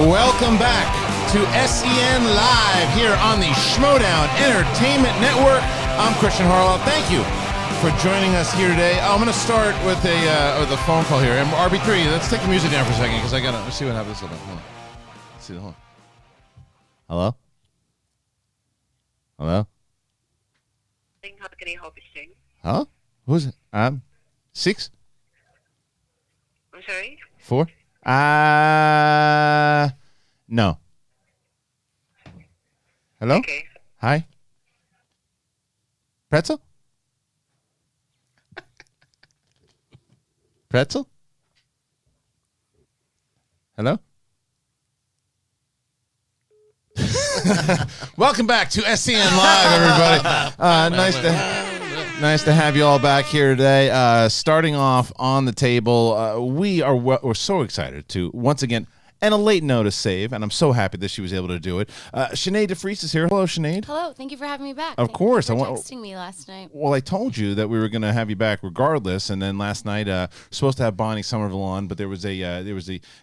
Welcome back to SEN Live here on the Schmodown Entertainment Network. I'm Kristian Harlow. Thank you for joining us here today. I'm going to start with a phone call here. And RB3, let's take the music down for a second because I got to see what happens. Hold on. Let's see. Hold on. Hello? Hello? How can I help you? Huh? Who's it? 6? I'm sorry? 4? No. Hello? Okay. Hi? Pretzel? Pretzel? Hello? Welcome back to SEN Live, everybody. Nice to have you all back here today. Starting off on the table, we're so excited to once again. And a late notice save, and I'm so happy that she was able to do it. SINEAD DEVRIES is here. Hello, SINEAD. Hello. Thank you for having me back. Of course. Thank you for texting me last night. Well, I told you that we were going to have you back regardless, and then last night supposed to have Bonnie Somerville on, but there was a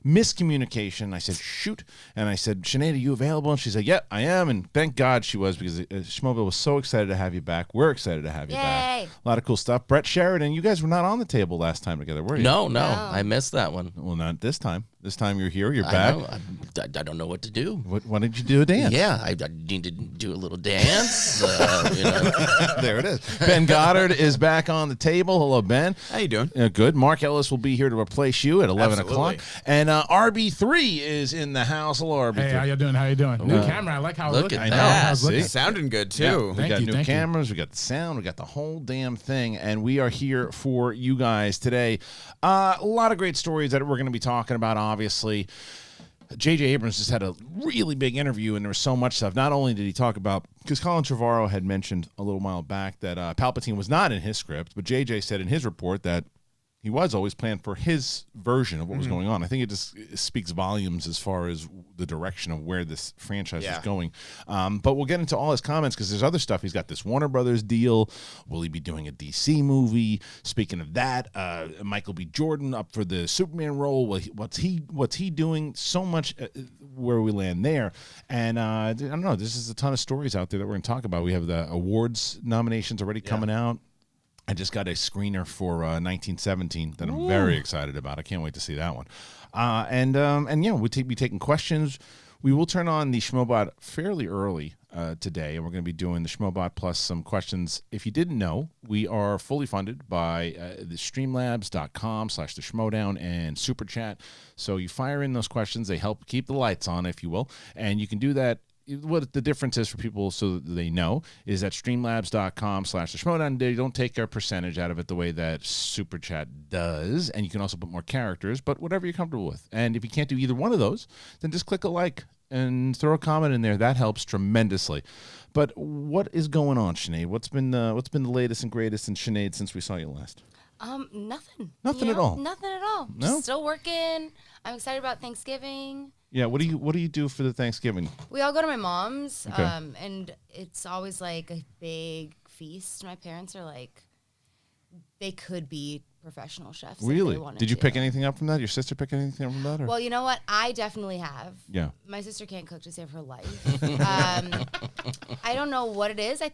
miscommunication. I said, shoot. And I said, SINEAD, are you available? And she said, yeah, I am. And thank God she was, because Schmoville was so excited to have you back. We're excited to have you back. A lot of cool stuff. Brett Sheridan, you guys were not on the table last time together, were you? No. I missed that one. Well, not this time. This time you're here. You're back. I don't know what to do. Why did you do a dance? Yeah, I need to do a little dance. There it is. Ben Goddard is back on the table. Hello, Ben. How you doing? Good. Mark Ellis will be here to replace you at 11 o'clock. And RB3 is in the house. Hello, RB3. Hey, how you doing? New camera. I like how it's looking. Look at that. Sounding good, too. We got new cameras. We got the sound. We got the whole damn thing. And we are here for you guys today. A lot of great stories that we're going to be talking about, obviously. JJ Abrams just had a really big interview, and there was so much stuff. Not only did he talk about, because Colin Trevorrow had mentioned a little while back that Palpatine was not in his script, but JJ said in his report that he was always planned for his version of what was going on. I think it just speaks volumes as far as the direction of where this franchise is going. But we'll get into all his comments because there's other stuff. He's got this Warner Brothers deal. Will he be doing a DC movie? Speaking of that, Michael B. Jordan up for the Superman role. What's he doing? So much where we land there. And I don't know. This is a ton of stories out there that we're going to talk about. We have the awards nominations already coming out. I just got a screener for 1917 that I'm very excited about. I can't wait to see that one. And we'll be taking questions. We will turn on the Schmobot fairly early today, and we're going to be doing the Schmobot plus some questions. If you didn't know, we are fully funded by the Streamlabs.com/the Schmodown and Superchat. So you fire in those questions. They help keep the lights on, if you will, and you can do that. What the difference is for people so that they know is that Streamlabs.com/the Schmodown. They don't take a percentage out of it the way that Super Chat does, and you can also put more characters, but whatever you're comfortable with. And if you can't do either one of those, then just click a like and throw a comment in there. That helps tremendously. But what is going on, SINEAD? What's been the latest and greatest in SINEAD since we saw you last? Nothing. Nothing at all. Nothing at all. No? Just still working. I'm excited about Thanksgiving. Yeah, what do you do for the Thanksgiving? We all go to my mom's, Okay. and it's always like a big feast. My parents are like, they could be professional chefs. Really? If they wanted Did you to. pick anything up from that? Your sister pick anything up from that? Or? Well, you know what? I definitely have. Yeah. My sister can't cook to save her life. I don't know what it is. I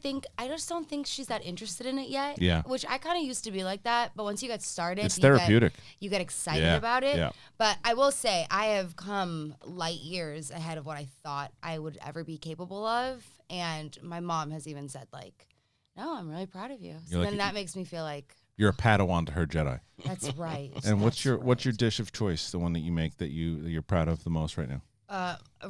just don't think she's that interested in it yet. Yeah. Which I kind of used to be like that, but once you get started, It's therapeutic. You get excited Yeah, about it. yeah. But I will say I have come light years ahead of what I thought I would ever be capable of, and my mom has even said like, "No, I'm really proud of you." So like then that makes me feel like you're a Padawan to her Jedi. that's right. And what's your dish of choice? The one that you make that you're proud of the most right now?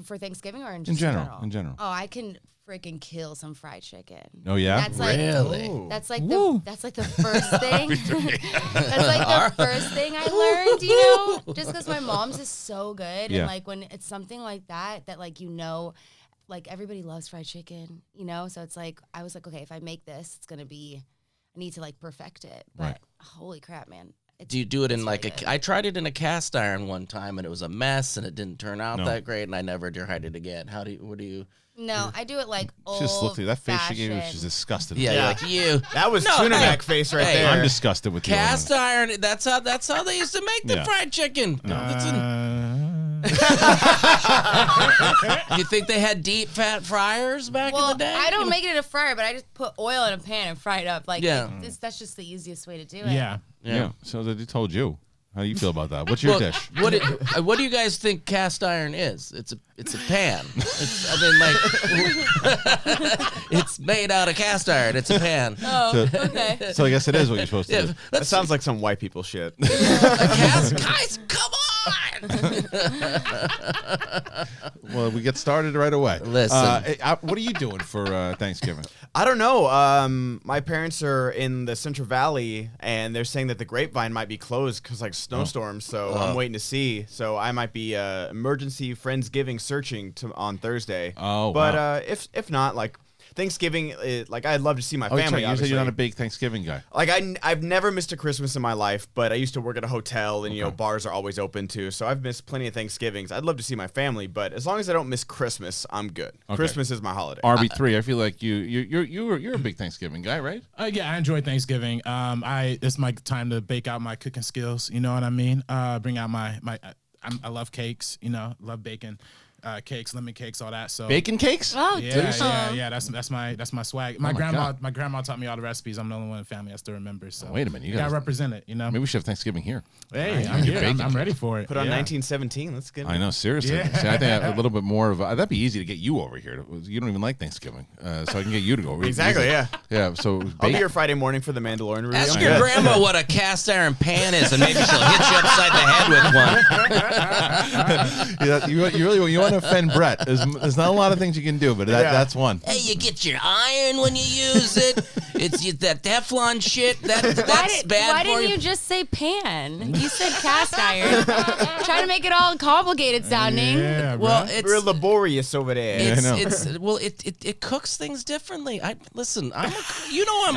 For Thanksgiving or in general? In general. Oh, I can freaking kill some fried chicken. Oh yeah. That's like, Really? That's like the first thing. That's like the first thing I learned, you know, just because my mom's is so good, Yeah. and like when it's something like that like you know, like everybody loves fried chicken, you know, so it's like I was like, okay, if I make this, it's gonna be, I need to like perfect it, but Right. holy crap, man. Do you do it in like really I tried it in a cast iron one time and it was a mess and it didn't turn out No. that great and I never tried it again. What do you? No, I do it like old She just looked at you. That face she gave you, fashioned. she's disgusted. Yeah, Yeah. like you. That was No, tuna hey, neck face right hey, there. I'm disgusted with you. Cast iron. That's how they used to make the Yeah. fried chicken. Listen, You think they had deep fat fryers back in the day? I don't make it in a fryer, but I just put oil in a pan and fry it up. Like, that's just the easiest way to do it. Yeah. So they told you. How do you feel about that? What's your dish? What do you guys think cast iron is? It's a pan. It's made out of cast iron. It's a pan. Oh, okay. So I guess it is what you're supposed to do. That sounds like some white people shit. Guys, come on! Well, we get started right away. Listen. What are you doing for Thanksgiving? I don't know. My parents are in the Central Valley, and they're saying that the Grapevine might be closed because snowstorms. So I'm waiting to see. So I might be emergency Friendsgiving searching on Thursday. Oh, but wow. If not, like Thanksgiving, I'd love to see my family. You said you're not a big Thanksgiving guy. Like I've never missed a Christmas in my life, but I used to work at a hotel, and bars are always open too. So I've missed plenty of Thanksgivings. I'd love to see my family, but as long as I don't miss Christmas, I'm good. Okay. Christmas is my holiday. RB3, I feel like you're a big Thanksgiving guy, right? Yeah, I enjoy Thanksgiving. It's my time to bake out my cooking skills. You know what I mean? Bring out I love cakes. Love baking. Cakes, lemon cakes, all that. So bacon cakes? Oh, yeah. That's my swag. My grandma taught me all the recipes. I'm the only one in the family I still remember. So wait a minute, you gotta represent it. Maybe we should have Thanksgiving here. Hey, I'm here. I'm ready for it. Put on 1917. That's good. I know, seriously. Yeah. See, I think a little bit more of that'd be easy to get you over here. You don't even like Thanksgiving, so I can get you to go over. Exactly. Easy. Yeah. Yeah. So I'll be here Friday morning for the Mandalorian review. Ask your grandma what a cast iron pan is, and maybe she'll hit you upside the head with one. You want to offend Brett? There's not a lot of things you can do, but that's one. Hey, you get your iron when you use it. It's that Teflon shit. That's bad Why for didn't you just say pan? You said cast iron. Trying to make it all complicated sounding. Yeah, well, bro. it's We're laborious over there. it cooks things differently. I'm a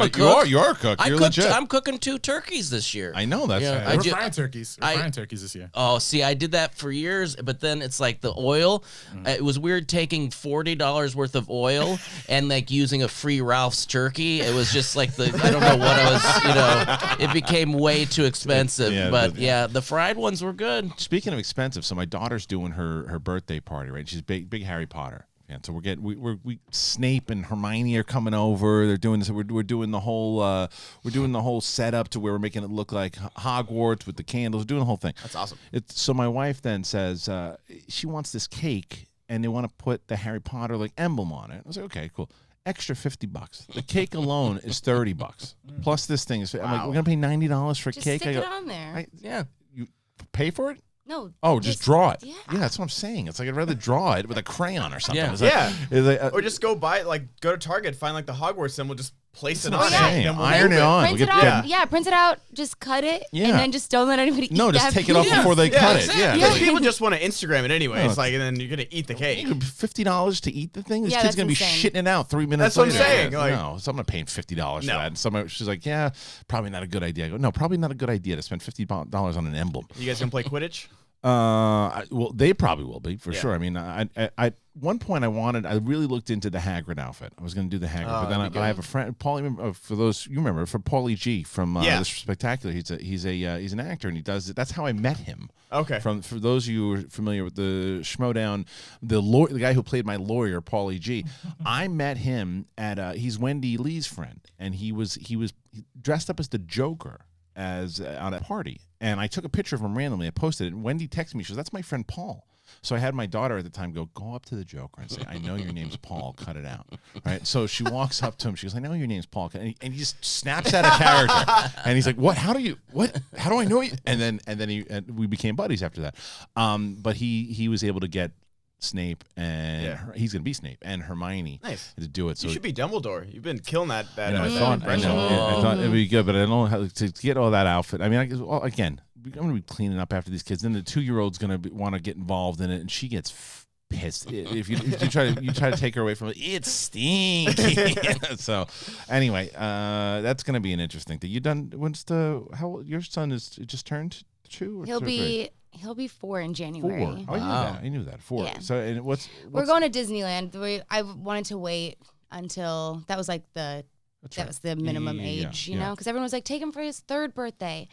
cook. You are a cook. You're legit. I'm cooking 2 turkeys this year. I know that's. We're frying turkeys. We're frying turkeys this year. Oh, see, I did that for years, but then it's like the oil. It was weird taking $40 worth of oil and like using a free Ralph's turkey. It was just like I don't know what I was. It became way too expensive. The fried ones were good. Speaking of expensive, so my daughter's doing her birthday party, right? She's big Harry Potter. Yeah, so we Snape and Hermione are coming over. They're doing this. We're doing the whole setup to where we're making it look like Hogwarts with the candles. We're doing the whole thing. That's awesome. So my wife then says she wants this cake and they want to put the Harry Potter emblem on it. I was like, okay, cool. Extra $50. The cake alone is $30. Plus this thing is. I'm like, we're gonna pay $90 for a cake. Stick it on there. You pay for it? No. Oh, just draw it. Yeah. That's what I'm saying. It's like I'd rather draw it with a crayon or something. Yeah. Or just go to Target, find the Hogwarts symbol, just place it on. Iron it on. Print it out. Print it out. Just cut it. Yeah. And then just don't let anybody eat No, just that take it off before they cut it. Yeah. Because people just want to Instagram it anyway. It's like, and then you're gonna eat the cake. $50 to eat the thing. This Yeah, kid's that's gonna be insane. shitting it out 3 minutes That's what later. I'm saying. No, so I'm not paying $50 for that. And she's like, yeah, probably not a good idea. I go, no, probably not a good idea to spend $50 on an emblem. You guys gonna play Quidditch? Well, they probably will be for sure. I mean, I one point I really looked into the Hagrid outfit. I was going to do the Hagrid, but then I have a friend, Paulie. For those you remember, for Paulie G from The Spectacular, he's an actor and he does it. That's how I met him. Okay. For those of you who are familiar with the Schmodown, the guy who played my lawyer, Paulie G, I met him at he's Wendy Lee's friend, and he was dressed up as the Joker on a party, and I took a picture of him randomly. I posted it, and Wendy texted me. She goes, "That's my friend Paul." So I had my daughter at the time go up to the Joker and say, "I know your name's Paul. Cut it out." Right? So she walks up to him. She goes, "I know your name's Paul," and he just snaps out of character. And he's like, "What? How do I know you?" And then we became buddies after that. But he was able to get Snape and he's gonna be Snape and Hermione to do it. So you should be Dumbledore. You've been killing that. I thought it'd be good, but I don't know how to get all that outfit. I mean, again, I'm gonna be cleaning up after these kids. Then the 2-year-old's gonna want to get involved in it, and she gets pissed if you try to take her away from it. It's stinky. So anyway, that's gonna be an interesting thing. You done? Your son is just turned 2 or He'll be 4 in January. 4. Oh, I knew that. 4. Yeah. So, and we're going to Disneyland. I wanted to wait until that was like that was the minimum age, you know, because everyone was like, take him for his 3rd birthday.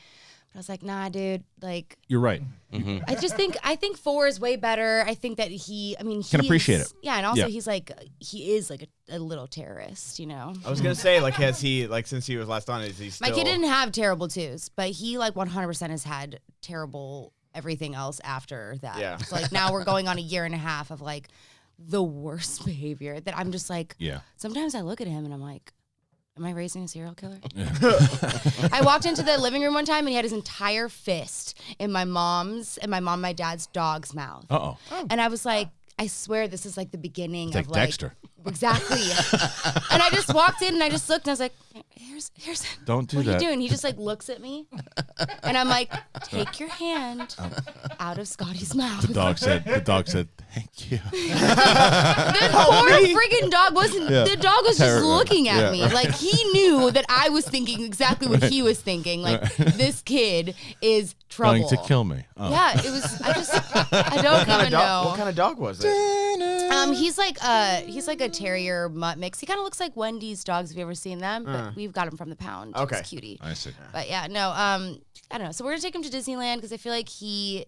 But I was like, nah, dude. Like, You're right. I think 4 is way better. I think that he Can appreciate it. Yeah, and also Yeah. he is like a little terrorist, you know. I was gonna say, like, has he, like, since he was last on, is he still? My kid didn't have terrible twos, but he like 100% has had terrible everything else after that. Yeah. So like now we're going on a year and a half of like the worst behavior that I'm just like. Yeah. Sometimes I look at him and I'm like, am I raising a serial killer? I walked into the living room one time and he had his entire fist in my dad's dog's mouth. Uh-oh. And I was like, I swear this is like the beginning It's like of like Dexter. Exactly. And I just walked in and I just looked and I was like, here's Don't do what that. are you doing? He just like looks at me and I'm like, take your hand out of Scotty's mouth. The dog said, thank you. The poor friggin' dog wasn't. Yeah. The dog was just Terrible. looking at Yeah. me like he knew that I was thinking exactly what he was thinking. Like this kid is trouble. Trying to kill me. Oh. Yeah, it was. I don't even know. What kind of dog was it? He's like a terrier mutt mix. He kind of looks like Wendy's dogs. Have you ever seen them? But we've got him from the pound. Okay. He's a cutie. I see. But yeah, no. I don't know. So we're gonna take him to Disneyland because I feel like he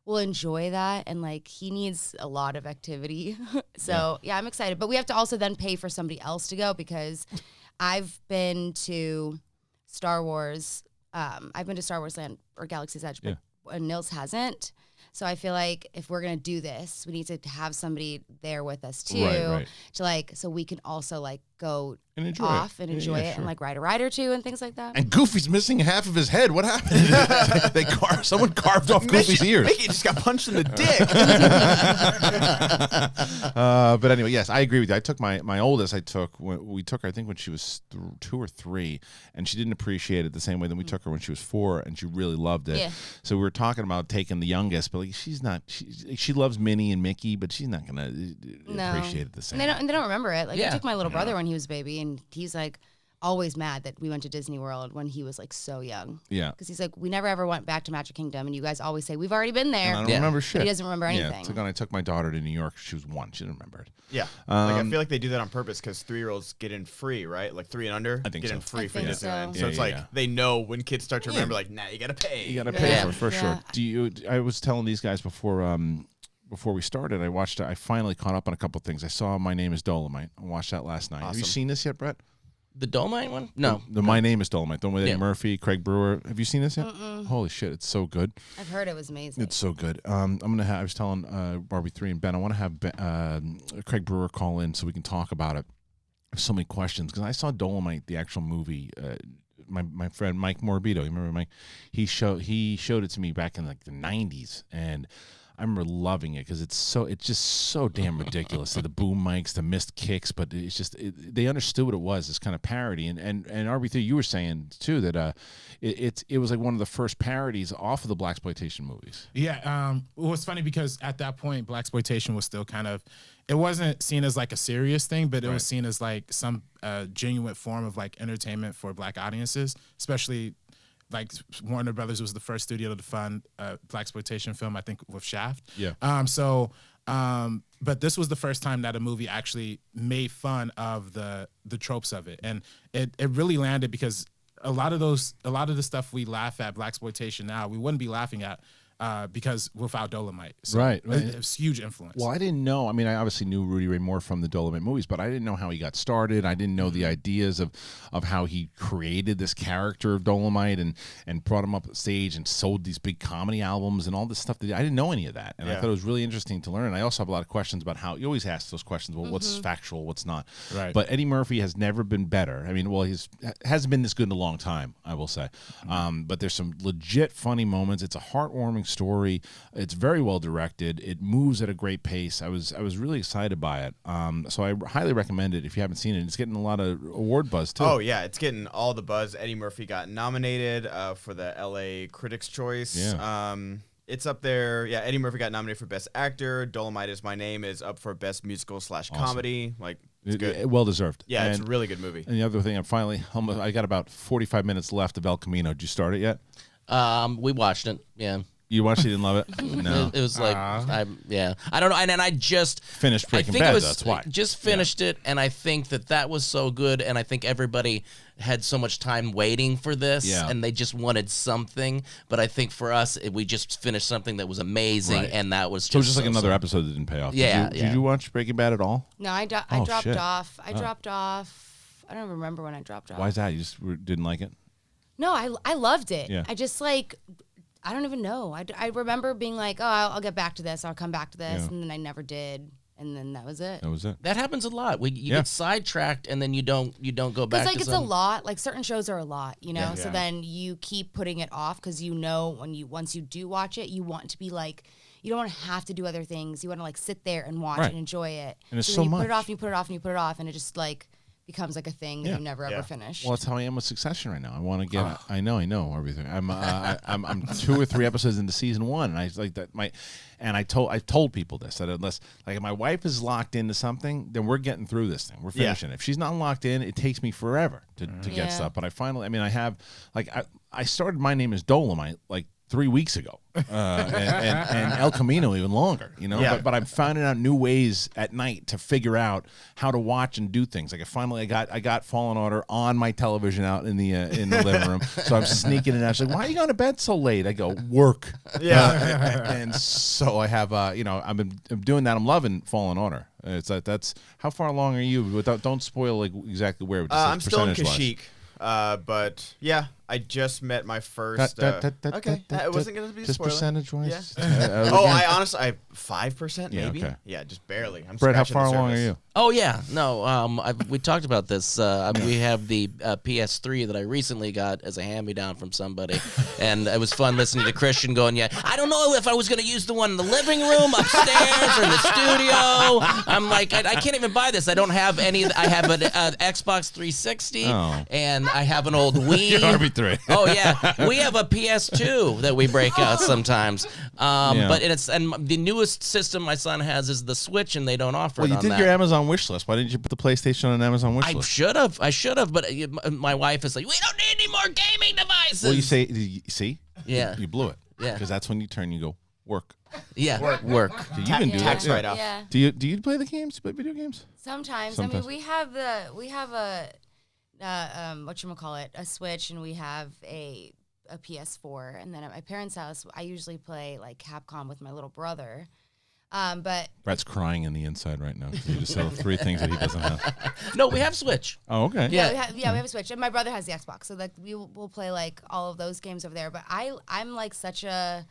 will enjoy that, and like he needs a lot of activity. So yeah, I'm excited. But we have to also then pay for somebody else to go because I've been to Star Wars. I've been to Star Wars Land or Galaxy's Edge, but Nils hasn't. So I feel like if we're gonna do this, we need to have somebody there with us too, Right. to like, so we can also like go And enjoy off it. and Yeah, enjoy yeah, it sure. and like ride a ride or two and things like that. And Goofy's missing half of his head. What happened? Someone carved off Goofy's ears. Mickey just got punched in the dick. But anyway, yes, I agree with you. I took my oldest. We took her, I think, when she was 2 or 3, and she didn't appreciate it the same way that we took her when she was 4, and she really loved it. Yeah. So we were talking about taking the youngest, but like she loves Minnie and Mickey, but she's not gonna appreciate it the same. And they don't remember it. Like Yeah. I took my little brother when he was a baby, and he's like always mad that we went to Disney World when he was like so young. Yeah. Because he's like, we never ever went back to Magic Kingdom, and you guys always say we've already been there. And I don't Yeah. remember But shit. he doesn't remember Yeah, anything. I took my daughter to New York. She was 1. She didn't remember it. Yeah. Like, I feel like they do that on purpose because 3-year-olds get in free, right? Like 3 and under I think get so. in free I for think Disneyland. so. So it's Yeah, like yeah. they know when kids start to remember, like, nah, you gotta pay. You got to pay Yeah. for Yeah. sure. I was telling these guys before we started, I finally caught up on a couple things. I saw My Name is Dolomite. I watched that last night. Have you Awesome. seen this yet, Brett? The Dolomite one? No. The My Name is Dolomite. The one with Eddie Yeah. Murphy, Craig Brewer. Have you seen this yet? Holy shit, it's so good. I've heard it was amazing. It's so good. I was telling RB3 and Ben, I want to have Craig Brewer call in so we can talk about it. I have so many questions because I saw Dolomite, the actual movie. My friend Mike Morbido, you remember Mike? He showed it to me back in like the 90s, and I remember loving it because it's just so damn ridiculous. The boom mics, the missed kicks, but it's just they understood what it was. This kind of parody, and RB3, you were saying too that it was like one of the first parodies off of the blaxploitation movies. Yeah, it was funny because at that point, blaxploitation was still kind of, it wasn't seen as like a serious thing, but it was seen as like some genuine form of like entertainment for Black audiences, especially like Warner Brothers was the first studio to fund a blaxploitation film, I think, with Shaft. Yeah. But this was the first time that a movie actually made fun of the tropes of it, and it really landed because a lot of the stuff we laugh at blaxploitation now, we wouldn't be laughing at because without Dolomite. So Right. it was huge influence. Well, I didn't know. I mean, I obviously knew Rudy Ray Moore from the Dolomite movies, but I didn't know how he got started. I didn't know the ideas of how he created this character of Dolomite and brought him up on stage and sold these big comedy albums and all this stuff. I didn't know any of that, and I thought it was really interesting to learn. And I also have a lot of questions about how you always ask those questions. Well, what's factual, what's not? Right. But Eddie Murphy has never been better. I mean, well, hasn't been this good in a long time, I will say. But there's some legit funny moments. It's a heartwarming story. It's very well directed. It moves at a great pace. I was really excited by it. So I highly recommend it if you haven't seen it. It's getting a lot of award buzz too. Oh yeah, it's getting all the buzz. Eddie Murphy got nominated for the LA Critics' Choice. Yeah. It's up there. Yeah, Eddie Murphy got nominated for Best Actor. Dolomite Is My Name is up for Best Musical / Comedy. Like, it's good. Well deserved. Yeah, it's And- a really good movie. And the other thing, I got about 45 minutes left of El Camino. Did you start it yet? We watched it. Yeah. You watched it, you didn't love it? No. It was like, I don't know. And I just Finished Breaking I think Bad, it was, that's why. Just finished it, and I think that was so good, and I think everybody had so much time waiting for this, and they just wanted something. But I think for us, we just finished something that was amazing, Right. and that was just So it was just like another episode that didn't pay off. Yeah, Did you watch Breaking Bad at all? No, I dropped shit. off. I dropped off. I don't remember when I dropped off. Why is that? You just didn't like it? No, I loved it. Yeah. I just like, I don't even know. I remember being like, oh, I'll get back to this. I'll come back to this. Yeah. And then I never did. And then that was it. That was it. That happens a lot. You get sidetracked, and then you don't go back. Because like to it's a lot. Like certain shows are a lot, you know. Yeah. So Yeah. then you keep putting it off because you know once you do watch it, you want to be like, you don't want to have to do other things. You want to like sit there and watch Right. and enjoy it. And it's then so you much. put it off and you put it off and you put it off, and it just like becomes like a thing that Yeah. you never Yeah. ever finish. Well, that's how I am with Succession right now. I want to get. I know everything. I'm 2 or 3 episodes into season 1, and I like that I told people this, that unless like if my wife is locked into something, then we're getting through this thing. We're finishing it. If she's not locked in, it takes me forever to get Yeah. stuff. But I have like I started My Name is Dolomite like 3 weeks ago, and El Camino even longer, you know. Yeah. But I'm finding out new ways at night to figure out how to watch and do things. Like I got Fallen Order on my television out in the living room, so I'm sneaking in. I was like, "Why are you going to bed so late?" I go, "Work." Yeah. And so I have, I'm doing that. I'm loving Fallen Order. It's that's how far along are you? Don't spoil like exactly where. Just, I'm still in percentage-wise. Kashyyyk, but yeah, I just met my first. Okay, it wasn't gonna be a just spoiler. percentage wise. Yeah. Oh, I honestly, 5% Yeah, maybe. okay. Yeah, just barely. I'm Brett, how scratching far the along are surface. you? Oh yeah, no. We talked about this. We have the PS3 that I recently got as a hand-me-down from somebody, and it was fun listening to Kristian going, "Yeah, I don't know if I was going to use the one in the living room, upstairs, or in the studio." I'm like, I can't even buy this. I don't have any. I have an Xbox 360, and I have an old Wii. RB3. Oh yeah, we have a PS2 that we break out sometimes. But the newest system my son has is the Switch, and they don't offer Well, it you on did that. your Amazon wish list. Why didn't you put the PlayStation on Amazon wish I list? should have, but my wife is like, we don't need any more gaming devices. Well, you see, Yeah. you blew it. Yeah. because that's when you turn. You go work. Yeah, work. So you can do Tax that. Yeah. write-off. Yeah. Do you play the games? Do you play video games? Sometimes. Sometimes. I mean, we have a whatchamacallit, a Switch, and we have a PS4. And then at my parents' house, I usually play like Capcom with my little brother. But Brett's crying in the inside right now. You just said 3 things that he doesn't have. No, we have Switch. Oh, okay. Yeah. we have a Switch, and my brother has the Xbox, so like we'll play like all of those games over there. But I'm like such a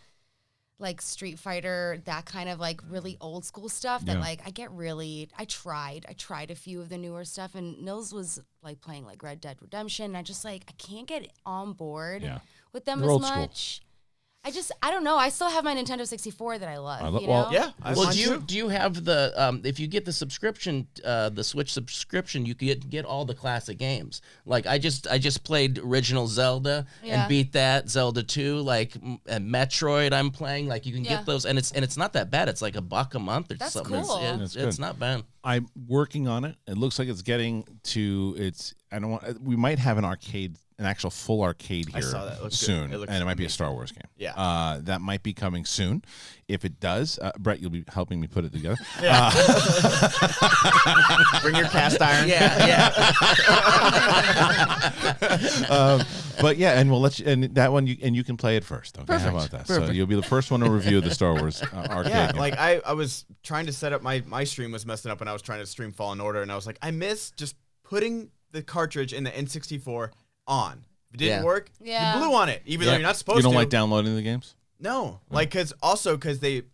like Street Fighter, that kind of like really old school stuff that Yeah. like I tried a few of the newer stuff, and Nils was like playing like Red Dead Redemption, and I just like I can't get on board Yeah. with them They're as old school. much. I don't know. I still have my Nintendo 64 that I love. You well, know? Yeah. I Well, mine too. do you have the if you get the subscription, the Switch subscription, you can get all the classic games. Like I just played original Zelda Yeah. and beat that, Zelda 2, like and Metroid. I'm playing, like you can Yeah. get those, and it's not that bad. It's like $1 a month or That's something. cool. That's It's good. not bad. I'm working on it. It looks like it's getting to its. I don't want. We might have an actual full arcade here I saw that. It looks good. soon, It looks and it might be a amazing. Star Wars game. Yeah. that might be coming soon. If it does, Brett, you'll be helping me put it together. Bring your cast iron. Yeah. But yeah, and we'll let you. And that one, you can play it first. Okay, Perfect. how about that? So Perfect. you'll be the first one to review the Star Wars arcade. Yeah, game. like I was trying to set up my stream was messing up when I was trying to stream Fallen Order, and I was like, I miss just putting the cartridge in the N64 on. If it didn't Yeah. work, Yeah. you blew on it, even though Yeah. you're not supposed You don't to. like downloading the games? No, like because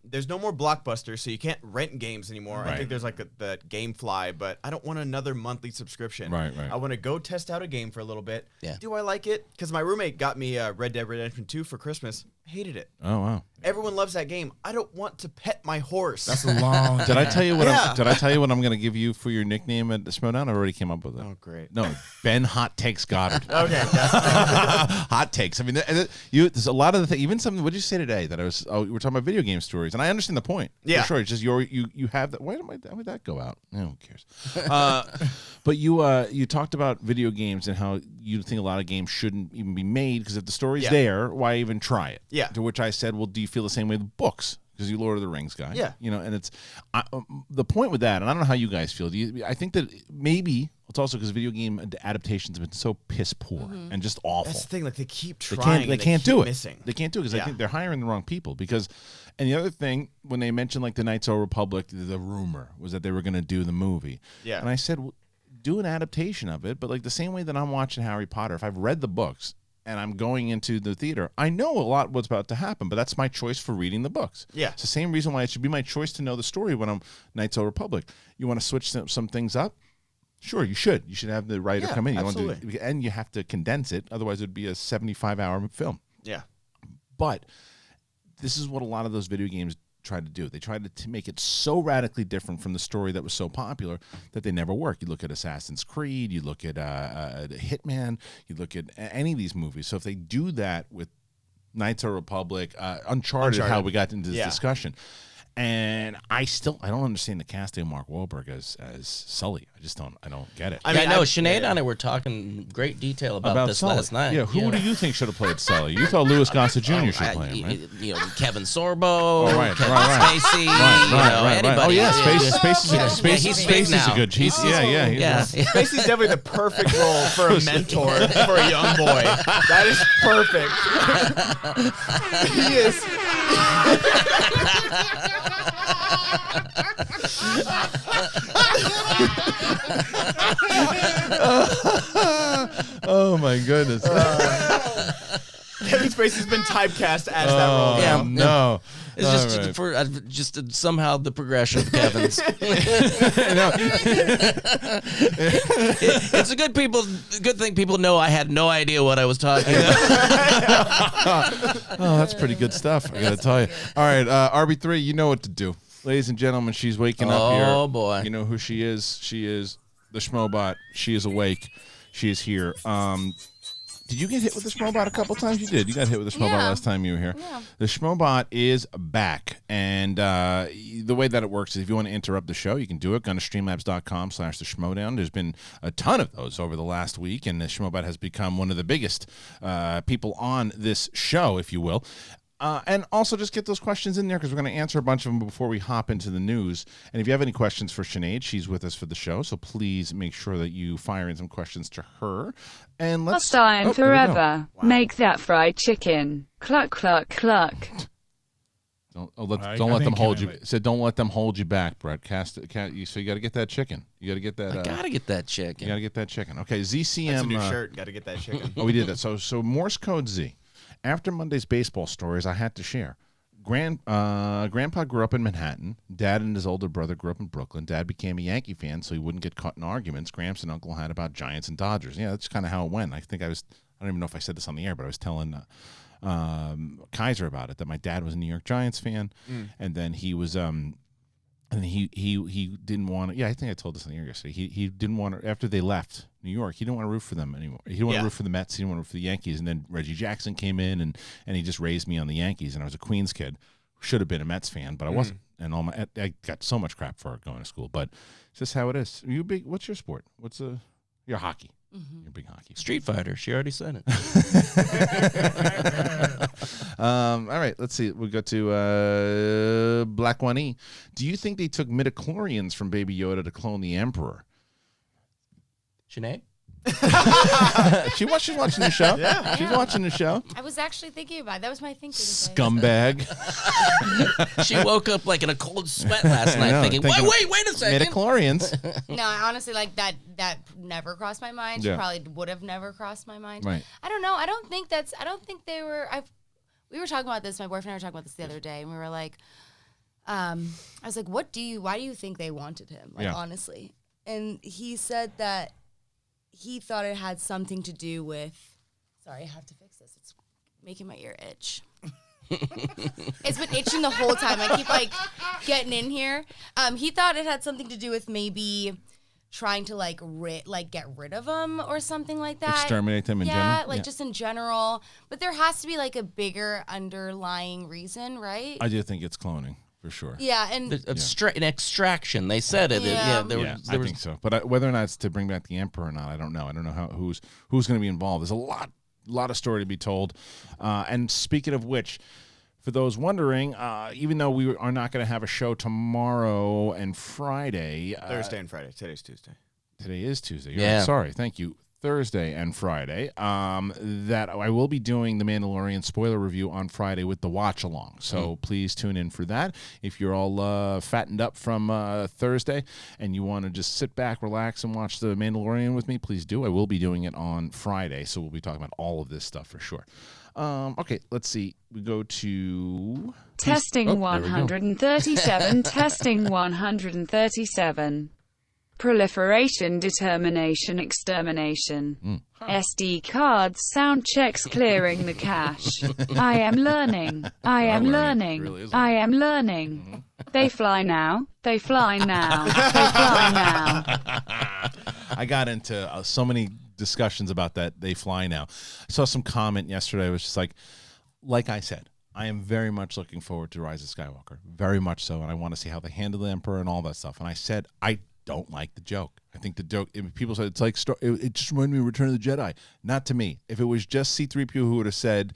there's no more Blockbuster, so you can't rent games anymore. I Right. think there's like the GameFly, but I don't want another monthly subscription. Right. I want to go test out a game for a little bit. Yeah. Do I like it? Because my roommate got me Red Dead Redemption 2 for Christmas. Hated it. Oh wow. Everyone loves that game. I don't want to pet my horse. That's a long. Did I tell you what? Yeah. Did I tell you what I'm going to give you for your nickname at the Schmodown? I already came up with it. Oh, great. No, Ben Hot Takes Goddard. Okay. Hot takes. I mean, there's a lot of the things. Even something. What did you say today? That I was. Oh, we're talking about video game stories, and I understand the point. Yeah. For sure. It's just you have that. Why would that go out? No, who cares? But you talked about video games and how you think a lot of games shouldn't even be made because if the story's Yeah. there, why even try it? Yeah. To which I said, well, do you feel the same way with books? Because you Lord of the Rings guy. Yeah. And it's the point with that, and I don't know how you guys feel. I think that maybe it's also because video game adaptations have been so piss poor and just awful. That's the thing. Like they keep trying. They can't do it. Missing. They can't do it because I think they're hiring the wrong people. And the other thing, when they mentioned like the Knights of the Republic, the rumor was that they were going to do the movie. Yeah. And I said, well, do an adaptation of it, but like the same way that I'm watching Harry Potter, if I've read the books and I'm going into the theater, I know a lot what's about to happen, but that's my choice for reading the books. Yeah. It's the same reason why it should be my choice to know the story when I'm Knights of the Republic. You want to switch some things up? Sure, you should. You should have the writer come in. And you have to condense it. Otherwise, it would be a 75-hour film. Yeah. But this is what a lot of those video games tried to do. They tried to make it so radically different from the story that was so popular that they never work. You look at Assassin's Creed, you look at Hitman, you look at any of these movies. So if they do that with Knights of the Republic, Uncharted, how we got into this discussion. And I don't understand the casting of Mark Wahlberg as Sully. I don't get it. I know Sinead and I were talking great detail about this Sully. last night. Yeah, who do you think should have played Sully? You thought Louis Gossett Jr. should play him, right? Kevin Sorbo, Kevin Spacey, anybody. Oh yeah, Spacey's a good. Spacey's definitely the perfect role for a mentor for a young boy. That is perfect. He is. Oh my goodness. Kevin Spacey's been typecast as that role. Yeah, no. It's just somehow the progression of Kevin's. It's a good thing people know I had no idea what I was talking about. Oh, that's pretty good stuff, I gotta tell you. All right, RB3, you know what to do. Ladies and gentlemen, she's waking up here. Oh boy. You know who she is. She is the Schmobot. She is awake. She is here. Did you get hit with the Schmobot a couple times? You did. You got hit with the Schmobot last time you were here. Yeah. The Schmobot is back. And the way that it works is if you want to interrupt the show, you can do it. Go to streamlabs.com/the Schmodown. There's been a ton of those over the last week, and the Schmobot has become one of the biggest people on this show, if you will. And also just get those questions in there because we're going to answer a bunch of them before we hop into the news. And if you have any questions for Sinead, she's with us for the show. So please make sure that you fire in some questions to her. And let's Hostile forever. Wow. Make that fried chicken. Cluck, cluck, cluck. Don't let them hold you. Said don't let them hold you back, Brett. So you got to get that chicken. You got to get that. I got to get that chicken. You got to get that chicken. Okay, ZCM. That's a new shirt. Got to get that chicken. Oh, we did that. So Morse code Z. After Monday's baseball stories, I had to share. Grandpa grew up in Manhattan. Dad and his older brother grew up in Brooklyn. Dad became a Yankee fan so he wouldn't get caught in arguments Gramps and Uncle had about Giants and Dodgers. Yeah, that's kind of how it went. I don't even know if I said this on the air, but I was telling Kaiser about it, that my dad was a New York Giants fan, and then he was and he didn't want to. Yeah, I think I told this on the air yesterday. He didn't want to, after they left New York, he didn't want to root for them anymore. He didn't want to root for the Mets. He didn't want to root for the Yankees. And then Reggie Jackson came in and he just raised me on the Yankees. And I was a Queens kid. Should have been a Mets fan, but I wasn't. And I got so much crap for going to school. But it's just how it is. Are you big? What's your sport? Your hockey? Mm-hmm. You're big hockey. Street Fighter. She already said it. All right, let's see. We'll go to Black One E. Do you think they took midichlorians from Baby Yoda to clone the Emperor? Sinead? She's watching the show. Yeah. She's watching the show. I was actually thinking about it. That was my thinking. Scumbag. She woke up like in a cold sweat last night thinking, wait a second. Midichlorians. No, honestly, like that never crossed my mind. Yeah. She probably would have never crossed my mind. Right. I don't know. I don't think they were. We were talking about this. My boyfriend and I were talking about this the other day, and we were like, I was like, why do you think they wanted him? Like, honestly. And he said that he thought it had something to do with. Sorry, I have to fix this. It's making my ear itch. It's been itching the whole time. I keep like getting in here. He thought it had something to do with maybe trying to get rid of them or something like that. Exterminate them in general? Just in general. But there has to be like a bigger underlying reason, right? I do think it's cloning. For sure. Yeah, and an extraction. They said it. Yeah. I think so. But whether or not it's to bring back the Emperor or not, I don't know. I don't know who's going to be involved. There's a lot lot of story to be told. And speaking of which, for those wondering, even though we are not going to have a show tomorrow and Friday. Thursday and Friday. Today's Tuesday. Today is Tuesday. Yeah. Oh, sorry. Thank you. Thursday and Friday. That I will be doing the Mandalorian spoiler review on Friday with the watch along. So please tune in for that. If you're all fattened up from Thursday and you want to just sit back, relax, and watch the Mandalorian with me, please do. I will be doing it on Friday. So we'll be talking about all of this stuff for sure. Okay, let's see. We go to Testing there we go. 137. Testing 137. Proliferation, determination, extermination. SD cards, sound checks, clearing the cache. I am learning. I am learning. Really is. I am learning. They fly now. They fly now. They fly now. I got into so many discussions about that. They fly now. I saw some comment yesterday. It was just like I said, I am very much looking forward to Rise of Skywalker. Very much so. And I want to see how they handle the Emperor and all that stuff. And I said, I don't like the joke. I think the joke, people said it's like, it just reminded me of Return of the Jedi. Not to me. If it was just C-3PO who would have said,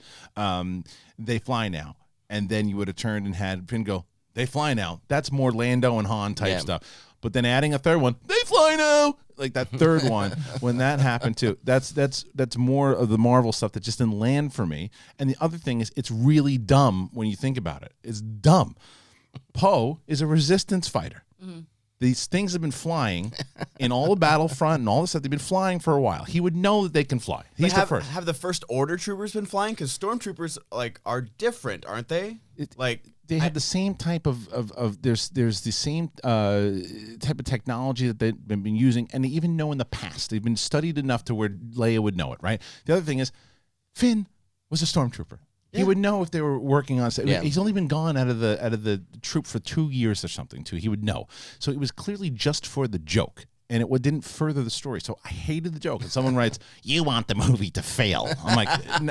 they fly now, and then you would have turned and had Finn go, they fly now. That's more Lando and Han type stuff. But then adding a third one, they fly now. Like that third one, when that happened too, that's more of the Marvel stuff that just didn't land for me. And the other thing is, it's really dumb when you think about it. It's dumb. Poe is a resistance fighter. These things have been flying in all the Battlefront and all this stuff. They've been flying for a while. He would know that they can fly. He's the first. Have the First Order troopers been flying? Because stormtroopers are different, aren't they? They had the same type of there's the same type of technology that they've been using, and they even know in the past. They've been studied enough to where Leia would know it, right? The other thing is, Finn was a stormtrooper. He would know if they were working on. He's only been gone out of the troop for 2 years or something. Too, he would know. So it was clearly just for the joke, and it didn't further the story. So I hated the joke. And someone writes, "You want the movie to fail?" I'm like,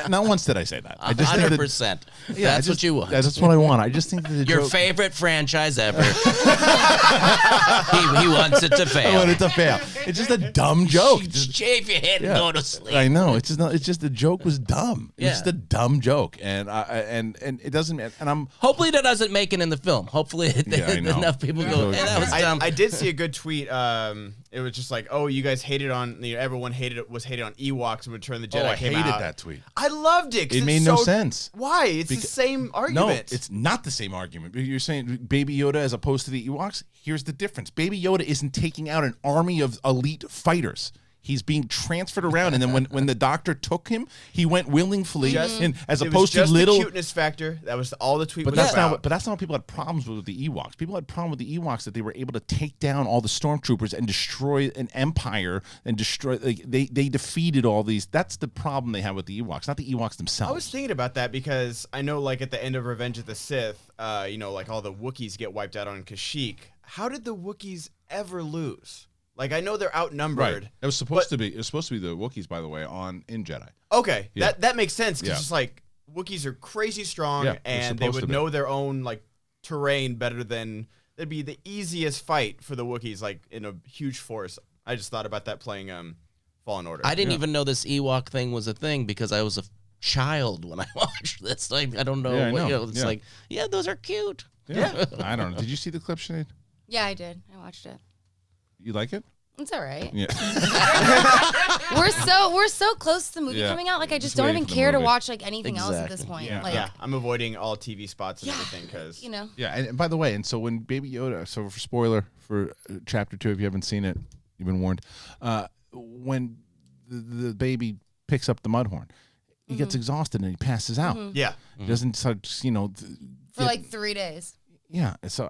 not once did I say that. I just 100%. That's what you want. That's what I want. I just think that Your favorite franchise ever. he wants it to fail. I want it to fail. It's just a dumb joke. Shave your head and go to sleep. I know. It's just not. It's just the joke was dumb. It's just a dumb joke, and it doesn't. And I'm hopefully that doesn't make it in the film. Hopefully enough people go, hey, that was dumb. I did see a good tweet. It was just like, oh, you guys hated on, everyone was hated on Ewoks when Return of the Jedi came out. I hated that tweet. I loved it. It made no sense. Why? It's the same argument. No, it's not the same argument. You're saying Baby Yoda as opposed to the Ewoks? Here's the difference. Baby Yoda isn't taking out an army of elite fighters. He's being transferred around, and then when the doctor took him, he went willingly, as opposed to little the cuteness factor. That was all the tweet was that's about. But that's not what people had problems with the Ewoks. People had problem with the Ewoks that they were able to take down all the stormtroopers and destroy an empire and destroy. They defeated all these. That's the problem they have with the Ewoks, not the Ewoks themselves. I was thinking about that because I know, like at the end of Revenge of the Sith, like all the Wookiees get wiped out on Kashyyyk. How did the Wookiees ever lose? Like, I know they're outnumbered. Right. It was supposed to be the Wookiees, by the way, in Jedi. Okay, Yeah. that makes sense because it's like Wookiees are crazy strong and they would know their own like terrain better than it'd be the easiest fight for the Wookiees, like in a huge force. I just thought about that playing Fallen Order. I didn't even know this Ewok thing was a thing because I was a child when I watched this. I don't know. Yeah, I know. It's like, those are cute. Yeah. I don't know. Did you see the clip, Sinead? Yeah, I did. I watched it. You like it? It's all right. Yeah. We're so close to the movie coming out. Like, I just don't waiting even for the care to movie. watch like anything else at this point. Yeah. Like, Yeah, I'm avoiding all TV spots and everything because Yeah, and by the way, and so when Baby Yoda, so for spoiler for Chapter 2, if you haven't seen it, you've been warned. When the baby picks up the Mudhorn, he gets exhausted and he passes out. yeah. He doesn't start, for like 3 days. Yeah, so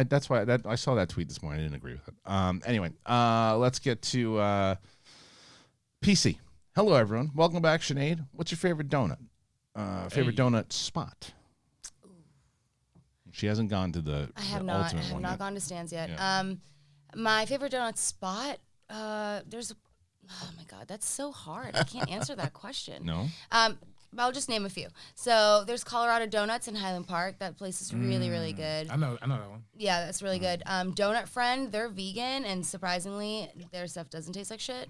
that's why I saw that tweet this morning. I didn't agree with it. Anyway, let's get to PC. Hello, everyone. Welcome back, Sinead. What's your favorite donut? Favorite donut spot? She hasn't gone to the I have the not. I ultimate have one not yet. gone to Stan's yet. Yeah. My favorite donut spot. There's. Oh my God, that's so hard. I can't answer that question. No. I'll just name a few. So there's Colorado Donuts in Highland Park. That place is really, really good. I know that one. Yeah, that's really good. Donut Friend, they're vegan, and surprisingly, their stuff doesn't taste like shit.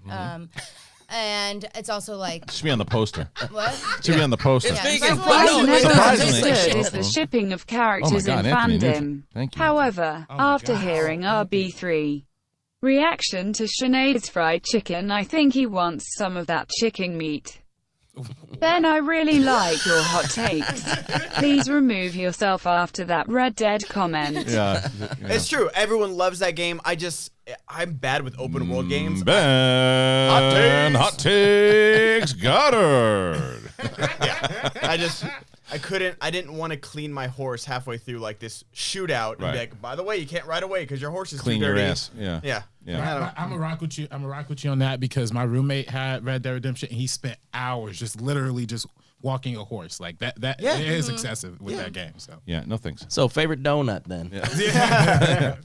And it's also like It should be on the poster. what? It should be on the poster. It's Yeah, vegan. it's What I've No, never surprisingly- understood is Oh. the shipping of characters God, in Anthony fandom. Nugent. Thank you. However, Oh my after God. hearing RB3 reaction to Sinead's fried chicken, I think he wants some of that chicken meat. Ben, I really like your hot takes. Please remove yourself after that Red Dead comment. Yeah. It's true. Everyone loves that game. I'm bad with open world games. Ben, hot takes, Goddard. I didn't want to clean my horse halfway through like this shootout and be Right. like, by the way, you can't ride away because your horse is Clean too your dirty. ass. Yeah. Yeah. Yeah. I'm gonna rock with you. I'm gonna rock with you on that because my roommate had Red Dead Redemption and he spent hours just literally just walking a horse. Like that Yeah. it is excessive with that game. So Yeah, no thanks. So favorite donut then? Yeah,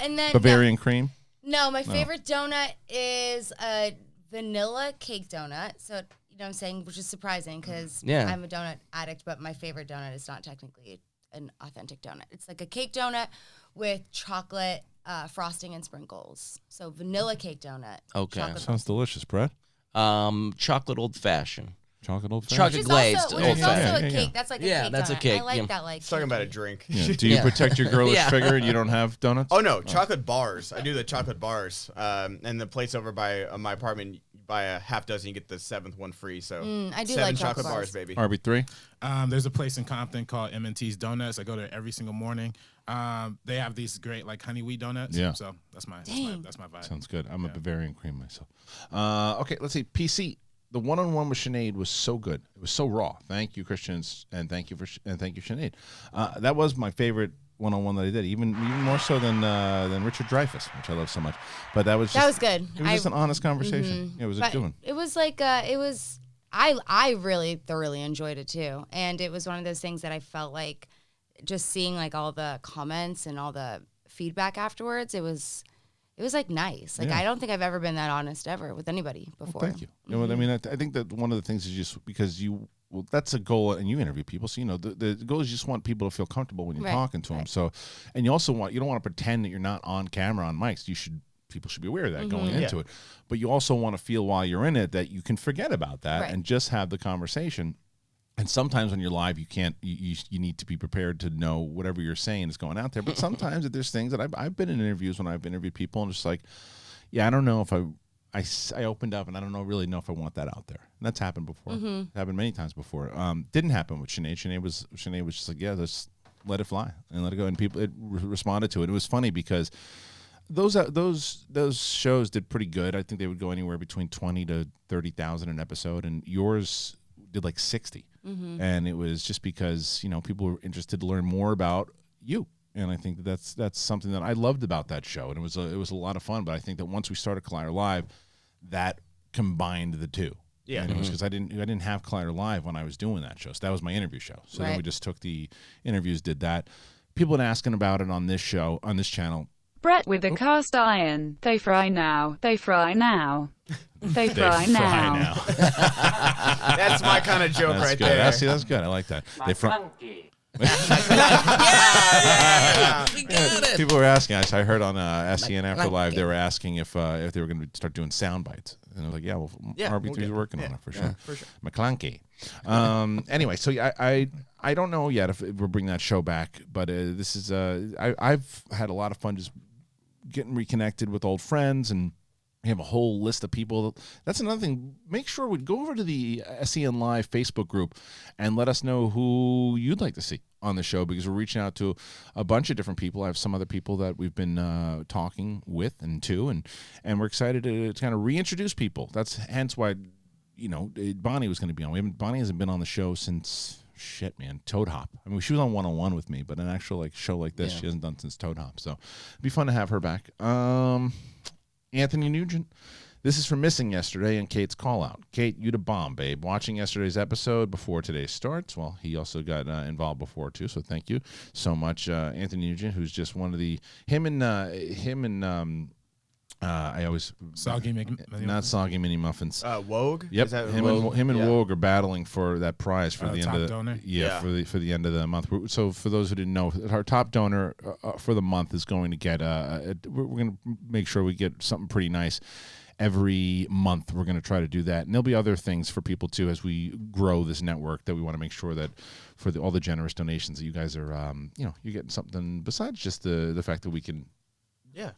and then Bavarian cream. No, my favorite donut is a vanilla cake donut. So you know what I'm saying, which is surprising because Yeah. I'm a donut addict, but my favorite donut is not technically an authentic donut. It's like a cake donut with chocolate frosting and sprinkles. So vanilla cake donut. Okay. chocolate Sounds delicious, Brett. Chocolate old fashioned. Chocolate old Chocolate Which is glazed also, which old is also fashioned. a Yeah, cake. That's like a Yeah, cake that's a donut. cake, I like yeah. that. Like It's talking about a kinky. drink. Yeah. Do you Yeah. protect your girlish Yeah. figure and you don't have donuts? Oh no, chocolate bars. I do the chocolate bars. And the place over by my apartment, you buy a half dozen, you get the seventh one free. So I do 7 like chocolate chocolate bars, bars. baby. RB3. there's a place in Compton called M&T's Donuts. I go there every single morning. They have these great like honey wheat donuts. Yeah. So that's my Dang. that's my vibe. Sounds good. I'm a Bavarian cream myself. Okay, let's see. PC. The one-on-one with Sinead was so good. It was so raw. Thank you, Kristian, and thank you Sinead. That was my favorite one-on-one that I did, even more so than Richard Dreyfuss, which I love so much. But that was good. It was just an honest conversation. Yeah, it was a But good one. it was like I really thoroughly enjoyed it too, and it was one of those things that I felt like just seeing like all the comments and all the feedback afterwards. It was like nice. Like Yeah. I don't think I've ever been that honest ever with anybody before. Thank you. You know what I mean? I think that one of the things is just because that's a goal, and you interview people, so you know the goal is you just want people to feel comfortable when you're Right, talking to them. So, and you also you don't want to pretend that you're not on camera on mics. People should be aware of that going into it, but you also want to feel while you're in it that you can forget about that Right. and just have the conversation. And sometimes when you're live, you can't. You need to be prepared to know whatever you're saying is going out there. But sometimes there's things that I've been in interviews when I've interviewed people and just like, yeah, I don't know if I opened up and I don't really know if I want that out there. And that's happened before. It happened many times before. Didn't happen with Sinead. Sinead was just like, yeah, just let it fly and let it go. And people responded to it. It was funny because those shows did pretty good. I think they would go anywhere between 20 to 30,000 an episode, and yours did like 60. And it was just because people were interested to learn more about you. And I think that's something that I loved about that show, and it was a lot of fun. But I think that once we started Collider Live, that combined the two. Yeah. And it was because I didn't have Collider Live when I was doing that show, so that was my interview show. So then we Right. just took the interviews, did that. People have been asking about it on this show, on this channel. Brett with a cast iron. They fry now. They fry now. They fry now. That's my kind of joke That's right good. there. That's good. I like that. They We got it. People were asking. I heard on SEN After Live, they were asking if they were going to start doing sound bites, and I was like, "Yeah, well, Yeah, RB3 is working on it for sure." for sure. McClunky. Anyway, so yeah, I don't know yet if we'll bring that show back, but this is I've had a lot of fun just getting reconnected with old friends, and we have a whole list of people. That's another thing. Make sure we go over to the SEN Live Facebook group and let us know who you'd like to see on the show, because we're reaching out to a bunch of different people. I have some other people that we've been talking with and we're excited to kind of reintroduce people. That's hence why, Bonnie was going to be on. Bonnie hasn't been on the show since Toad Hop. I mean, she was on 101 with me, but an actual show like this, she hasn't done since Toad Hop. So it'd be fun to have her back. Anthony Nugent. This is for missing yesterday and Kate's call out. Kate, you the bomb, babe. Watching yesterday's episode before today starts. Well, he also got involved before too, so thank you so much, Anthony Nugent, who's just one of the I always Soggy not soggy mini muffins. Wogue? Yep, Is that him Wogue? and Yeah. Wogue are battling for that prize for the end top of the donor? Yeah, for the end of the month. So for those who didn't know, our top donor for the month is going to get we're going to make sure we get something pretty nice. every month. We're going to try to do that. And there'll be other things for people, too, as we grow this network that we want to make sure that for all the generous donations that you guys are, you're getting something besides just the fact that we can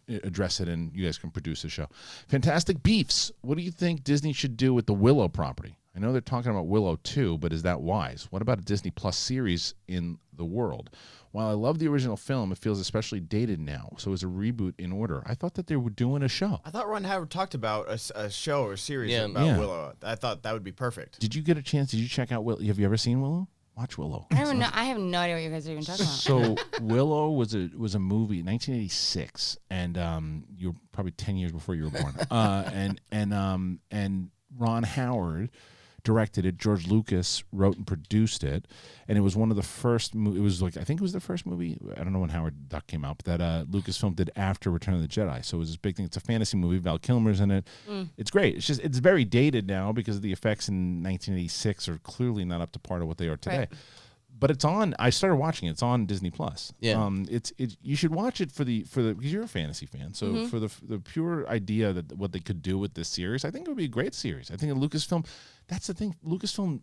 address it and you guys can produce a show. Fantastic Beefs. What do you think Disney should do with the Willow property? I know they're talking about Willow 2, but is that wise? What about a Disney Plus series in the world? While I love the original film, it feels especially dated now. So is a reboot in order? I thought that they were doing a show. I thought Ron Howard talked about a show or series about Willow. I thought that would be perfect. Did you get a chance? Did you check out Willow? Have you ever seen Willow? Watch Willow. I have no idea what you guys are even talking about. So Willow was a movie, 1986, and you were probably 10 years before you were born. And Ron Howard directed it. George Lucas wrote and produced it, and it was one of the first. It was I think it was the first movie. I don't know when Howard Duck came out, but that Lucasfilm did after Return of the Jedi. So it was this big thing. It's a fantasy movie. Val Kilmer's in it. It's great. It's very dated now because the effects in 1986 are clearly not up to par of what they are today. Right. But it's on. I started watching it. It's on Disney Plus. Yeah. You should watch it for the because you're a fantasy fan. So for the pure idea that what they could do with this series, I think it would be a great series. I think a Lucasfilm. That's the thing. Lucasfilm.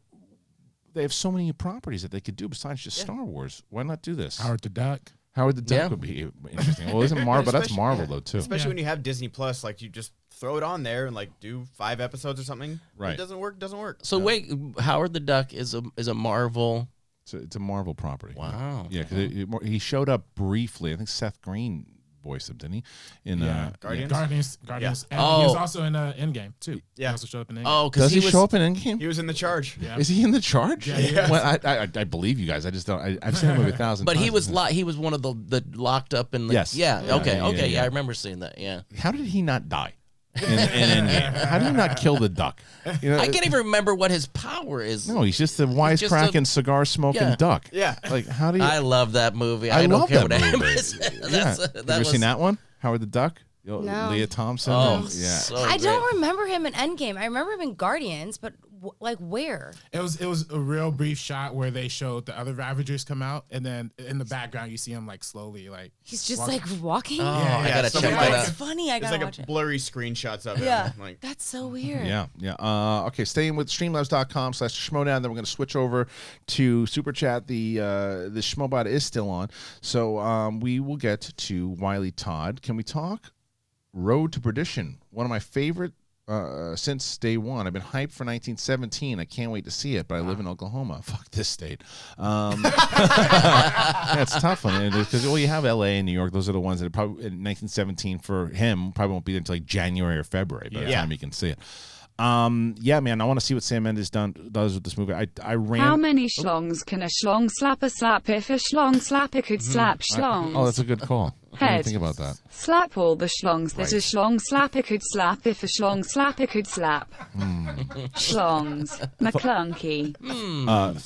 They have so many properties that they could do besides just Star Wars. Why not do this? Howard the Duck. Howard the Duck would be interesting. Well, isn't Marvel? But that's Marvel though too. Especially when you have Disney Plus, you just throw it on there and do 5 episodes or something. Right. If it doesn't work. Doesn't work. So wait, Howard the Duck is a Marvel. It's a Marvel property. Wow. Yeah, because he showed up briefly. I think Seth Green voiced him, didn't he? In Guardians. Yeah. And he was also in Endgame too. Yeah. He also showed up in Endgame. Oh, because does he show up in Endgame? He was in the charge. Yeah. Is he in the charge? Yeah. Well, I believe you guys. I just don't. I've seen the movie 1,000 times. But he was one of the locked up in the. Yes. Yeah. Okay. Yeah. I remember seeing that. Yeah. How did he not die? In Endgame? How do you not kill the duck? I can't even remember what his power is. No, he's just a wisecracking, cigar-smoking duck. Yeah. How do you? I love that movie. I don't love care that what movie. anybody says. Have you ever seen that one? Howard the Duck? No. Leah Thompson? Oh, yeah. so I great. don't remember him in Endgame. I remember him in Guardians, but where? It was a real brief shot where they showed the other Ravagers come out, and then in the background you see him slowly he's just walking. Oh, I gotta check that That's out. funny. I gotta watch it. Blurry screenshots of Yeah, him. that's so weird. Yeah. Okay, staying with streamlabs.com/Schmodown, then we're going to switch over to Superchat. The Schmobot is still on, so we will get to Wiley Todd. Can we talk Road to Perdition? One of my favorite since day one. I've been hyped for 1917. I can't wait to see it, but I live in Oklahoma. Fuck this state. It's tough on it because you have L.A. and New York. Those are the ones that probably in 1917 for him probably won't be until January or February by the time you can see it. Yeah, man, I want to see what Sam Mendes does with this movie. I ran. How many schlongs can a schlong slapper slap if a schlong slapper could slap schlongs? Oh, that's a good call. What do you think about that? Slap all the schlongs that a schlong slapper could slap if a schlong slapper could slap. Schlongs. McClunky.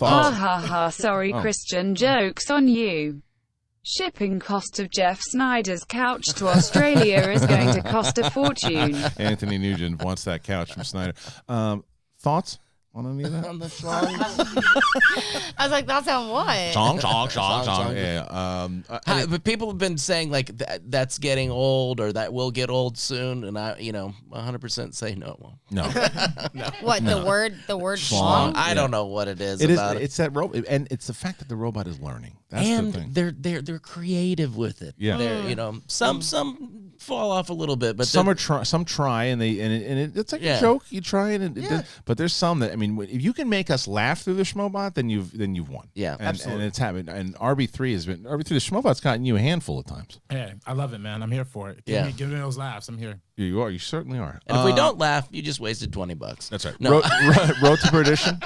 Ha ha ha, sorry, Kristian, joke's on you. Shipping cost of Jeff Snyder's couch to Australia is going to cost a fortune. Anthony Nugent wants that couch from Snyder. Thoughts on any of that? On the schlong. I was like, that's on what? Chong. Yeah. But people have been saying that's getting old or that will get old soon, and I 100% say no. It won't. No. What the word Schlong? schlong? I don't know what it is. It's that robot, and it's the fact that the robot is learning. That's and the thing. they're creative with it. Yeah. They're, some fall off a little bit, but some try and it's like a joke. You try it, but there's some that if you can make us laugh through the Schmobot, then you've won. Yeah, absolutely. And it's happened. And RB3 the Schmobot's gotten you a handful of times. Hey, I love it, man. I'm here for it. Give me those laughs. I'm here. You are. You certainly are. And if we don't laugh, you just wasted $20. That's right. No. Road to Perdition.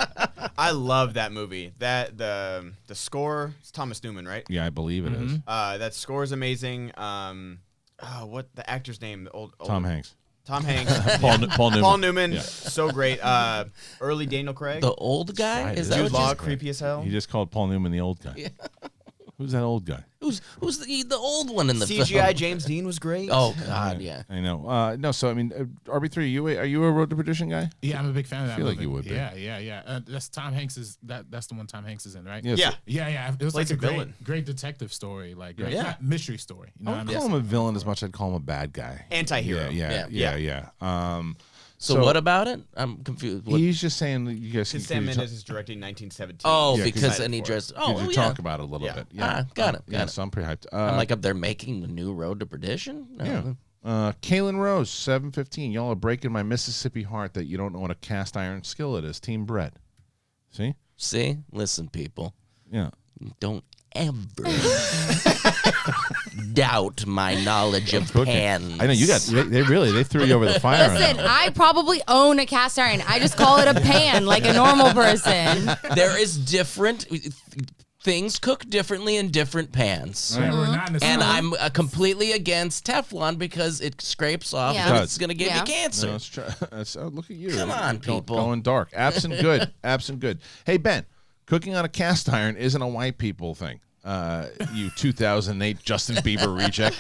I love that movie. The score. It's Thomas Newman, right? Yeah, I believe it is. That score is amazing. What the actor's name? The old Tom Hanks. Tom Hanks. Paul Newman. Paul Newman. So great. Early Daniel Craig. The old guy? Right. Is that Jude what Law, you creepy as hell. He just called Paul Newman the old guy. Yeah. Who's that old guy? Who's the old one in the CGI film? James Dean was great. Oh God, yeah. I know. No, so I mean, RB3, are you a Road to Perdition guy? Yeah, I'm a big fan of that. I feel like movie. you would be. Yeah. That's Tom Hanks that's the one Tom Hanks is in, right? Yes. Yeah. It was like a a villain. great detective story, like Yeah. not mystery story. You know I what I wouldn't mean? call him a villain as much as I'd call him a bad guy. Anti-hero. Yeah. So what about it? I'm confused. What? He's just saying that you guys Because Sam Mendes is directing 1917. Oh, Yeah, because 'cause and he dressed. Could Oh, you yeah. talk about it a little Yeah. bit? Yeah. Got it. Yeah, so I'm pretty hyped. I'm like up there making the new Road to Perdition. No. Yeah. Kaylin Rose, 715. Y'all are breaking my Mississippi heart that you don't know what a cast iron skillet is. Team Brett. See? See, listen, people, Yeah. don't ever doubt my knowledge of pans. I know you got. They threw you over the fire. on Listen, that. I probably own a cast iron. I just call it a pan like a normal person. There is different things cook differently in different pans. Yeah, we're not in the And same- I'm completely against Teflon because it scrapes off Yeah. and it's going to give Yeah. you cancer. No, look at you. Come on, people. Going dark. Absent good. Absent good. Hey, Ben, cooking on a cast iron isn't a white people thing. You 2008 Justin Bieber reject.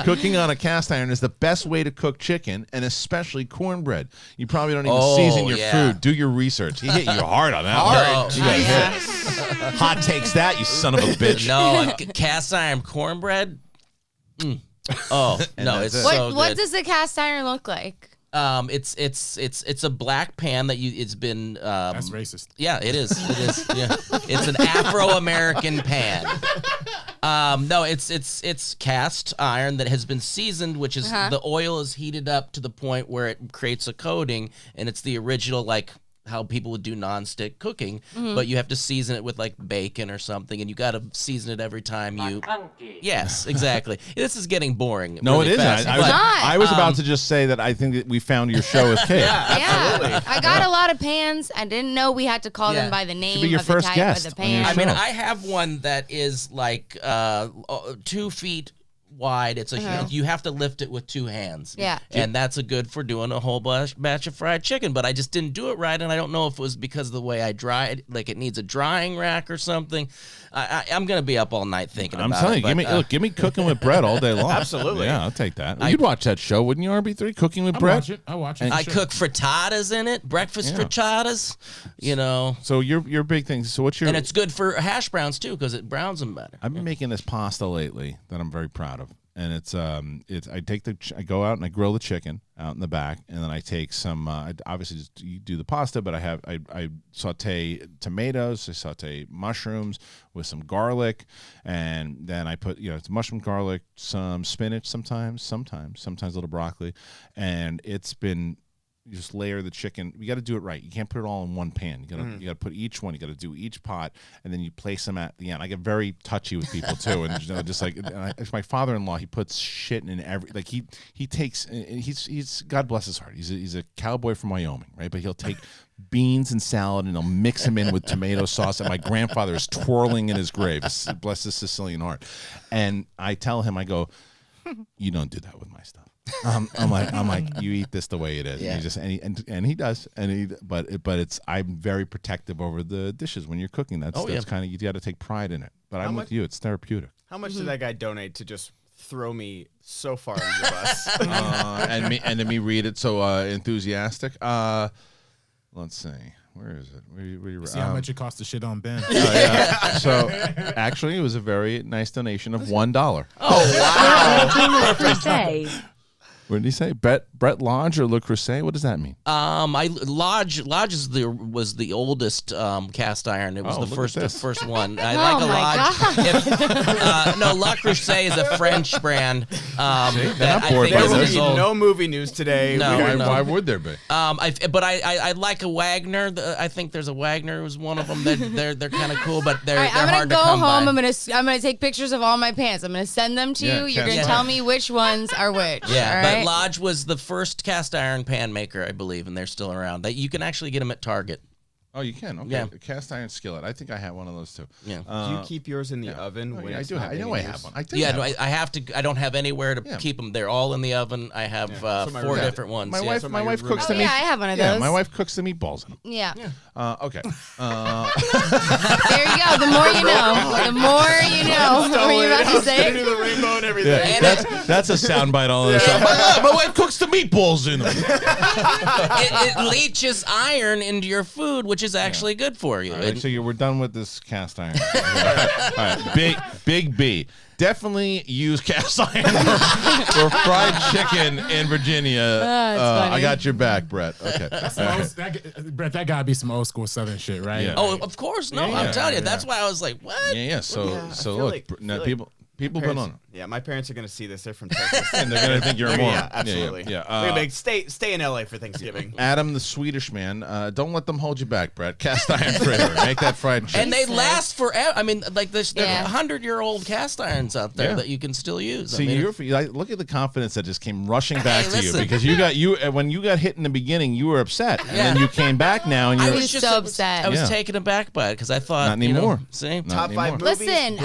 Cooking on a cast iron is the best way to cook chicken, and especially cornbread. You probably don't even season your food. Do your research. He hit you hard on that. Hard. You got hit. Hot takes that, you son of a bitch. No, cast iron cornbread. Oh no, it's that's it. so What good. does a cast iron look like? It's a black pan that it's been That's racist. yeah, it is. It is. Yeah. It's an Afro-American pan. No, it's cast iron that has been seasoned, which is the oil is heated up to the point where it creates a coating, and it's the original like how people would do nonstick cooking, but you have to season it with like bacon or something, and you got to season it every time you. Yes, exactly. This is getting boring. No, really it isn't. fast, I but- I was about to just say that I think that we found your show as cake. Yeah, I got a lot of pans. I didn't know we had to call them by the name be your of the first type guest of the on your pan. I mean, Sure. I have one that is like 2 feet wide. It's you have to lift it with 2 hands. Yeah. And that's a good for doing a whole batch of fried chicken, but I just didn't do it right, and I don't know if it was because of the way I dried, like it needs a drying rack or something. I'm going to be up all night thinking I'm about telling it. you, give me cooking with Brett all day long. Absolutely. Yeah, I'll take that. You'd watch that show, wouldn't you, RB3? Cooking with Brett? I watch it. I for sure. cook frittatas in it, breakfast Yeah. frittatas, you know. So your big thing. So what's your? And it's good for hash browns too because it browns them better. I've been making this pasta lately that I'm very proud of, and it's I go out and I grill the chicken out in the back, and then I take some. I obviously just you do the pasta, but I saute tomatoes, I saute mushrooms with some garlic, and then I put it's mushroom, garlic, some spinach, sometimes a little broccoli, and it's been. You just layer the chicken. You got to do it right. You can't put it all in one pan. You got to put each one. You got to do each pot, and then you place them at the end. I get very touchy with people too, and just like it's my father-in-law. He puts shit in every like he takes. He's God bless his heart. He's a cowboy from Wyoming, right? But he'll take beans and salad and he'll mix them in with tomato sauce. And my grandfather is twirling in his grave. Bless his Sicilian heart. And I tell him, I go, you don't do that with my stuff. I'm like, you eat this the way it is. Yeah. And he does. But it's I'm very protective over the dishes when you're cooking. That's kind of you got to take pride in it. But I'm with you. It's therapeutic. How much did that guy donate to just throw me so far under the bus? And then me read it so enthusiastic. Let's see. Where is it? See how much it costs to shit on Ben. So actually, it was a very nice donation of $1. What did he say? Brett Lodge or Le Creuset? What does that mean? Lodge was the oldest cast iron. It was look at this. the first one. I Oh like a my Lodge. No, Le Creuset is a French brand. That I bored think by There will this. is be old. no movie news today. No, We are- no. Why would there be? But I like a Wagner. I think there's a Wagner was one of them. They're kind of cool, but they're All right, I'm gonna hard go to come home. by. I'm gonna take pictures of all my pants. I'm gonna send them to Yeah, you. You're cast gonna iron. tell me which ones are which. Yeah, all but right? Lodge was the first cast iron pan maker, I believe, and they're still around. You can actually get them at Target. Oh, you can. Okay. Yeah. Cast iron skillet. I think I have one of those too. Yeah. Do you keep yours in the oven? Oh, when yeah, I it's do. not I know being I used? have one. I do. Yeah, have no, one. I have to. I don't have anywhere to keep them. They're all in the oven. I have my 4 roommate- different ones. My yeah. wife. So My my wife cooks Oh, the meat. yeah, I have one of Yeah, those. my wife cooks the meatballs in them. Yeah. Okay. There you go. The more you know. The more you know. What were you about to say? Do the rainbow and everything. Yeah, that's a soundbite. All of this stuff. My wife cooks the meatballs in them. it leaches iron into your food, which is actually good for you. All right, so we're done with this cast iron. All right, big B. Definitely use cast iron for fried chicken in Virginia. I funny. got your back, Brett. Okay. Brett, that gotta be some old school Southern shit, right? Yeah. Oh, of course. No, I'm telling you. That's why I was like, what? Yeah. So I so feel look, like- now feel like people been on it. Yeah, my parents are gonna see this. They're from Texas. And they're gonna think you're a moron. Yeah, absolutely. Yeah. They're gonna be, stay in LA for Thanksgiving. Adam, the Swedish man, don't let them hold you back, Brett. Cast iron forever. Make that fried chicken. And they last forever. I mean, like there's Yeah. 100-year-old cast irons out there Yeah. that you can still use. See, look at the confidence that just came rushing back to you listen. because when you got hit in the beginning, you were upset, and then you came back now, and I you're was so upset. I was Yeah. taken aback by it because I thought, Not anymore. See, Not Top 5 anymore. movies. Listen,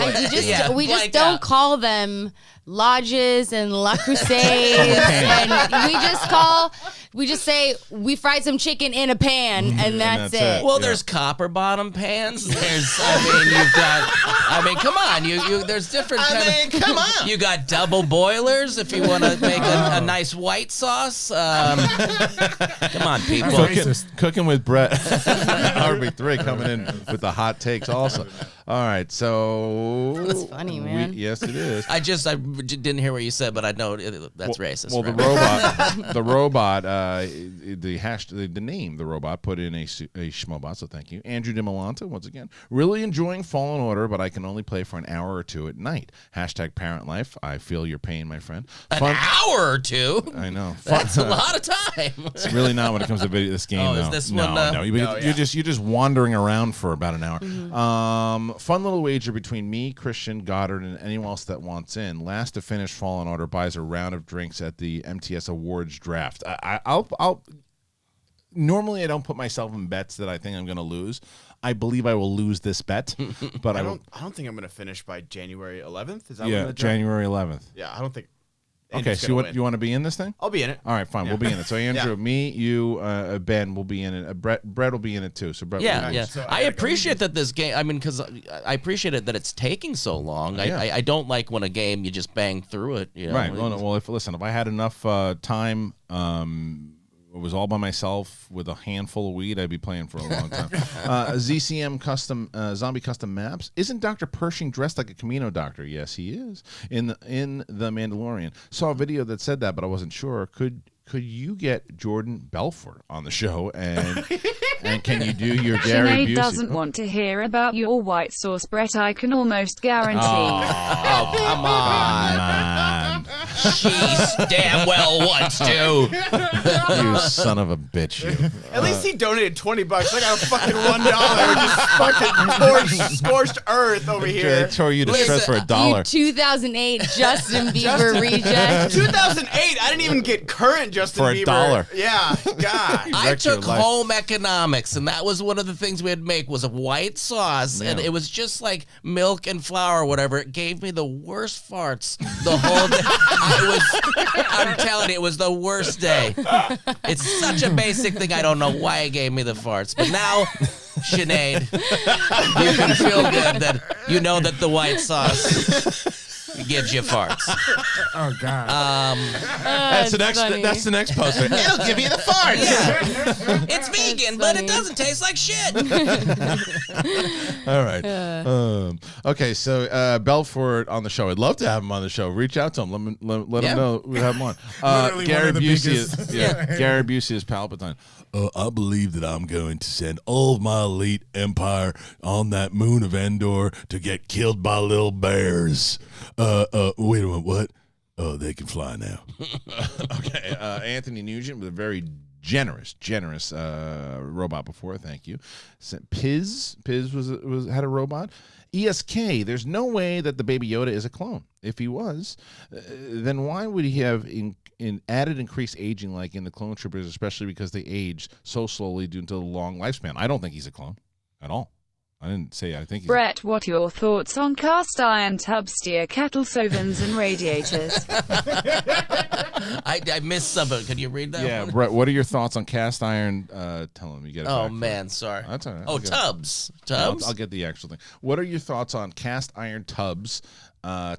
Yeah, we just blanked don't out. call them lodges and La Crusades, and we just say we fried some chicken in a pan, and that's that's it. it. well, Yeah. there's copper bottom pans. There's, come on, you there's different kind of. come on. You got double boilers if you want to make a nice white sauce. Come on, people. Racist. Cooking with Brett. RB3 coming in with the hot takes also. All right, so That's funny, man. Yes, it is. I didn't hear what you said, but I know that's racist. Well, right? the robot, the name, the robot put in a schmobot. So thank you, Andrew DeMolanta. Once again, really enjoying Fallen Order, but I can only play for an hour or two at night. Hashtag parent life. I feel your pain, my friend. An hour or two. I know. That's a lot of time. It's really not when it comes to this game. Oh, though. is this no, one, no. You're just wandering around for about an hour. Fun little wager between me, Kristian, Goddard, and anyone else that wants in. Last to finish Fallen Order buys a round of drinks at the MTS Awards draft. I'll normally I don't put myself in bets that I think I'm going to lose. I believe I will lose this bet, but I don't think I'm gonna finish by January 11th. Is that Yeah, when the draft? January 11th. Yeah, I don't think. Okay, Andrew's so gonna win. you want to be in this thing? I'll be in it. All right, fine. We'll be in it. So Andrew, Yeah. me, you, Ben will be in it. Brett will be in it too. So Brett, will Yeah, be yeah. So I I appreciate that this game. I mean, because I appreciate it that it's taking so long. Yeah. I don't like when a game you just bang through it. You know? Right. Well, if I had enough time, it was all by myself with a handful of weed, I'd be playing for a long time. ZCM custom zombie custom maps. Isn't Dr. Pershing dressed like a Camino doctor? Yes, he is. In the Mandalorian. Saw a video that said that, but I wasn't sure. Could you get Jordan Belfort on the show and can you do your Gary Sinead Busey? doesn't want to hear about your white sauce, Brett. I can almost guarantee. Oh, come on. She's damn well wants to. You son of a bitch! You. At least he donated $20. I got a fucking $1. Just fucking scorched earth over I here. tore you to Listen, shreds for You $1. 2008 Justin Bieber reject. 2008. I didn't even get current Justin For Bieber. $1. Yeah, God. I wrecked your took life. home economics, and that was one of the things we had to make was a white sauce, and Yeah. it was just like milk and flour or whatever. It gave me the worst farts the whole day. I'm telling you, it was the worst day. It's such a basic thing. I don't know why it gave me the farts, but now, Sinead, you can feel good that you know that the white sauce gives you farts. Oh God. That's the next. funny. That's the next poster. It'll give you the farts. It's vegan, but it doesn't taste like shit. All right. Okay, so Belfort on the show. I'd love to have him on the show. Reach out to him. Let Yeah. him know we have him on. Literally Gary one of the Busey biggest- is Gary Busey is Palpatine. I believe that I'm going to send all of my elite empire on that moon of Endor to get killed by little bears. Wait a minute, what? Oh, they can fly now. Okay, Anthony Nugent with a very generous robot before. Thank you. Piz had a robot. ESK, there's no way that the Baby Yoda is a clone. If he was, then why would he have added increased aging like in the clone troopers, especially because they age so slowly due to the long lifespan? I don't think he's a clone at all. I didn't say I think he's Brett, what are your thoughts on cast iron tub steer kettles, ovens, and radiators? I missed some of it. Can you read that Yeah, one? Brett, what are your thoughts on cast iron? Tell him you get it. Oh, back. man, sorry. That's all right. Oh, I'll get it. tubs. I'll Tubs? get the actual thing. What are your thoughts on cast iron tubs,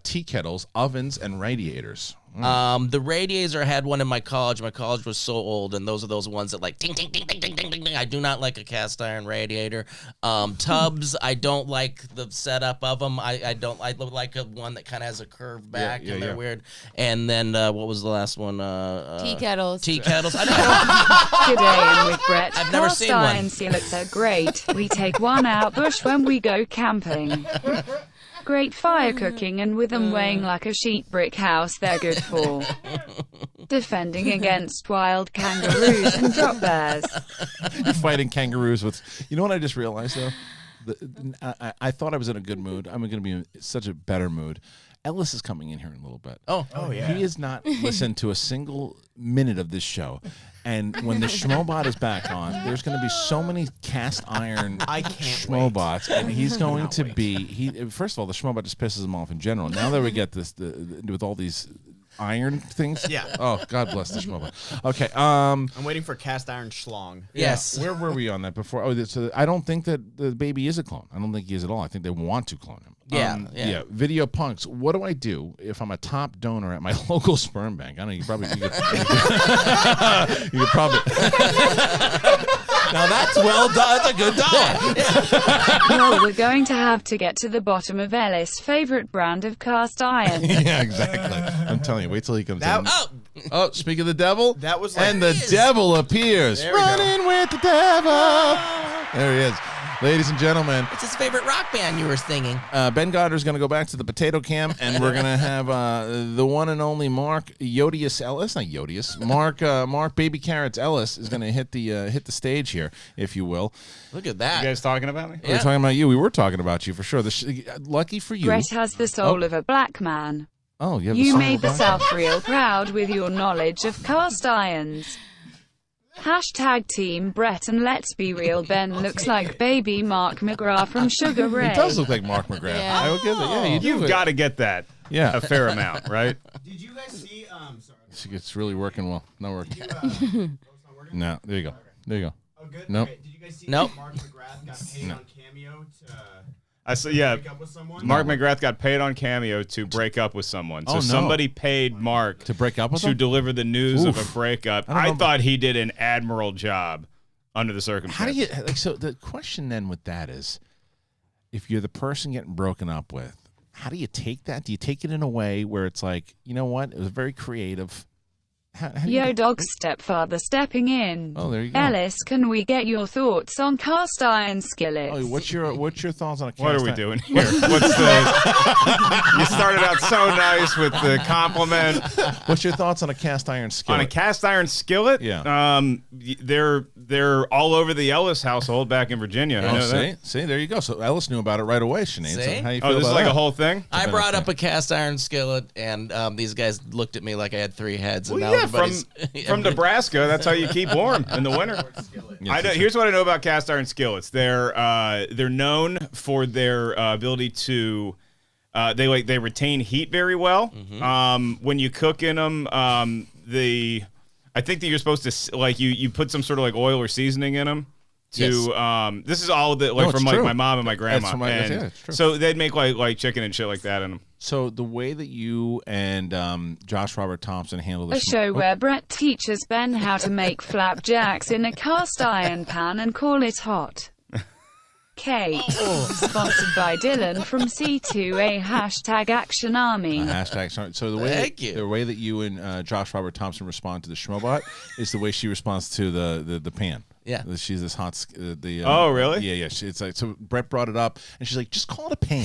tea kettles, ovens, and radiators? The radiator, I had one in my college. My college was so old, and those are those ones that like ting, ting, ting, ting, ting, ting, ting, ting. I do not like a cast iron radiator. Tubs, I don't like the setup of them. I like a one that kind of has a curved back, and they're weird. And then what was the last one? Tea kettles. Tea kettles. I don't Good day, and with Brett. I've never cast seen iron one. skillets are great. We take one out bush when we go camping. Great fire cooking, and with them weighing like a sheet brick house, they're good for defending against wild kangaroos and drop bears. You're fighting kangaroos with. You know what I just realized though? I thought I was in a good mood. I'm going to be in such a better mood. Ellis is coming in here in a little bit. Oh yeah. He has not listened to a single minute of this show. And when the Schmobot is back on, there's going to be so many cast iron Schmobots, and he's going to be. First of all, the Schmobot just pisses him off in general. Now that we get this with all these iron things, Yeah. Oh, God bless the Schmobot. Okay. I'm waiting for cast iron schlong. yes. Where were we on that before? Oh, so I don't think that the baby is a clone. I don't think he is at all. I think they want to clone him. Yeah. Video punks. What do I do if I'm a top donor at my local sperm bank? I don't know. You could probably. Now that's well done. That's a good dog. Well, we're going to have to get to the bottom of Ellis' favorite brand of cast iron. Yeah, exactly. I'm telling you. Wait till he comes in. Oh, Oh, speak of the devil. That was like and the devil appears. There we go. Running with the devil. There he is. Ladies and gentlemen, it's his favorite rock band you were singing. Ben Goddard is going to go back to the potato cam, and we're going to have the one and only Mark Yodius Ellis, not Yodius, Mark Baby Carrots Ellis is going to hit the stage here, if you will. Look at that. You guys talking about me? We're talking about you. We were talking about you for sure. Lucky for you. Brett has the soul of a black man. Oh, you have You the made the song South real proud with your knowledge of cast irons. Hashtag Team Brett, and let's be real, Ben looks like baby Mark McGrath from Sugar Ray. He does look like Mark McGrath. Yeah. I will give it. Yeah, you do. You've got to get that. Yeah. A fair amount, right? Did you guys see? Sorry. It's really working well. Not working. No, there you go. There you go. Oh, good. Nope. Okay. Did you guys see Nope. Mark McGrath got paid on Cameo to I saw, yeah. break up with someone? Mark McGrath got paid on Cameo to break up with someone. So Oh, no. somebody paid Mark To break up with to him? deliver the news of Oof. a breakup. I don't know I about- thought he did an admirable job under the circumstances. How do you like? So the question then with that is, if you're the person getting broken up with, how do you take that? Do you take it in a way where it's like, you know what, it was very creative? How do you Yo, dog's stepfather stepping in. Oh, there you go. Ellis, can we get your thoughts on cast iron skillets? Oh, what's your thoughts on a cast What are we iron- doing here? What's the? You started out so nice with the compliment What's your thoughts on a cast iron skillet? on a cast iron skillet. Yeah. They're all over the Ellis household back in Virginia. I Oh, know that. see, there you go. So Ellis knew about it right away, Sinead. See? So how you feel Oh, this is about like that? a whole thing. I been brought okay. up a cast iron skillet, and these guys looked at me like I had three heads. And Well, now yeah, everybody's from Nebraska. That's how you keep warm in the winter. Yes, I know, yes, here's what I know about cast iron skillets. They're known for their ability to they retain heat very well. When you cook in them, I think that you're supposed to like you put some sort of like oil or seasoning in them. This is all that like No, it's from like true. my mom and my grandma. That's from my- and yeah, it's true. so they'd make like chicken and shit like that in them. So the way that you and Josh Robert Thompson handle A this show where Brett teaches Ben how to make flapjacks in a cast iron pan and call it hot. Kate, sponsored by Dylan from C2A hashtag Action Army. hashtag. So the way Thank you. the way that you and Josh Robert Thompson respond to the Schmobot is the way she responds to the pan. Yeah. She's this hot. Oh, really? Yeah. It's like, so Brett brought it up, and she's like, just call it a pan.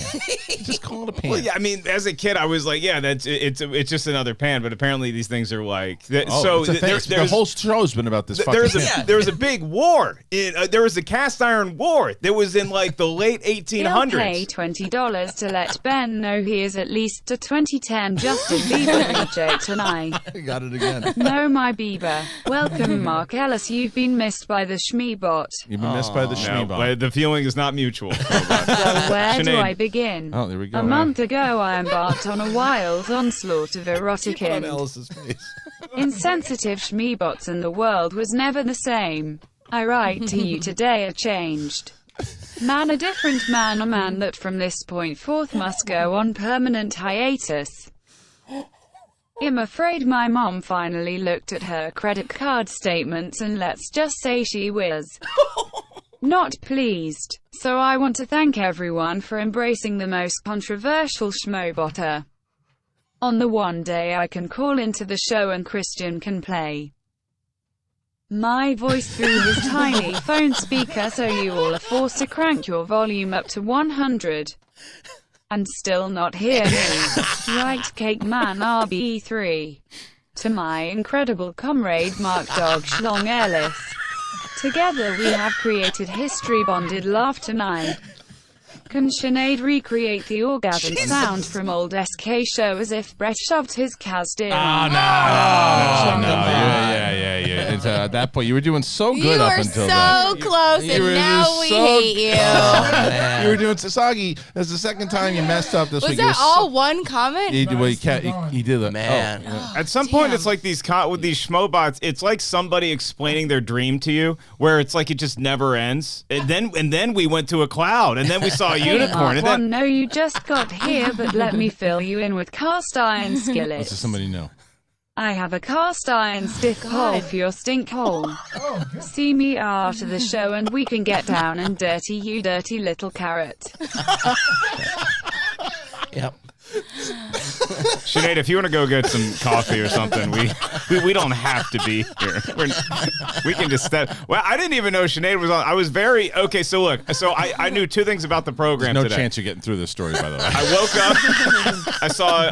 Just call it a pan. Well, yeah, I mean, as a kid, I was like, yeah, it's just another pan. But apparently, these things are like. So the whole show's been about this. There was a big war. There was a cast iron war that was in like the late 1800s. He'll pay $20 to let Ben know he is at least a 2010 Justin Bieber reject, and I got it again. No, my Bieber. Welcome, Mark Ellis. You've been missed by the Schmeebot. You've been missed by the Schmeebot. The feeling is not mutual. So where do I begin? Oh, there we go. A month ago, I embarked on a wild onslaught of erotic and insensitive Schmeebots, and the world was never the same. I write to you today a changed man, a different man, a man that from this point forth must go on permanent hiatus. I'm afraid my mom finally looked at her credit card statements, and let's just say she was not pleased. So I want to thank everyone for embracing the most controversial schmobotter. On the one day I can call into the show and Kristian can play my voice through his tiny phone speaker, so you all are forced to crank your volume up to 100. And still not hear me. Right, Cake Man RB3. To my incredible comrade Mark Dog Schlong Ellis. Together we have created history-bonded laugh tonight. Can Sinead recreate the orgasm sound from old SK show as if Brett shoved his Kaz in? Yeah. At that point, you were doing so good up until then. You were so close, and now we hate you. You were doing Sasagi. That's the second time you messed up this week. Was that all one comment? He did it. Man. At some point, it's like with these schmobots, it's like somebody explaining their dream to you, where it's like it just never ends. And then we went to a cloud, and then we saw a unicorn. And then no, you just got here, but let me fill you in with cast iron skillets. This is somebody new. I have a cast iron stick hole for your stink hole. See me after the show and we can get down and dirty, you dirty little carrot. Yep. Sinead, if you want to go get some coffee or something, we don't have to be here. We can just step. Well, I didn't even know Sinead was on. I was very okay. So look, I knew two things about the program. There's no today. chance you're getting through this story, by the way. I woke up.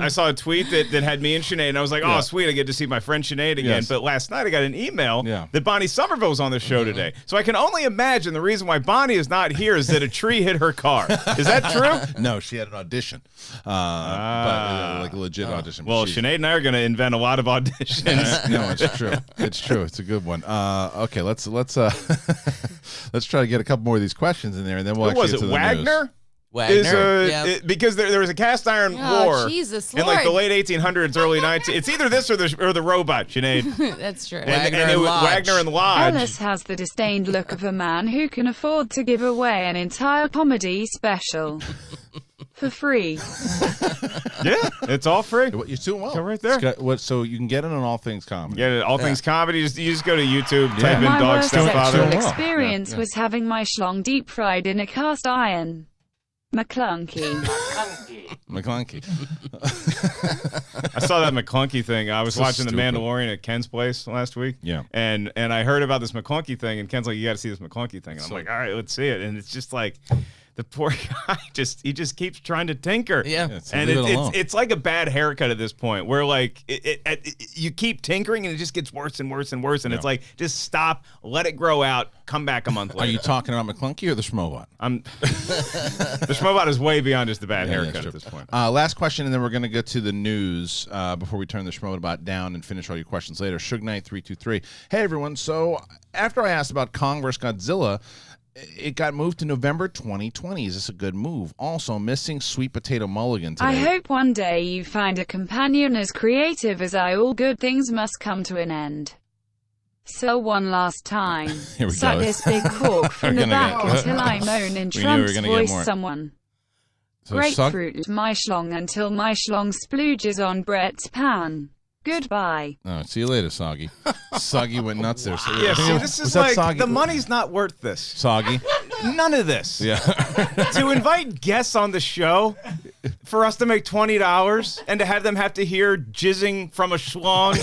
I saw a tweet that had me and Sinead, and I was like, oh, sweet, I get to see my friend Sinead again. Yes. But last night I got an email that Bonnie Somerville was on the show today. So I can only imagine the reason why Bonnie is not here is that a tree hit her car. Is that true? No, she had an audition. But like a legit audition. Well, Sinead and I are going to invent a lot of auditions. No, it's true. It's true. It's a good one. Okay, let's try to get a couple more of these questions in there, and then we'll actually get to the Wagner? news. Wagner, because there was a cast iron war Jesus in like the Lord. late 1800s, early 1900s. It's either this or the robot, Sinead. That's true. And it was Wagner and Lodge. Ellis has the disdained look of a man who can afford to give away an entire comedy special for free. Yeah, it's all free. You're doing well. Go right there. So you can get it on All Things Comedy. Yeah, All Things Comedy. You just go to YouTube, type in My Dog worst Stepfather. sexual experience was having my schlong deep fried in a cast iron. McClunky. McClunky. I saw that McClunky thing. I was So watching stupid. The Mandalorian at Ken's place last week. Yeah. And I heard about this McClunky thing, and Ken's like, you got to see this McClunky thing. And I'm like, all right, let's see it. And it's just like, the poor guy he just keeps trying to tinker. Yeah. And it's like a bad haircut at this point, where like you keep tinkering and it just gets worse and worse and worse. And it's like, just stop, let it grow out, come back a month later. Are you talking about McClunky or the Schmobot? The Schmobot is way beyond just a bad haircut at this point. Last question, and then we're going to get to the news before we turn the Schmobot down and finish all your questions later. Suge Knight 323. Hey everyone. So after I asked about Kong vs. Godzilla, it got moved to November 2020. Is this a good move? Also, missing Sweet Potato Mulligan today. I hope one day you find a companion as creative as I. All good things must come to an end. So one last time, Here we suck go. this big cork from the back until I moan in We knew we were Trump's gonna get voice. more. Someone. So Grapefruit my schlong until my schlong splooges on Brett's pan. Goodbye. Oh, see you later, Soggy. Soggy went nuts there. So, Yeah, see, this is like, Soggy? the money's not worth this. Soggy. None of this. Yeah. To invite guests on the show for us to make $20 and to have them have to hear jizzing from a schlong.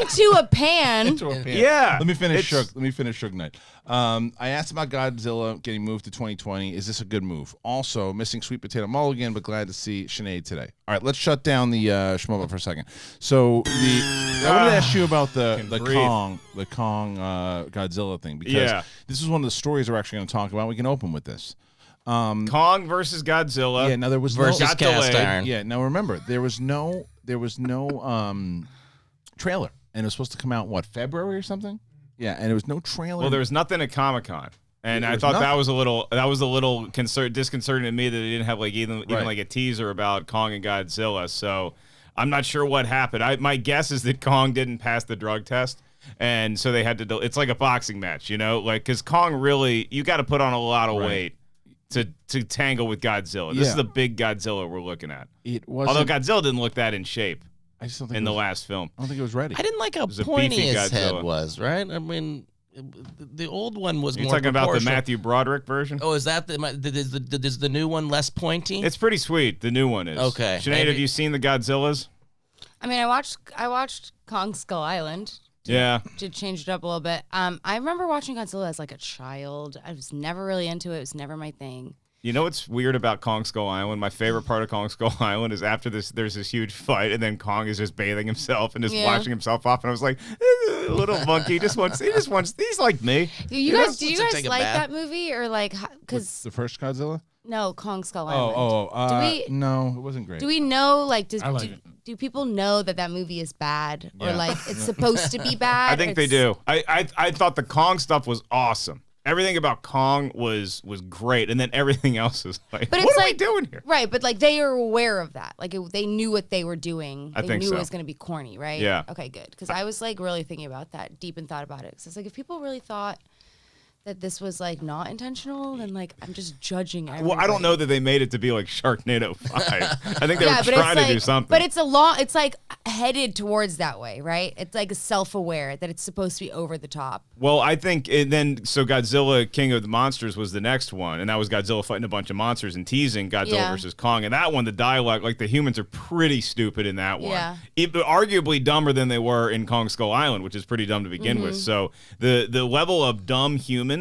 Into a pan. Yeah. Let me finish Suge Knight. I asked about Godzilla getting moved to 2020. Is this a good move? Also, missing Sweet Potato Mulligan, but glad to see Sinead today. All right, let's shut down the schmoba for a second. So I wanted to ask you about the Kong Godzilla thing, because this is one of the stories we're actually going to talk about. We can open with this. Kong versus Godzilla. Yeah, now there was versus Cast Iron. Yeah, now remember, there was no trailer, and it was supposed to come out February or something. Yeah, and there was no trailer. Well, there was nothing at Comic-Con, and I thought that was a little disconcerting to me that they didn't have even like a teaser about Kong and Godzilla. So I'm not sure what happened. My guess is that Kong didn't pass the drug test, and so they had to. It's like a boxing match, because Kong really, you got to put on a lot of weight to tangle with Godzilla. This is the big Godzilla we're looking at. Although Godzilla didn't look that in shape. I just don't think in the last film. I don't think it was ready. I didn't like how pointy his head was, right? I mean, the old one was more talking about the Matthew Broderick version? Oh, is that is the new one less pointy? It's pretty sweet. The new one is. Okay. Sinead, have you seen the Godzillas? I mean, I watched Kong Skull Island. To change it up a little bit. I remember watching Godzilla as like a child. I was never really into it. It was never my thing. You know what's weird about Kong Skull Island? My favorite part of Kong Skull Island is after there's this huge fight, and then Kong is just bathing himself and just washing himself off, and I was like, little monkey he's like me. Do you guys like that movie, or like, because the first Godzilla? No, Kong Skull Island. No, it wasn't great. Do we know, like, do people know that movie is bad, or like it's supposed to be bad? I think they do. I thought the Kong stuff was awesome. Everything about Kong was great, and then everything else is like, what are we doing here? Right, but like they are aware of that. Like they knew what they were doing. They knew it was going to be corny, right? Yeah. Okay, good. Because I was like really thinking about that deep and thought about it. Because it's like if people really thought that this was like not intentional, then like I'm just judging everybody. Well, I don't know that they made it to be like Sharknado 5. I think they were trying to do something. But it's it's like headed towards that way, right? It's like self-aware that it's supposed to be over the top. Well, I think so Godzilla King of the Monsters was the next one, and that was Godzilla fighting a bunch of monsters and teasing Godzilla versus Kong. And that one, the dialogue, like the humans are pretty stupid in that one. Yeah. Arguably dumber than they were in Kong Skull Island, which is pretty dumb to begin with. So the level of dumb humans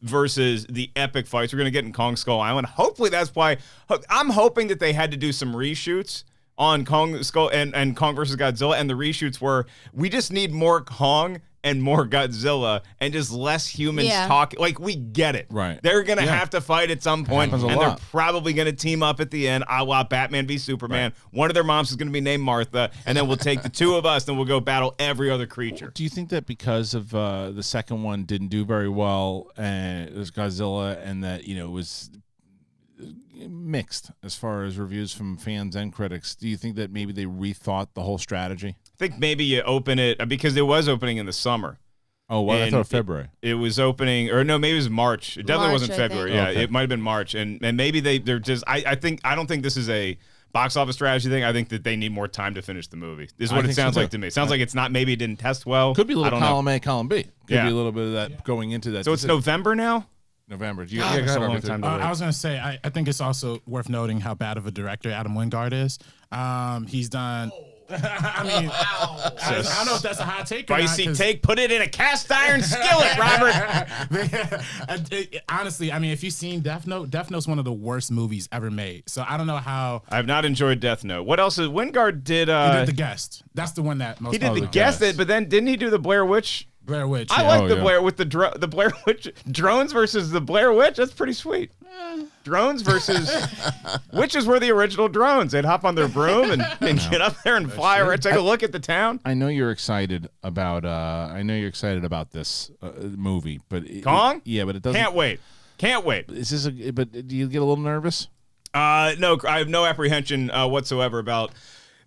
versus the epic fights we're going to get in Kong Skull Island. Hopefully that's why I'm hoping that they had to do some reshoots on Kong Skull and Kong versus Godzilla, and the reshoots were, we just need more Kong and more Godzilla and just less humans talking. Like, we get it. Right. They're going to have to fight at some point, and they're probably going to team up at the end, a la Batman v Superman. Right. One of their moms is going to be named Martha, and then we'll take the two of us and we'll go battle every other creature. Do you think that because of the second one didn't do very well, and it was Godzilla, and that, it was mixed as far as reviews from fans and critics, do you think that maybe they rethought the whole strategy? I think maybe you open it because it was opening in the summer. Oh, well, I thought February. It was opening, or no, maybe it was March. It definitely wasn't February. Yeah, it might have been March, and maybe they're just. I don't think this is a box office strategy thing. I think that they need more time to finish the movie. This is what it sounds like to me. It sounds like it's not. Maybe it didn't test well. Could be a little column A, column B. Could be a little bit of that going into that. So it's November now. November. I was going to say, I think it's also worth noting how bad of a director Adam Wingard is. He's done. I mean, I don't know if that's a hot take or Spicy not, take. Put it in a cast iron skillet, Robert. Honestly, I mean, if you've seen Death Note, Death Note's one of the worst movies ever made. So I don't know how. I've not enjoyed Death Note. What else? Wingard did. He did The Guest. That's the one that most. He did The Guest, but then didn't he do the Blair Witch? Blair Witch. I like the Blair with the Blair Witch drones versus the Blair Witch. That's pretty sweet. Drones versus witches were the original drones. They'd hop on their broom and get up there and fly around, take a look at the town. I know you're excited about. This movie, but Kong. But it doesn't. Can't wait. Is this but do you get a little nervous? No, I have no apprehension whatsoever about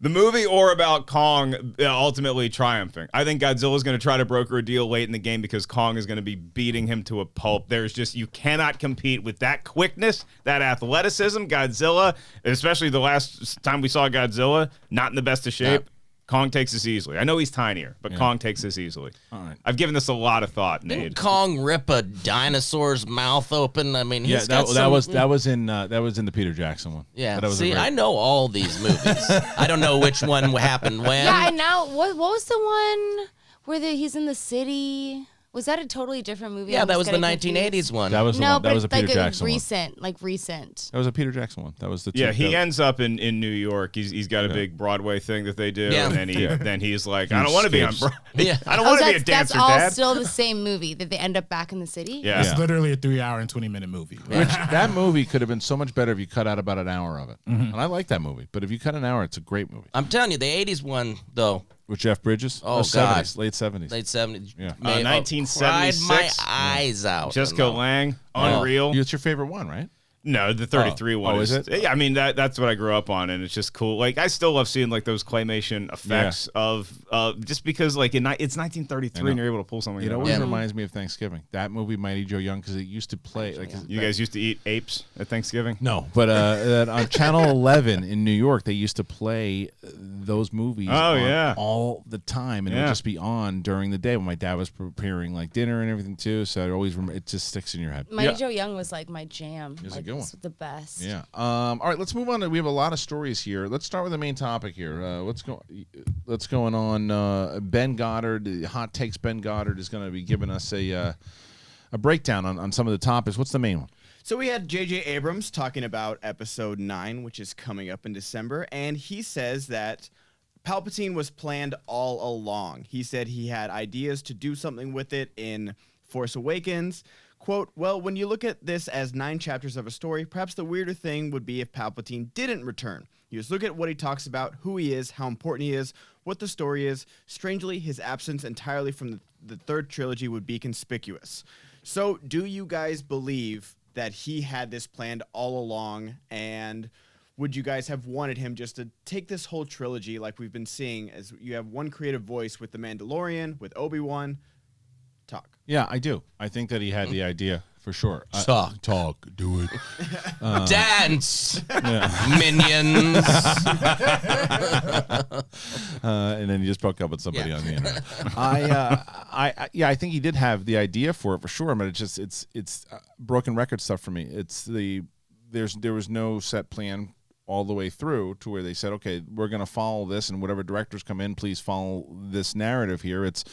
the movie or about Kong ultimately triumphing. I think Godzilla's going to try to broker a deal late in the game because Kong is going to be beating him to a pulp. You cannot compete with that quickness, that athleticism. Godzilla, especially the last time we saw Godzilla, not in the best of shape. Kong takes this easily. I know he's tinier, but Kong takes this easily. All right. I've given this a lot of thought, Didn't Nate. Kong rip a dinosaur's mouth open? I mean, Yeah, he's got that was in the Peter Jackson one. Yeah, That was see, I know all these movies. I don't know which one happened when. Yeah, and now what was the one where he's in the city? Was that a totally different movie? Yeah, I'm that just was the getting 1980s confused. one. That was the No, one. That but was a Peter like Jackson recent. That was a Peter Jackson one. That was the Yeah, he that- ends up in New York. He's got a big Broadway thing that they do, Yeah. and then he's like, I don't want to be on escapes. Broadway. Yeah. I don't want to be a that's dancer, all Dad. still the same movie that they end up back in the city. Yeah. It's literally a 3-hour and 20-minute movie. Which that movie could have been so much better if you cut out about an hour of it. And I like that movie, but if you cut an hour, it's a great movie. I'm telling you, the 80s one, though, With Jeff Bridges? Oh, 70s, late 70s. late 70s. Yeah. Cried 1976. my eyes out. Jessica on that. Lang, unreal. It's your favorite one, right? No, the 33 one. Oh, is it? Yeah, I mean that's what I grew up on, and it's just cool. Like I still love seeing like those claymation effects of just because like it's 1933 and you're able to pull something. It that always way. reminds me of Thanksgiving. That movie, Mighty Joe Young, because it used to play. Like, You guys used to eat apes at Thanksgiving? No, but on Channel 11 in New York, they used to play those movies all the time, and it would just be on during the day when my dad was preparing like dinner and everything too. So it always it just sticks in your head. Mighty Joe Young was like my jam. It was a like, good one. it's the best. Yeah. All right, let's move on. We have a lot of stories here. Let's start with the main topic here. What's going on? Ben Goddard, Hot Takes. Ben Goddard is going to be giving us a breakdown on some of the topics. What's the main one? So we had JJ Abrams talking about episode 9, which is coming up in December, and he says that Palpatine was planned all along. He said he had ideas to do something with it in Force Awakens. Quote, well, when you look at this as 9 chapters of a story, perhaps the weirder thing would be if Palpatine didn't return. You just look at what he talks about, who he is, how important he is, what the story is. Strangely, his absence entirely from the third trilogy would be conspicuous. So do you guys believe that he had this planned all along, and would you guys have wanted him just to take this whole trilogy like we've been seeing, as you have one creative voice with The Mandalorian, with Obi-Wan? Talk. Yeah, I do. I think that he had the idea for sure. Talk. Do it. Dance, minions. And then he just broke up with somebody on the internet. I think he did have the idea for it for sure, but it's broken record stuff for me. There was no set plan all the way through to where they said, okay, we're going to follow this, and whatever directors come in, please follow this narrative here. It's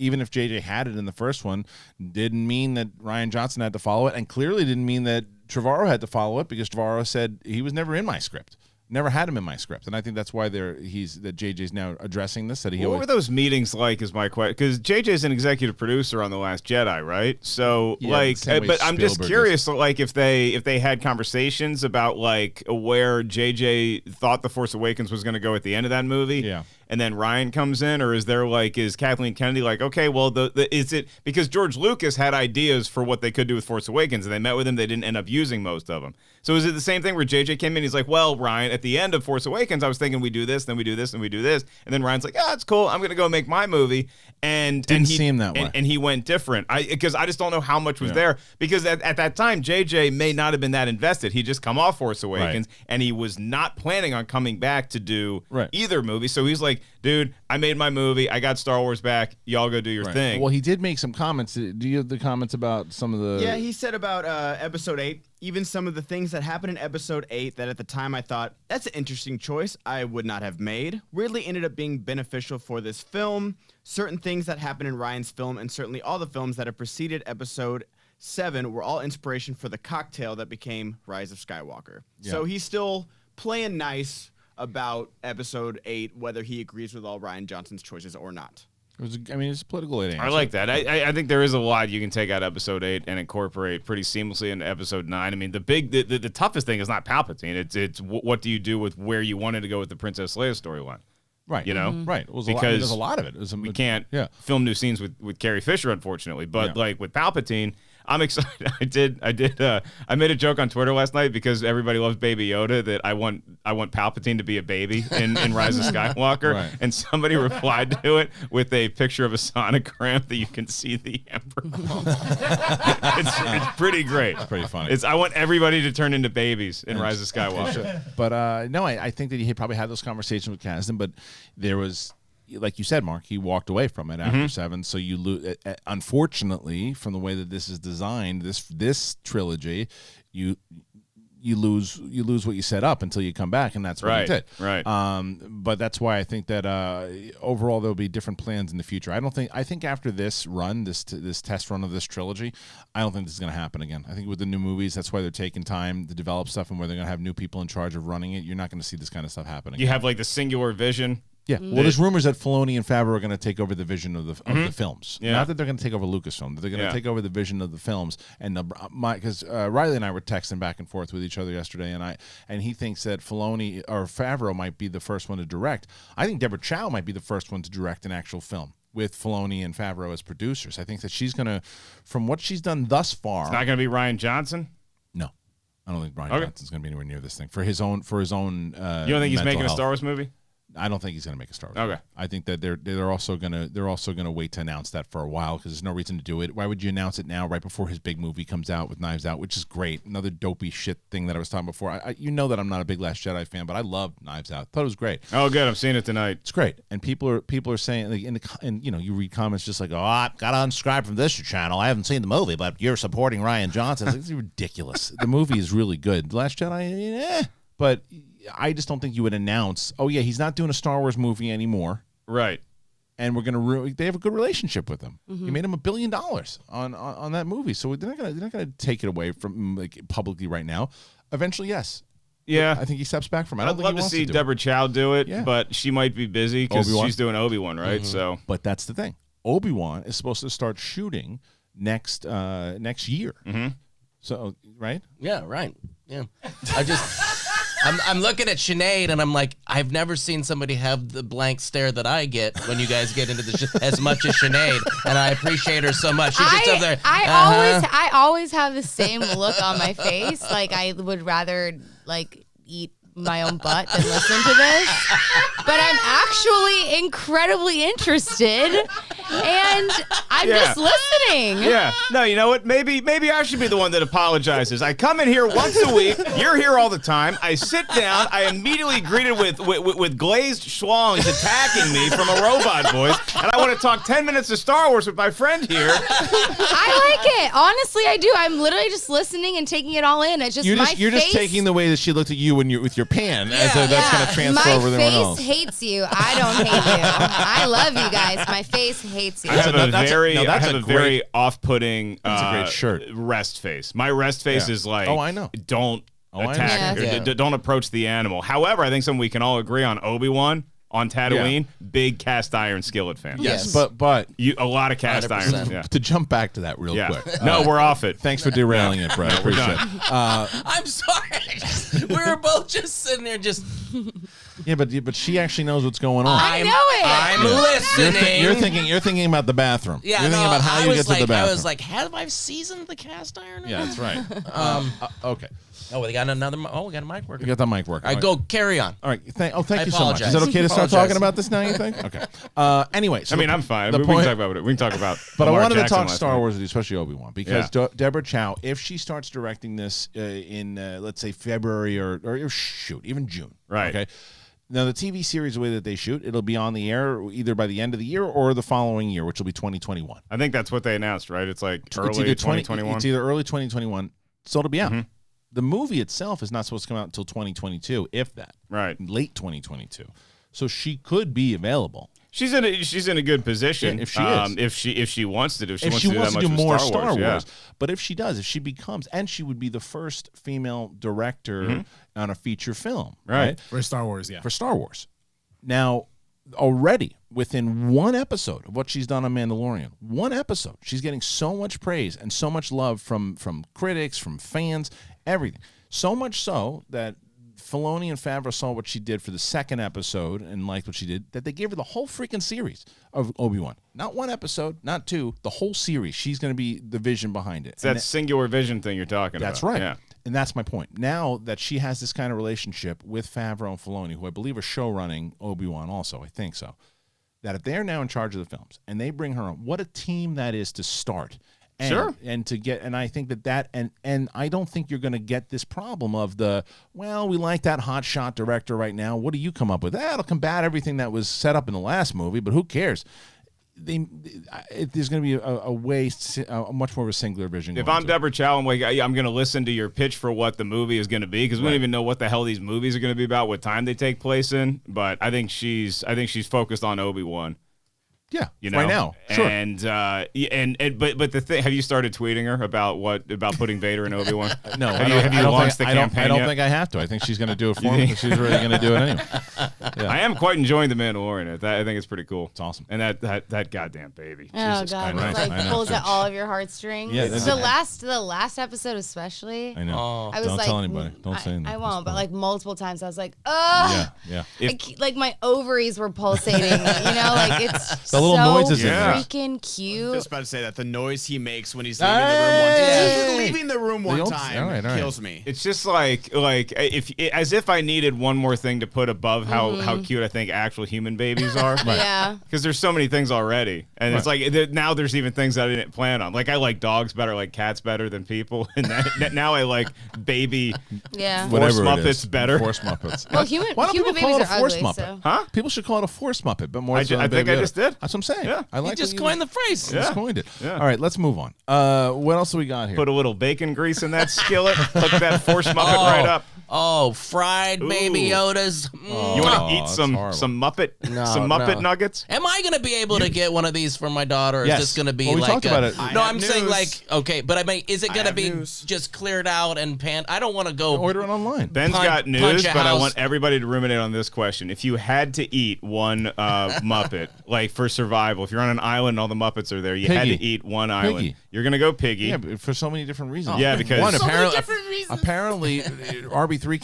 even if JJ had it in the first one, didn't mean that Rian Johnson had to follow it, and clearly didn't mean that Trevorrow had to follow it, because Trevorrow said he was never in my script. Never had him in my script, and I think that's why that JJ's now addressing this. That What were those meetings like? Is my question, because JJ's an executive producer on The Last Jedi, right? So but I'm just curious, like if they had conversations about like where JJ thought The Force Awakens was going to go at the end of that movie, and then Ryan comes in, or is Kathleen Kennedy like, okay, well, is it because George Lucas had ideas for what they could do with Force Awakens, and they met with him, they didn't end up using most of them. So is it the same thing where JJ came in, he's like, well, Ryan, at the end of Force Awakens, I was thinking we do this, then we do this, and we do this, and then Ryan's like, it's cool, I'm gonna go make my movie, and Didn't he seem that way. and he went different. Because I just don't know how much was there, because at that time JJ may not have been that invested. He just come off Force Awakens, and he was not planning on coming back to do either movie. So he's like, dude, I made my movie, I got Star Wars back, y'all go do your thing. Well, he did make some comments. Do you have the comments about some of the? Yeah, he said about episode 8, even some of the things that happened in episode 8 that at the time I thought, that's an interesting choice I would not have made, weirdly ended up being beneficial for this film. Certain things that happened in Ryan's film, and certainly all the films that have preceded episode 7, were all inspiration for the cocktail that became Rise of Skywalker. Yeah. So he's still playing nice about episode 8, whether he agrees with all Rian Johnson's choices or not. It's a political answer. I like that. I think there is a lot you can take out episode 8 and incorporate pretty seamlessly into episode 9. I mean, the toughest thing is not Palpatine. It's what do you do with where you wanted to go with the Princess Leia storyline. Right. You know? Right. It was because there's a lot of it. We can't film new scenes with Carrie Fisher, unfortunately. But like with Palpatine, I'm excited. I made a joke on Twitter last night because everybody loves Baby Yoda that I want Palpatine to be a baby in Rise of Skywalker, Right. and somebody replied to it with a picture of a sonogram that you can see the Emperor. It's pretty great. It's pretty funny. I want everybody to turn into babies in Rise of Skywalker. But no, I think that he probably had those conversations with Kasdan, but there was, like you said, Mark, he walked away from it after 7. So you lose. Unfortunately, from the way that this is designed, this trilogy, you lose what you set up until you come back, and that's what he did. Right. But that's why I think that overall there'll be different plans in the future. I think after this run, this test run of this trilogy, I don't think this is going to happen again. I think with the new movies, that's why they're taking time to develop stuff, and where they're going to have new people in charge of running it. You're not going to see this kind of stuff happening. You have like the singular vision. Yeah. Well, there's rumors that Filoni and Favreau are going to take over the vision of the films. Yeah. Not that they're going to take over Lucasfilm, but they're going to take over the vision of the films. And because Riley and I were texting back and forth with each other yesterday, and he thinks that Filoni or Favreau might be the first one to direct. I think Deborah Chow might be the first one to direct an actual film with Filoni and Favreau as producers. I think that she's going to, from what she's done thus far. It's not going to be Rian Johnson. No, I don't think Rian Johnson's going to be anywhere near this thing for his own. You don't think he's making a Star Wars movie? I don't think he's going to make a Star Wars. Okay. Movie. I think that they're also gonna wait to announce that for a while because there's no reason to do it. Why would you announce it now, right before his big movie comes out with Knives Out, which is great? Another dopey shit thing that I was talking before. You know that I'm not a big Last Jedi fan, but I love Knives Out. Thought it was great. Oh, good. I'm seeing it tonight. It's great, and people are saying, like, and you read comments just like, oh, I gotta unsubscribe from this channel. I haven't seen the movie, but you're supporting Rian Johnson. It's ridiculous. The movie is really good. The Last Jedi, but I just don't think you would announce, oh yeah, he's not doing a Star Wars movie anymore, right? And we're gonna they have a good relationship with him. He made him $1 billion on that movie, so they're not gonna take it away from him, like, publicly right now. Eventually, yes. Yeah, I think he steps back from it. I'd love to see Deborah Chow do it, but she might be busy because she's doing Obi-Wan, right? So, but that's the thing. Obi-Wan is supposed to start shooting next year. So, right? Yeah, right. Yeah. I'm looking at Sinead and I'm like, I've never seen somebody have the blank stare that I get when you guys get into this as much as Sinead, and I appreciate her so much. She's just up there. I always have the same look on my face. Like, I would rather like eat my own butt than listen to this. But I'm actually incredibly interested, and I'm just listening. Yeah. No, you know what? Maybe I should be the one that apologizes. I come in here once a week. You're here all the time. I sit down. I immediately greeted with glazed schlongs attacking me from a robot voice, and I want to talk 10 minutes of Star Wars with my friend here. I like it. Honestly, I do. I'm literally just listening and taking it all in. It's just you're just taking the way that she looked at you when you're with your pan, as though that's going to transfer over to everyone else. My face hates you. I don't hate you. I love you guys. My face hates you. I have a very off-putting. That's a great shirt. Rest face. My rest face is like, oh, I know. Don't attack. Yeah. Don't approach the animal. However, I think something we can all agree on: Obi-Wan on Tatooine, big cast iron skillet fan. Yes, but a lot a cast 100%. iron. Yeah. To jump back to that real quick. No, we're off it. Thanks for derailing it, Brett. I appreciate it. I'm sorry. We were both just sitting there just. Yeah, but she actually knows what's going on. I know it. I'm listening. You're thinking about the bathroom. Yeah, you're thinking about how you get to the bathroom. I was like, have I seasoned the cast iron? Yeah, that's right. Okay. Oh, we got another. Oh, we got a mic working. We got the mic working. All right, go carry on. All right. Thank you so much. apologize. Is it okay to start Apologize. talking about this now? You think? Okay. Anyway, so I'm fine. The We point, can talk about it. We can talk about. but I Lamar wanted Jackson to talk last Star night. Wars with you, especially Obi-Wan, because Deborah Chow, if she starts directing this in let's say February or even June, Right. Okay. Now, the TV series, the way that they shoot, it'll be on the air either by the end of the year or the following year, which will be 2021. I think that's what they announced, right? It's like early It's either 2021. It's either early 2021, so it'll be out. The movie itself is not supposed to come out until 2022, if that. Right. Late 2022. So she could be available. She's in a good position. Yeah, if she is. If she wants to do, If she wants to do more Star Wars. Yeah. But if she does, if she becomes, and she would be the first female director on a feature film, right? For Star Wars, yeah. For Star Wars. Now, already within one episode of what she's done on Mandalorian, one episode, she's getting so much praise and so much love from critics, from fans, everything. So much so that Filoni and Favreau saw what she did for the second episode and liked what she did, that they gave her the whole freaking series of Obi-Wan. Not one episode, not two, the whole series. She's going to be the vision behind it. It's that singular vision thing you're talking That's about. right. Yeah. And that's my point. Now that she has this kind of relationship with Favreau and Filoni, who I believe are show running Obi-Wan also, I think so, that if they're now in charge of the films and they bring her on, what a team that is to start. And, Sure. And to get, and I think that and I don't think you're going to get this problem of the, well, we like that hot shot director right now. What do you come up with? It'll combat everything that was set up in the last movie, but who cares? There's going to be a much more of a singular vision. If going I'm to it. Deborah Chow, I'm like, I'm going to listen to your pitch for what the movie is going to be because we don't even know what the hell these movies are going to be about, what time they take place in. But I think she's focused on Obi-Wan. Yeah, You know, right now, sure. And but the thing, have you started tweeting her about putting Vader in Obi-Wan? No, have you launched the campaign I don't yet? think I have to. I think she's going to do it for me. She's really going to do it anyway. Yeah. I am quite enjoying The Mandalorian. I think it's pretty cool. It's awesome. And that goddamn baby. Oh Jesus God, Christ. it I like know. pulls at all of your heartstrings. Yeah, the last episode especially. I know. Oh. I was Don't like, tell anybody. Don't say anything. I won't. But like multiple times, I was like, oh, Yeah. like my ovaries were pulsating. You know, like it's The little so noises in there. freaking I cute. was about to say that the noise he makes when he's leaving the room one time. Hey! Just leaving the room one old- time all right. kills me. It's just like as if I needed one more thing to put above how cute I think actual human babies are. Yeah. Because there's so many things already, and it's like now there's even things I didn't plan on. Like I like dogs better, I like cats better than people, and now I like baby Yeah. Force Whatever it is. Muppets better. Force Muppets. Well, human Why don't human people call babies it a are Force ugly. Muppet? So. Huh? People should call it a Force Muppet, but more. I so think I just did. That's what I'm saying. Yeah. I like Just what coined the phrase. Just Yeah. coined it. Yeah. All right, let's move on. What else do we got here? Put a little bacon grease in that skillet. Hook that Force Muppet right up. Oh, fried baby Ooh. Yodas. You want Oh, to eat that's some horrible. Muppet No, some Muppet no. nuggets? Am I going to be able to get one of these for my daughter? Or Yes. is this going to be Well, we like talked about it. No, I I'm have saying news. like okay, but I mean, is it going to have be news. just cleared out and panned? I don't want to go Order it online. Ben's Punch- got news, punch a but I house. want everybody to ruminate on this question. If you had to eat one Muppet, like for survival, if you're on an island and all the Muppets are there, you had Piggy. to eat one island. Piggy. You're going to go Piggy. Yeah, but for so many different reasons. Yeah, because- one So apparently RB3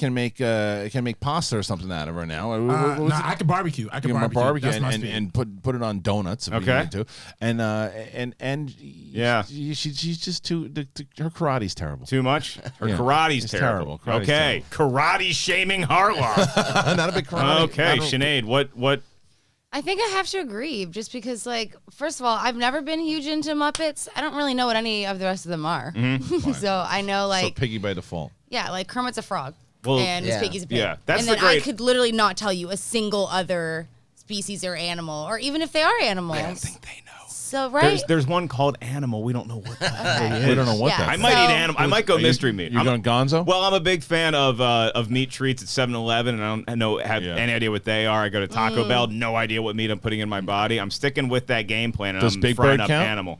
can make pasta or something out of her now. What was No, it? I could barbecue. I could Give 'em a barbecue. That's my and, speed. and put it on donuts if Okay. we need to. And Yeah. she's just too her karate's terrible. Too much? Her Yeah. karate's It's terrible. terrible. Karate's Okay. Karate shaming Harlow. Not a big karate. Okay, I don't- Sinead, what? I think I have to agree, just because, like, first of all, I've never been huge into Muppets. I don't really know what any of the rest of them are. So I know, So like, Piggy by default. yeah, like Kermit's a frog, Well, and Miss yeah. Piggy's a pig. Yeah, that's and the then I great- could literally not tell you a single other species or animal, or even if they are animals. I don't think they know. So right. There's one called Animal. We don't know what the hell it is. We don't know what Yeah. that I is. might So- eat animal. I might go Are you- mystery meat. You I'm- going Gonzo? Well, I'm a big fan of meat treats at 7-Eleven, and I don't have Yeah. any idea what they are. I go to Taco Bell, no idea what meat I'm putting in my body. I'm sticking with that game plan, and Does I'm Big frying Bird up count? animal.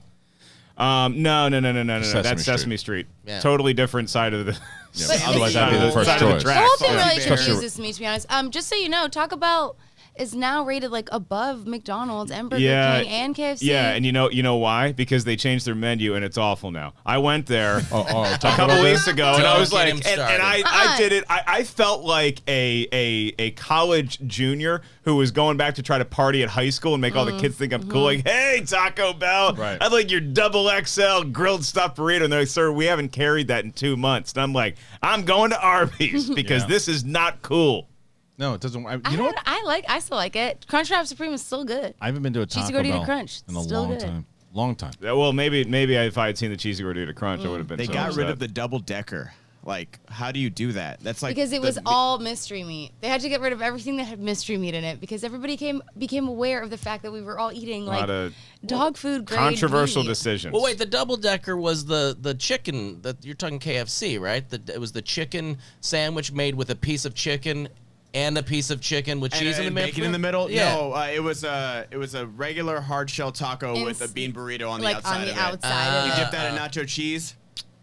No. Sesame That's Street. Sesame Street. Yeah. Totally different side of the. Yeah, But otherwise, that'd be the first side of the choice. The tracks. whole thing Yeah. really Especially- confuses me, to be honest. Just so you know, Taco Bell is now rated like above McDonald's and Burger King and KFC. Yeah, and you know why? Because they changed their menu and it's awful now. I went there a Taco couple Bell weeks ago, and I Don't was get like, him and started. I did it. I felt like a college junior who was going back to try to party at high school and make all the kids think I'm cool. Like, hey, Taco Bell, Right. I'd like your double XL grilled stuffed burrito. And they're like, sir, we haven't carried that in 2 months. And I'm like, I'm going to Arby's because Yeah. this is not cool. No, it doesn't. You know what? I still like it. Crunchwrap Supreme is still good. I haven't been to a Cheesy Taco Gordita Bell Crunch. in a Still long good. time. Long time. Yeah, well, maybe if I had seen the cheesy gordita crunch, I would have been. They so got rid upset. of the double decker. Like, how do you do that? That's like Because it was all mystery meat. They had to get rid of everything that had mystery meat in it because everybody became aware of the fact that we were all eating like Lot of dog food grade controversial meat. decisions. Well, wait, the double decker was the chicken that you're talking KFC, right? It was the chicken sandwich made with a piece of chicken and a piece of chicken with cheese in the middle. bacon in the middle. Yeah. No, it was a regular hard shell taco with a Ins- bean burrito on the like outside on the of it. outside You of dip it. that in nacho cheese.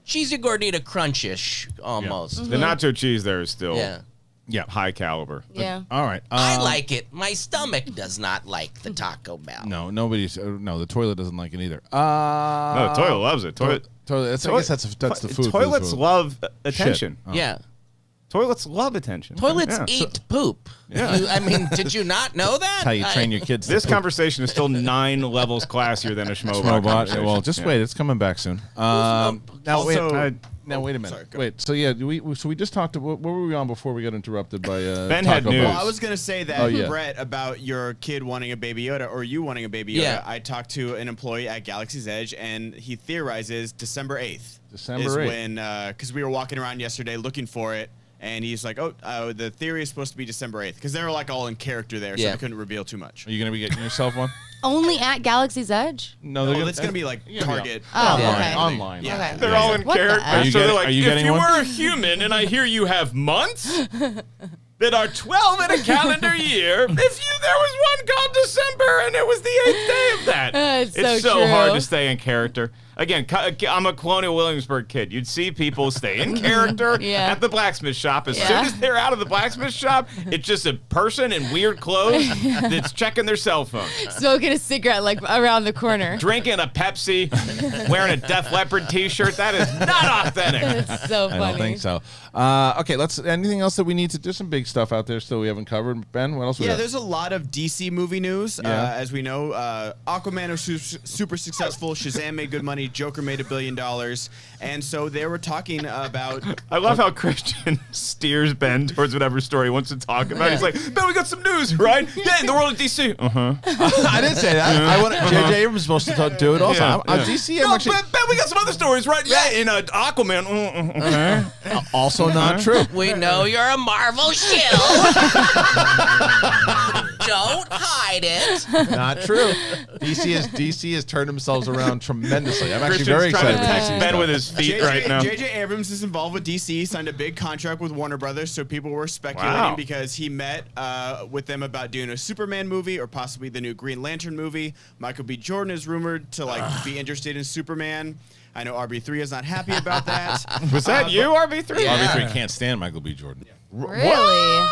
Cheesy gordita crunchish almost. The nacho cheese there is still Yeah. high caliber. Yeah. All right. I like it. My stomach does not like the Taco Bell. No, nobody's. No, the toilet doesn't like it either. No, the toilet loves it. Toilet. Toilet. I guess that's the food. Toilets food. love attention. Oh. Yeah. Toilets love attention. Toilets Yeah. eat poop. Yeah. I mean, did you not know that? That's how you train your kids. This to poop. conversation is still 9 levels classier than a Schmobot Robot. conversation. Well, just Yeah. wait. It's coming back soon. Now wait. Also- Now wait a minute. Sorry, go wait. So yeah, we just talked. What were we on before we got interrupted by Ben had Taco news. Bell? Well, I was gonna say that, Oh, yeah. Brett, about your kid wanting a Baby Yoda or you wanting a Baby Yoda. Yeah. I talked to an employee at Galaxy's Edge, and he theorizes December 8th. December is 8th. when, because we were walking around yesterday looking for it, and he's like, "Oh, the theory is supposed to be December 8th," because they were like all in character there, so Yeah. they couldn't reveal too much. Are you gonna be getting yourself one? Only at Galaxy's Edge? No, Oh, it's gonna be like Target. Oh, online. okay. Online. Yeah. Okay. They're all in What the character. heck? Are you so they're getting- like, are you if getting you one? were a human and I hear you have months that are 12 in a calendar year, there was one called December and it was the 8th day of that. It's so so hard true. to stay in character. Again, I'm a Colonial Williamsburg kid. You'd see people stay in character Yeah. at the blacksmith shop. As soon Yeah. as they're out of the blacksmith shop, it's just a person in weird clothes that's checking their cell phone. Smoking a cigarette like around the corner. Drinking a Pepsi, wearing a Def Leppard t-shirt. That is not authentic. It's so funny. I don't think so. Okay, let's. Anything else that we need to? There's some big stuff out there still we haven't covered. Ben, what else? We Yeah, got? there's a lot of DC movie news. Yeah. As we know, Aquaman was super successful. Shazam made good money. Joker made $1 billion. And so they were talking about... I love how Kristian steers Ben towards whatever story he wants to talk about. He's like, Ben, we got some news, right? Yeah, in the world of DC. Uh-huh. I didn't say that. I want JJ Abrams is supposed to do it also. Yeah, yeah. DC. I'm No, actually Ben, we got some other stories, right? Yeah, in Aquaman. Okay. also not true. We know you're a Marvel shill. Don't hide it. Not true. DC has turned themselves around tremendously. I'm actually Kristian's very trying excited. to for text DC Ben stuff. with his feet right now. JJ Abrams is involved with DC, signed a big contract with Warner Brothers, so people were speculating Wow. because he met with them about doing a Superman movie or possibly the new Green Lantern movie. Michael B. Jordan is rumored to be interested in Superman. I know RB3 is not happy about that. Was that you, RB3? Yeah. RB3 can't stand Michael B. Jordan. Really?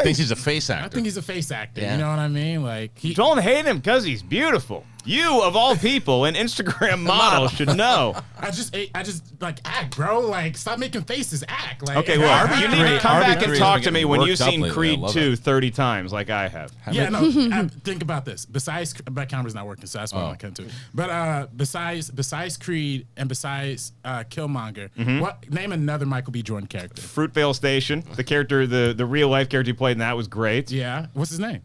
Thinks he's a face I actor. think he's a face actor. Yeah. You know what I mean? Like he. Don't hate him because he's beautiful. You, of all people, an Instagram model, should know. I just like act, bro. Like stop making faces. Act. Like Okay, well, you need to come back RB3 and has talk been to me getting when worked you've up seen lately. I Creed love 2 it. 30 times like I have. Yeah, no. Think about this. Besides, my camera's not working, so that's why I couldn't do it. But besides Creed and besides Killmonger, name another Michael B. Jordan character. Fruitvale Station, the character, the real life character he played in that was great. Yeah, what's his name?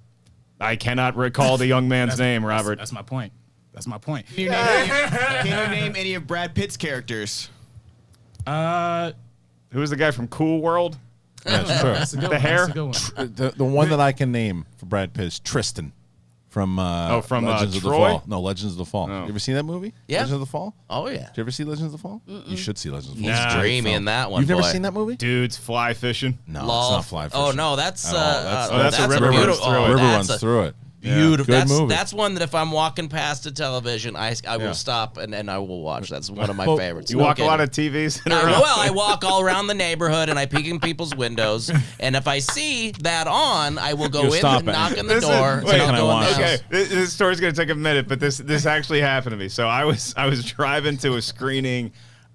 I cannot recall the young man's name, Robert. That's my point. That's my point. Can you name any of Brad Pitt's characters? Who was the guy from Cool World? That's true. That's a good The one. hair? That's a good one. The one that I can name for Brad Pitt is Tristan from from, Legends of the Troy? Fall. No, Legends of the Fall. You ever seen that movie? Yeah. Legends of the Fall? Oh yeah. Did you ever see Legends of the Fall? You should see Legends of the He's Fall. It's a great dreamy film. in that one. You've never boy. seen that movie? Dudes fly fishing. No, Lol. it's not Fly Fishing. Oh no, that's At all. that's a river runs beautiful. through it. River that's runs through it. Beautiful. Good That's movie. that's one that if I'm walking past the television, I Yeah. will stop and I will watch. That's one of my Well, favorites. You No walk a lot kidding. of TVs in a row. Well, I walk all around the neighborhood and I peek in people's windows. And if I see that on, I will go You'll in stop and it. knock on the This is- door. wait, and can I I'll go in watch the Okay, house. this story's gonna take a minute, but this actually happened to me. So I was driving to a screening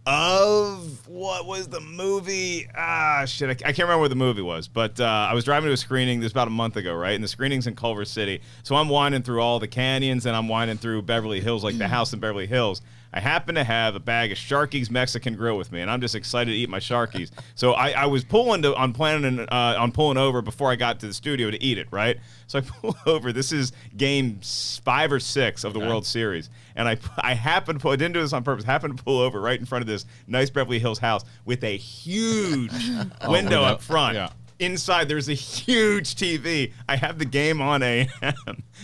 of what was the movie? I can't remember what the movie was, but I was driving to a screening. This was about a month ago, right? And the screening's in Culver City, so I'm winding through all the canyons and I'm winding through Beverly Hills, like the house in Beverly Hills. I happen to have a bag of Sharky's Mexican Grill with me, and I'm just excited to eat my Sharky's. So I was planning on pulling over before I got to the studio to eat it, right? So I pull over. This is game 5 or 6 of the World Series, and I happened to I didn't do this on purpose. Happened to pull over right in front of this nice Beverly Hills house with a huge window up front. Yeah. Inside, there's a huge TV. I have the game on AM.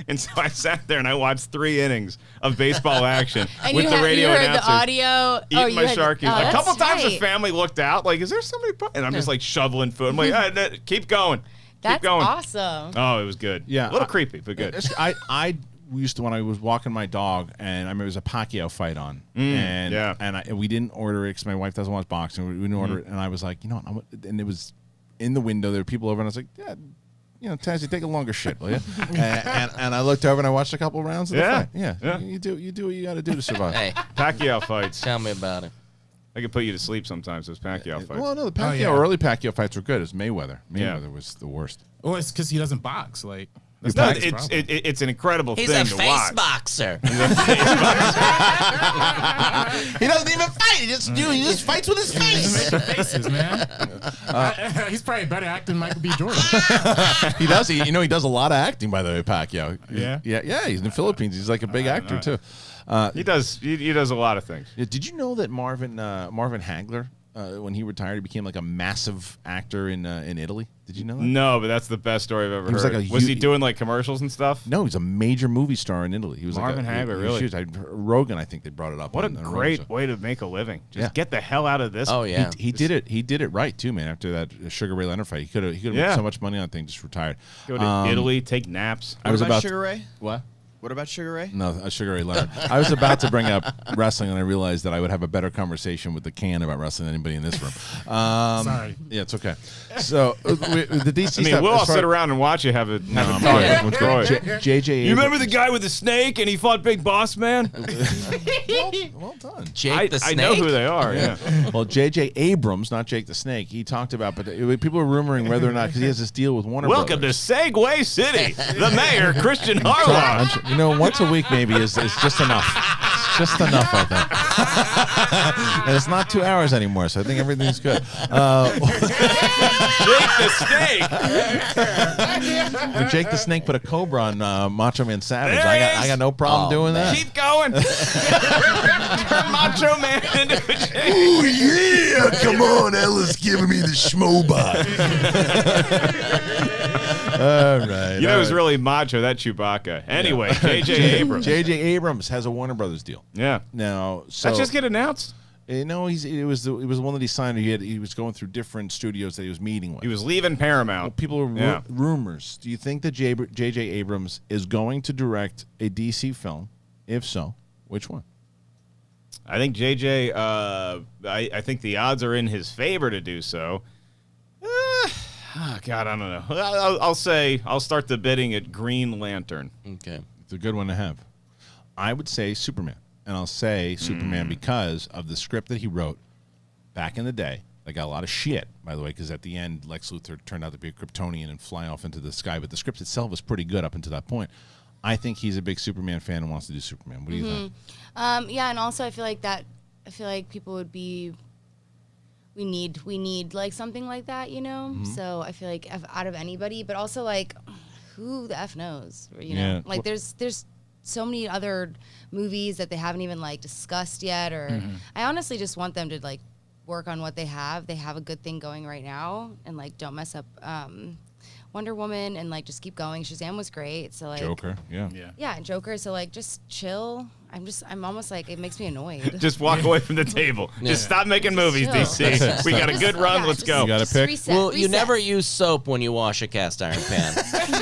And so I sat there and I watched 3 innings of baseball action And with you the had, radio you heard announcers. the audio. Eating my Sharkies. Oh, a that's couple times the tight. family looked out, like, is there somebody? And I'm just like shoveling food. I'm like, no, keep going. That's keep going. awesome. Oh, it was good. Yeah, A little creepy, but good. I used to, when I was walking my dog, and I remember there was a Pacquiao fight on, yeah. and we didn't order it because my wife doesn't watch boxing. We didn't order it, and I was like, you know what? And it was in the window. There were people over, and I was like, yeah. You know, Tazzy, take a longer shit, will you? and I looked over and I watched a couple rounds of the Yeah. fight. Yeah. Yeah. You do what you got to do to survive. Hey, Pacquiao fights. tell me about it. I could put you to sleep sometimes. Those Pacquiao fights. Well, no, the Pacquiao early Pacquiao fights were good. It was Mayweather. Mayweather was the worst. Well, it's because he doesn't box. Like It's an incredible He's thing a to face watch. boxer. He doesn't even fight. He just fights with his face. Making faces, man. He's probably better acting than Michael B. Jordan. He does. He does a lot of acting, by the way, Pacquiao. Yeah? Yeah. He's in the Philippines. He's like a big actor too. He does a lot of things. Did you know that Marvin Hagler, when he retired, he became like a massive actor in Italy? Did you know that? No, but that's the best story I've ever was heard. like Was he doing like commercials and stuff? No, he's a major movie star in Italy. He was Marvin like Hagler, really? Rogan, I think they brought it up. What a on Rogan great show. way to make a living. Just get the hell out of this. Oh yeah. He did it. He did it right too, man. After that Sugar Ray Leonard fight, he could have made so much money on things. Just retired. Go to Italy, take naps. I was What about about Sugar Ray? what? What about Sugar Ray? No, Sugar Ray Leonard. I was about to bring up wrestling, and I realized that I would have a better conversation with the can about wrestling than anybody in this room. Sorry. Yeah, it's okay. So the DC I mean, stuff. we'll as all far- sit around and watch you have a I'm talk. good. What's going? JJ. You remember the guy with the snake and he fought Big Boss Man? Well done. Jake the I Snake. know who they are. Yeah. Well, JJ Abrams, not Jake the Snake, he talked about, but people were rumoring whether or not, because he has this deal with Warner Welcome to Brothers. Segway City. The mayor, Kristian Harlow. You know, once a week maybe is just enough. It's just enough, I think. And it's not 2 hours anymore, so I think everything's good. Jake the Snake. Jake the Snake put a cobra on Macho Man Savage. There he I is. got no problem doing that. Keep going. Turn Macho Man into a Jake. Oh yeah! Come on, Ella's giving me the schmobot. All right. You know who's really macho? That Chewbacca. Anyway, JJ Abrams. JJ Abrams has a Warner Brothers deal. Yeah. Now, so That just get announced? no, it was the one that he signed. He was going through different studios that he was meeting with. He was leaving Paramount. People are Yeah. rumors. Do you think that JJ Abrams is going to direct a DC film? If so, which one? I think JJ, I think the odds are in his favor to do so. God, I don't know. I'll say I'll start the bidding at Green Lantern. Okay. It's a good one to have. I would say Superman. And I'll say Superman because of the script that he wrote back in the day. That got a lot of shit, by the way, because at the end, Lex Luthor turned out to be a Kryptonian and fly off into the sky. But the script itself was pretty good up until that point. I think he's a big Superman fan and wants to do Superman. What do you think? Yeah, and also I feel like people would be. We need like something like that, you know. So I feel like out of anybody, but also like, who the F knows, you know? Yeah. Like there's so many other movies that they haven't even like discussed yet, or I honestly just want them to like work on what they have. They have a good thing going right now, and like don't mess up Wonder Woman, and like just keep going. Shazam was great, so like Joker, yeah. yeah, and Joker. So like just chill. I'm almost like it makes me annoyed. Just walk away from the table. Just stop making movies, Chill. DC. We got a good run. Let's go. You got a Just pick? reset, Well, you reset. never use soap when you wash a cast iron pan.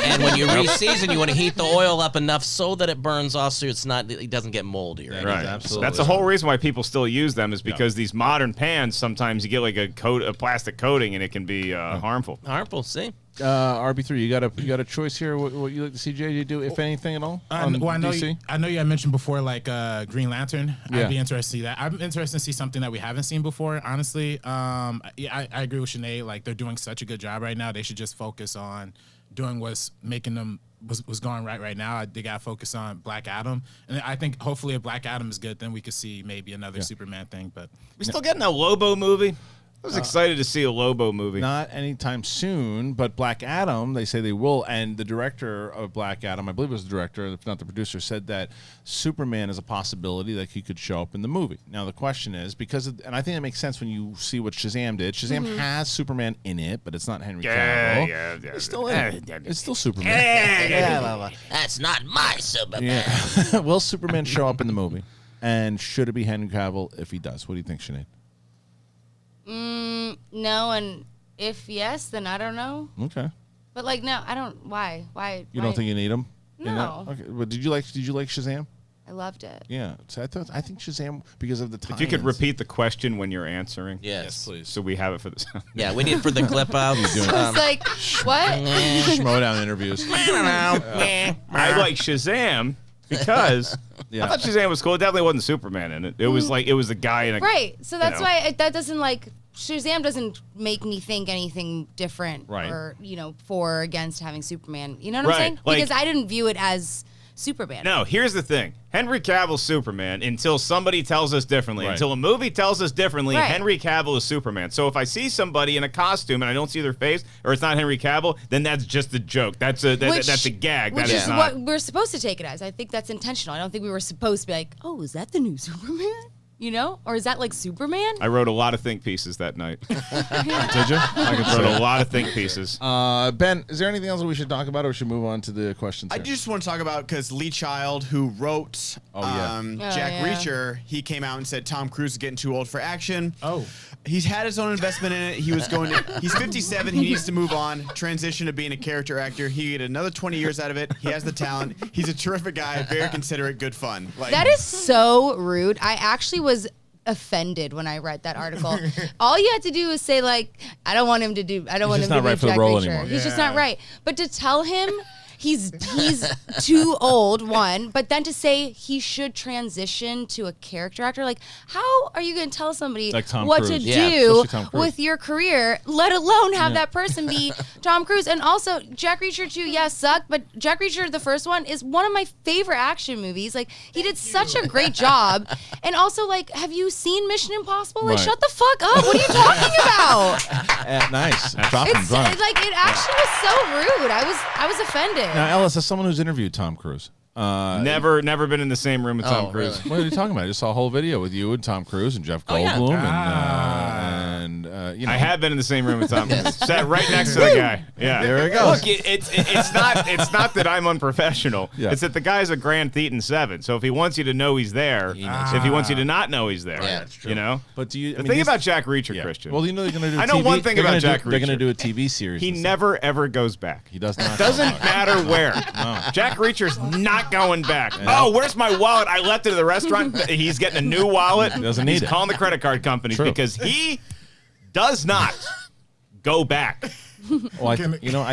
And when you reseason, you want to heat the oil up enough so that it burns off so it doesn't get moldy. Right. Right. Absolutely. That's the whole reason why people still use them is because these modern pans, sometimes you get like a plastic coating and it can be harmful. Harmful, see? RB3, you got a choice here. What you like to see JJ do, if anything at all? On Well, I know DC? you had mentioned before, like Green Lantern. Yeah. I'd be interested to see that. I'm interested to see something that we haven't seen before, honestly. I agree with Sinead. Like, they're doing such a good job right now. They should just focus on doing what's making them was going right now. They got to focus on Black Adam. And I think hopefully if Black Adam is good, then we could see maybe another Superman thing. But We still getting a Lobo movie? I was excited to see a Lobo movie. Not anytime soon, but Black Adam, they say they will. And the director of Black Adam, I believe it was the director, if not the producer, said that Superman is a possibility that he could show up in the movie. Now, the question is, and I think it makes sense when you see what Shazam did. Shazam has Superman in it, but it's not Henry Cavill. Yeah. It's still in it. It's still Superman. That's not my Superman. Yeah. Will Superman show up in the movie? And should it be Henry Cavill if he does? What do you think, Sinead? No, and if yes, then I don't know. Okay. But like, no, I don't. Why? You don't think you need him? No. Okay. But did you like Shazam? I loved it. Yeah. So I think Shazam, because of the time. If you could repeat the question when you're ansering. Yes. please. So we have it for the sound. Yeah, we need it for the clip out. It's like what? Schmodown interviews. I like Shazam because Yeah. I thought Shazam was cool. It definitely wasn't Superman in it. It was like it was a guy in a Right. So that's know. why that doesn't like Shazam doesn't make me think anything different Right. or for or against having Superman. You know what Right, I'm saying? like- Because I didn't view it as Superman. No, here's the thing. Henry Cavill's Superman until somebody tells us differently. Right. Until a movie tells us differently, Right. Henry Cavill is Superman. So if I see somebody in a costume and I don't see their face or it's not Henry Cavill, then that's just a joke. That's a that's a gag. Which That is is not. what we're supposed to take it as. I think that's intentional. I don't think we were supposed to be like, oh, is that the new Superman? Or is that like Superman? I wrote a lot of think pieces that night. Did you? I could wrote say. a lot of think pieces. Ben, is there anything else that we should talk about, or we should move on to the questions? I here? just want to talk about because Lee Child, who wrote Jack yeah. Reacher, he came out and said Tom Cruise is getting too old for action. Oh. He's had his own investment in it. He's 57. He needs to move on, transition to being a character actor. He get another 20 years out of it. He has the talent. He's a terrific guy, very considerate, good fun. Like, That is so rude. I actually was offended when I read that article. All you had to do is say like, I don't want him to do. I don't want just him to not right be for the Jack role Reacher. anymore. He's just not right. But to tell him he's too old, one, but then to say he should transition to a character actor, like how are you going to tell somebody Like Tom what Cruise. to Yeah, do especially Tom Cruise. with your career, let alone have that person be Tom Cruise? And also Jack Reacher 2, sucked, but Jack Reacher the first one is one of my favorite action movies. Like he did such a great job. And also like, have you seen Mission Impossible? Like Right. shut the fuck up. What are you talking about? Nice. Dropping It's drunk. like it actually was so rude. I was offended. Now, Ellis, as someone who's interviewed Tom Cruise, Never been in the same room with Tom Cruise. really? what are you talking about? I just saw a whole video with you and Tom Cruise and Jeff Oh, yeah. Goldblum and I have been in the same room with Tom Cruise. Sat right next to the guy. Yeah. There it goes. Look, it's not that I'm unprofessional. Yeah. It's that the guy's a Grand Thetan 7. So if he wants you to know he's there, if he wants you to not know he's there, Yeah, that's true. you know. But do you? The thing about Jack Reacher, yeah. Christian. Well, you know they're going to do. I know TV one thing they're about gonna Jack do, They're going to Reacher. do a TV series. he and stuff. never ever goes back. He does not. Doesn't matter where. Jack Reacher's not going back. Oh, where's my wallet? I left it at the restaurant. He's getting a new wallet. He doesn't need He's it. calling the credit card companies True. because he does not go back. Well, I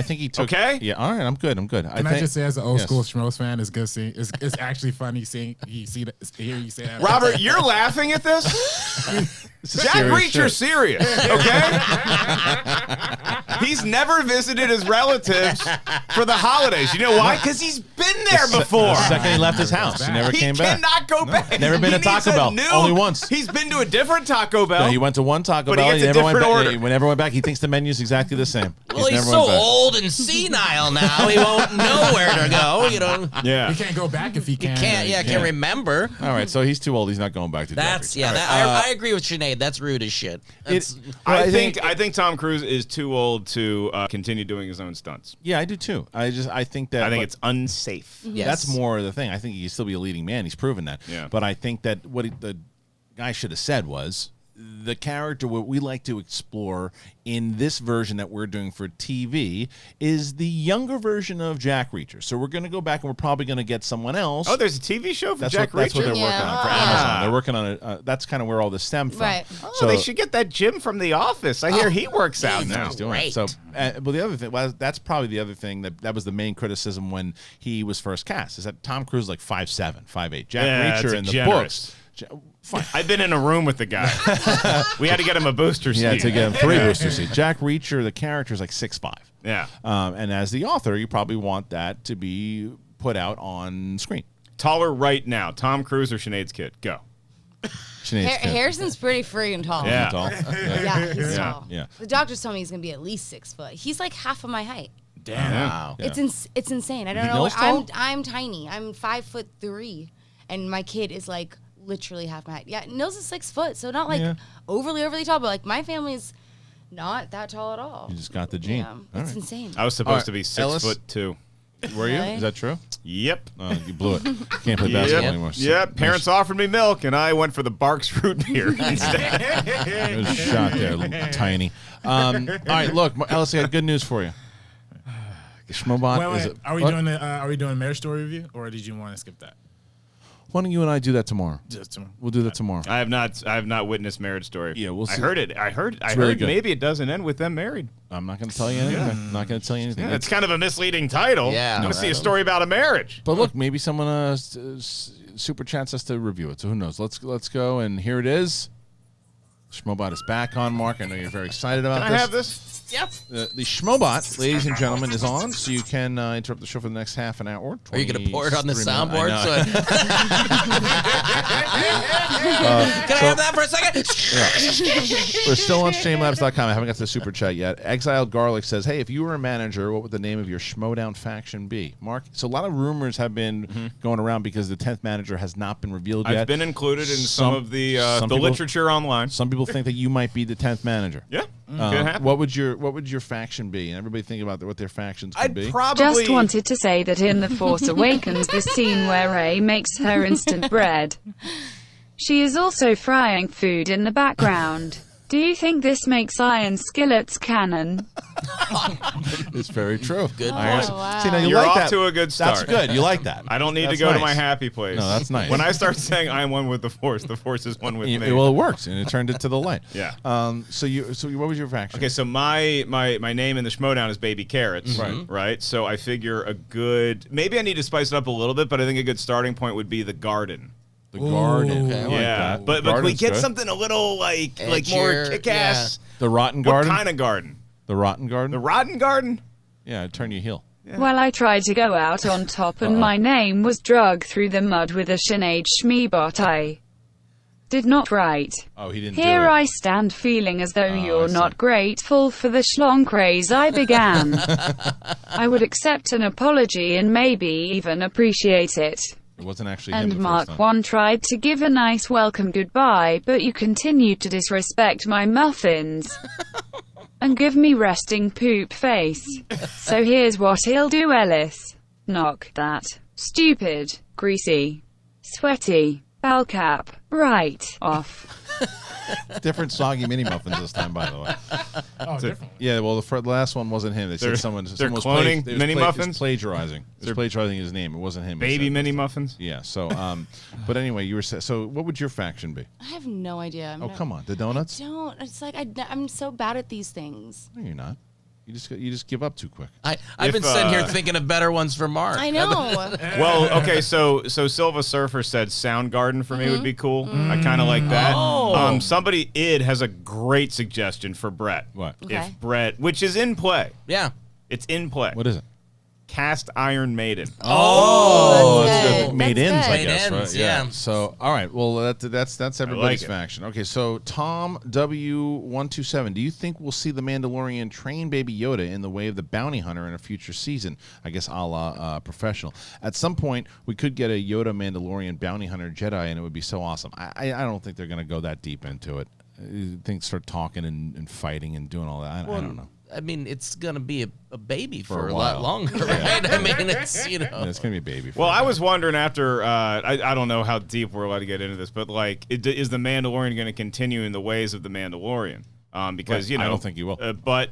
think he took. Okay? Yeah. All right. I'm good. Can I just say, as an old Yes. school Schmoes fan, it's good seeing. It's actually funny hearing you say that. Robert, you're laughing at this? Jack Reacher's serious, okay? He's never visited his relatives for the holidays. You know why? Because he's been there before. The second he left his house, he never He came back. cannot go back. Never been He to Taco needs a Bell. new- Only once. He's been to a different Taco Bell. No, he went to one Taco But he Bell. gets a never went different back. order. He never went back. He thinks the menu's exactly the same. Well, he's never so went back. old and senile now. He won't know where to go. You know, Yeah. He can't go back if he can. can't remember. All right, so he's too old. He's not going back to. That's Jack Reacher. I agree with Sinead. That's rude as shit. That's, I think Tom Cruise is too old to continue doing his own stunts. Yeah, I do too. I think that. I think but it's unsafe. yes. That's more the thing. I think he can still be a leading man. He's proven that. Yeah. But I think that what the guy should have said was the character what we like to explore in this version that we're doing for TV is the younger version of Jack Reacher. So we're going to go back and we're probably going to get someone else. Oh, there's a TV show for that's Jack what, that's what Reacher? they're working on for Yeah. Amazon. They're working on it. That's kind of where all this stemmed from. Right. Oh, they should get that Jim from The Office. I hear he works out No, now. he's doing it. Great. So, but the other thing, well, that's probably the other thing that was the main criticism when he was first cast is that Tom Cruise is like 5'7", 5'8". Jack Yeah, Reacher that's in the generous. books. Fine. I've been in a room with the guy. We had to get him a booster seat. Yeah, to get him 3 booster seats. Jack Reacher, the character is like 6'5". Yeah. And as the author, you probably want that to be put out on screen. Taller right now, Tom Cruise or Sinead's kid? Go. Sinead's kid. Harrison's pretty freaking tall. Yeah. Tall. Yeah. Yeah, he's Yeah. tall. Yeah. The doctors told me he's gonna be at least 6 foot. He's like half of my height. Damn. Wow. Yeah. It's insane. I don't He know. knows tall? I'm tiny. I'm 5'3", and my kid is like literally half my height. Yeah, Nils is 6 foot, so not like Yeah. overly tall, but like my family's not that tall at all. You just got the gene. Yeah, All it's right. insane. I was supposed All right, to be 6'2". Were you? Really? Is that true? Yep. You blew it. Can't play basketball Yep. anymore. So- Yep. Parents offered me milk, and I went for the Barks root beer instead. It was a shot there, tiny. All right, look, Ellis, I got good news for you. The Schmobot is Wait, it? are we what? doing Marriage Story review, or did you want to skip that? Why don't you and I do that tomorrow? Just, We'll do that tomorrow. I have not witnessed Marriage Story. Yeah, we'll see. I heard it. I heard really good. maybe it doesn't end with them married. I'm not going to tell you anything. I'm not going to tell you anything. Yeah, it's kind of a misleading title. Yeah. I want No, to see a story about a marriage. But look, maybe someone super chats us to review it. So who knows? Let's go, and here it is. Schmobot is back on, Mark. I know you're very excited about Can this. I have this? Yep. The Schmobot, ladies and gentlemen, is on, so you can interrupt the show for the next half an hour. Are you going to pour it on the 23 minutes. soundboard? I know. Can I have that for a second? We're still on Streamlabs.com. I haven't got to the super chat yet. Exiled Garlic says, hey, if you were a manager, what would the name of your Schmodown faction be? Mark, so a lot of rumors have been going around because the 10th manager has not been revealed yet. I've been included in some of the people- literature online. Some people think that you might be the 10th manager. Yeah, could happen. What would your faction be? And everybody think about what their factions could I'd be. probably Just wanted to say that in The Force Awakens, the scene where Rey makes her instant bread, she is also frying food in the background. Do you think this makes iron skillets canon? It's very true. Good Iron- point. wow. See, now you You're like off that. to a good start. That's good. You like that. I don't need to That's go to nice. my happy place. No, that's nice. When I start saying I'm one with the Force is one with me. Well, it works, and it turned it to the light. Yeah. So what was your faction? Okay, so my name in the Schmodown is Baby Carrots. Right. Right. So I figure maybe I need to spice it up a little bit, but I think a good starting point would be the Garden. The Garden. Okay, I like Yeah, that. but we Garden's get good. something a little like more Edgier, kick-ass. The Rotten What Garden. kind of garden? The Rotten Garden. The Rotten Garden? Yeah, turn your heel. Well, I tried to go out on top and my name was drug through the mud with a Sinead Schmeebot I did not write. Oh, he didn't Here do it. I stand feeling as though I you're see. not grateful for the schlong craze I began. I would accept an apology and maybe even appreciate it. It wasn't actually him And the Mark first time. 1 tried to give a nice welcome goodbye, but you continued to disrespect my muffins. And give me resting poop face. So here's what he'll do, Ellis. Knock that. Stupid. Greasy. Sweaty. Bowel cap. Right. Off. Different soggy mini muffins this time, by the way. Oh, different. Yeah, well, the last one wasn't him. They said They're someone was cloning it was mini it was muffins? plagiarizing. It was plagiarizing his name. It wasn't him. He Baby said. mini muffins? Yeah. So, but anyway, you were so. What would your faction be? I have no idea. Oh, come on, the donuts. Don't. It's like I'm so bad at these things. No, you're not. You just give up too quick. I've If, been sitting here thinking of better ones for Mark. I know. Well, okay, so Silva Surfer said Soundgarden for me would be cool. I kind of like that. Oh. Somebody has a great suggestion for Brett. What? Okay. If Brett, which is in play. Yeah. It's in play. What is it? Cast Iron Maiden. Oh, that's that's good. good. Made That's ins, I good. guess. Made ins, right? yeah. So, all right. Well, that's everybody's it. faction. Okay. So, Tom W127, do you think we'll see the Mandalorian train Baby Yoda in the way of the bounty hunter in a future season? I guess a la Professional. At some point, we could get a Yoda Mandalorian bounty hunter Jedi, and it would be so awesome. I don't think they're going to go that deep into it. I think start talking and fighting and doing all that. I don't know. I mean, it's going to be a baby for a a lot while. longer, right? I mean, it's, Yeah, it's going to be a baby. for Well, a I while. was wondering after, I don't know how deep we're allowed to get into this, but like, is the Mandalorian going to continue in the ways of the Mandalorian? Because Right. you know, I don't think he will. But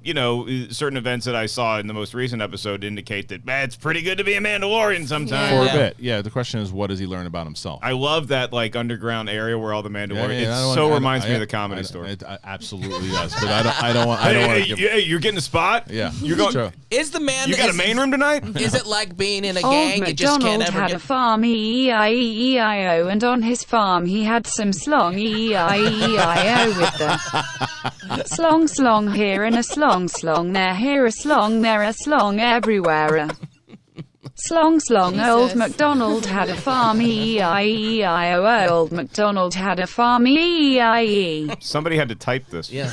you know, certain events that I saw in the most recent episode indicate that it's pretty good to be a Mandalorian sometimes. For Yeah. a bit. Yeah, the question is, what does he learn about himself? I love that like underground area where all the Mandalorian. I It don't so want- reminds me I- of the Comedy I- Store. It absolutely does, but I don't want. I don't want to give. Hey, you're getting a spot. Yeah, you're going. True. Is the man? You got a is- main room tonight? Is it like being in a Old gang? You just can't MacDonald ever had a get. farm E-E-I-E-I-O, and on his farm he had some slong E-E-I-E-I-O with the slong here and a slong there, here a slong, there a slong everywhere. Slong, Old Jesus. MacDonald had a farm E-E-I-E-I-O, Old MacDonald had a farm E-E-I-E. Somebody had to type this. Yeah.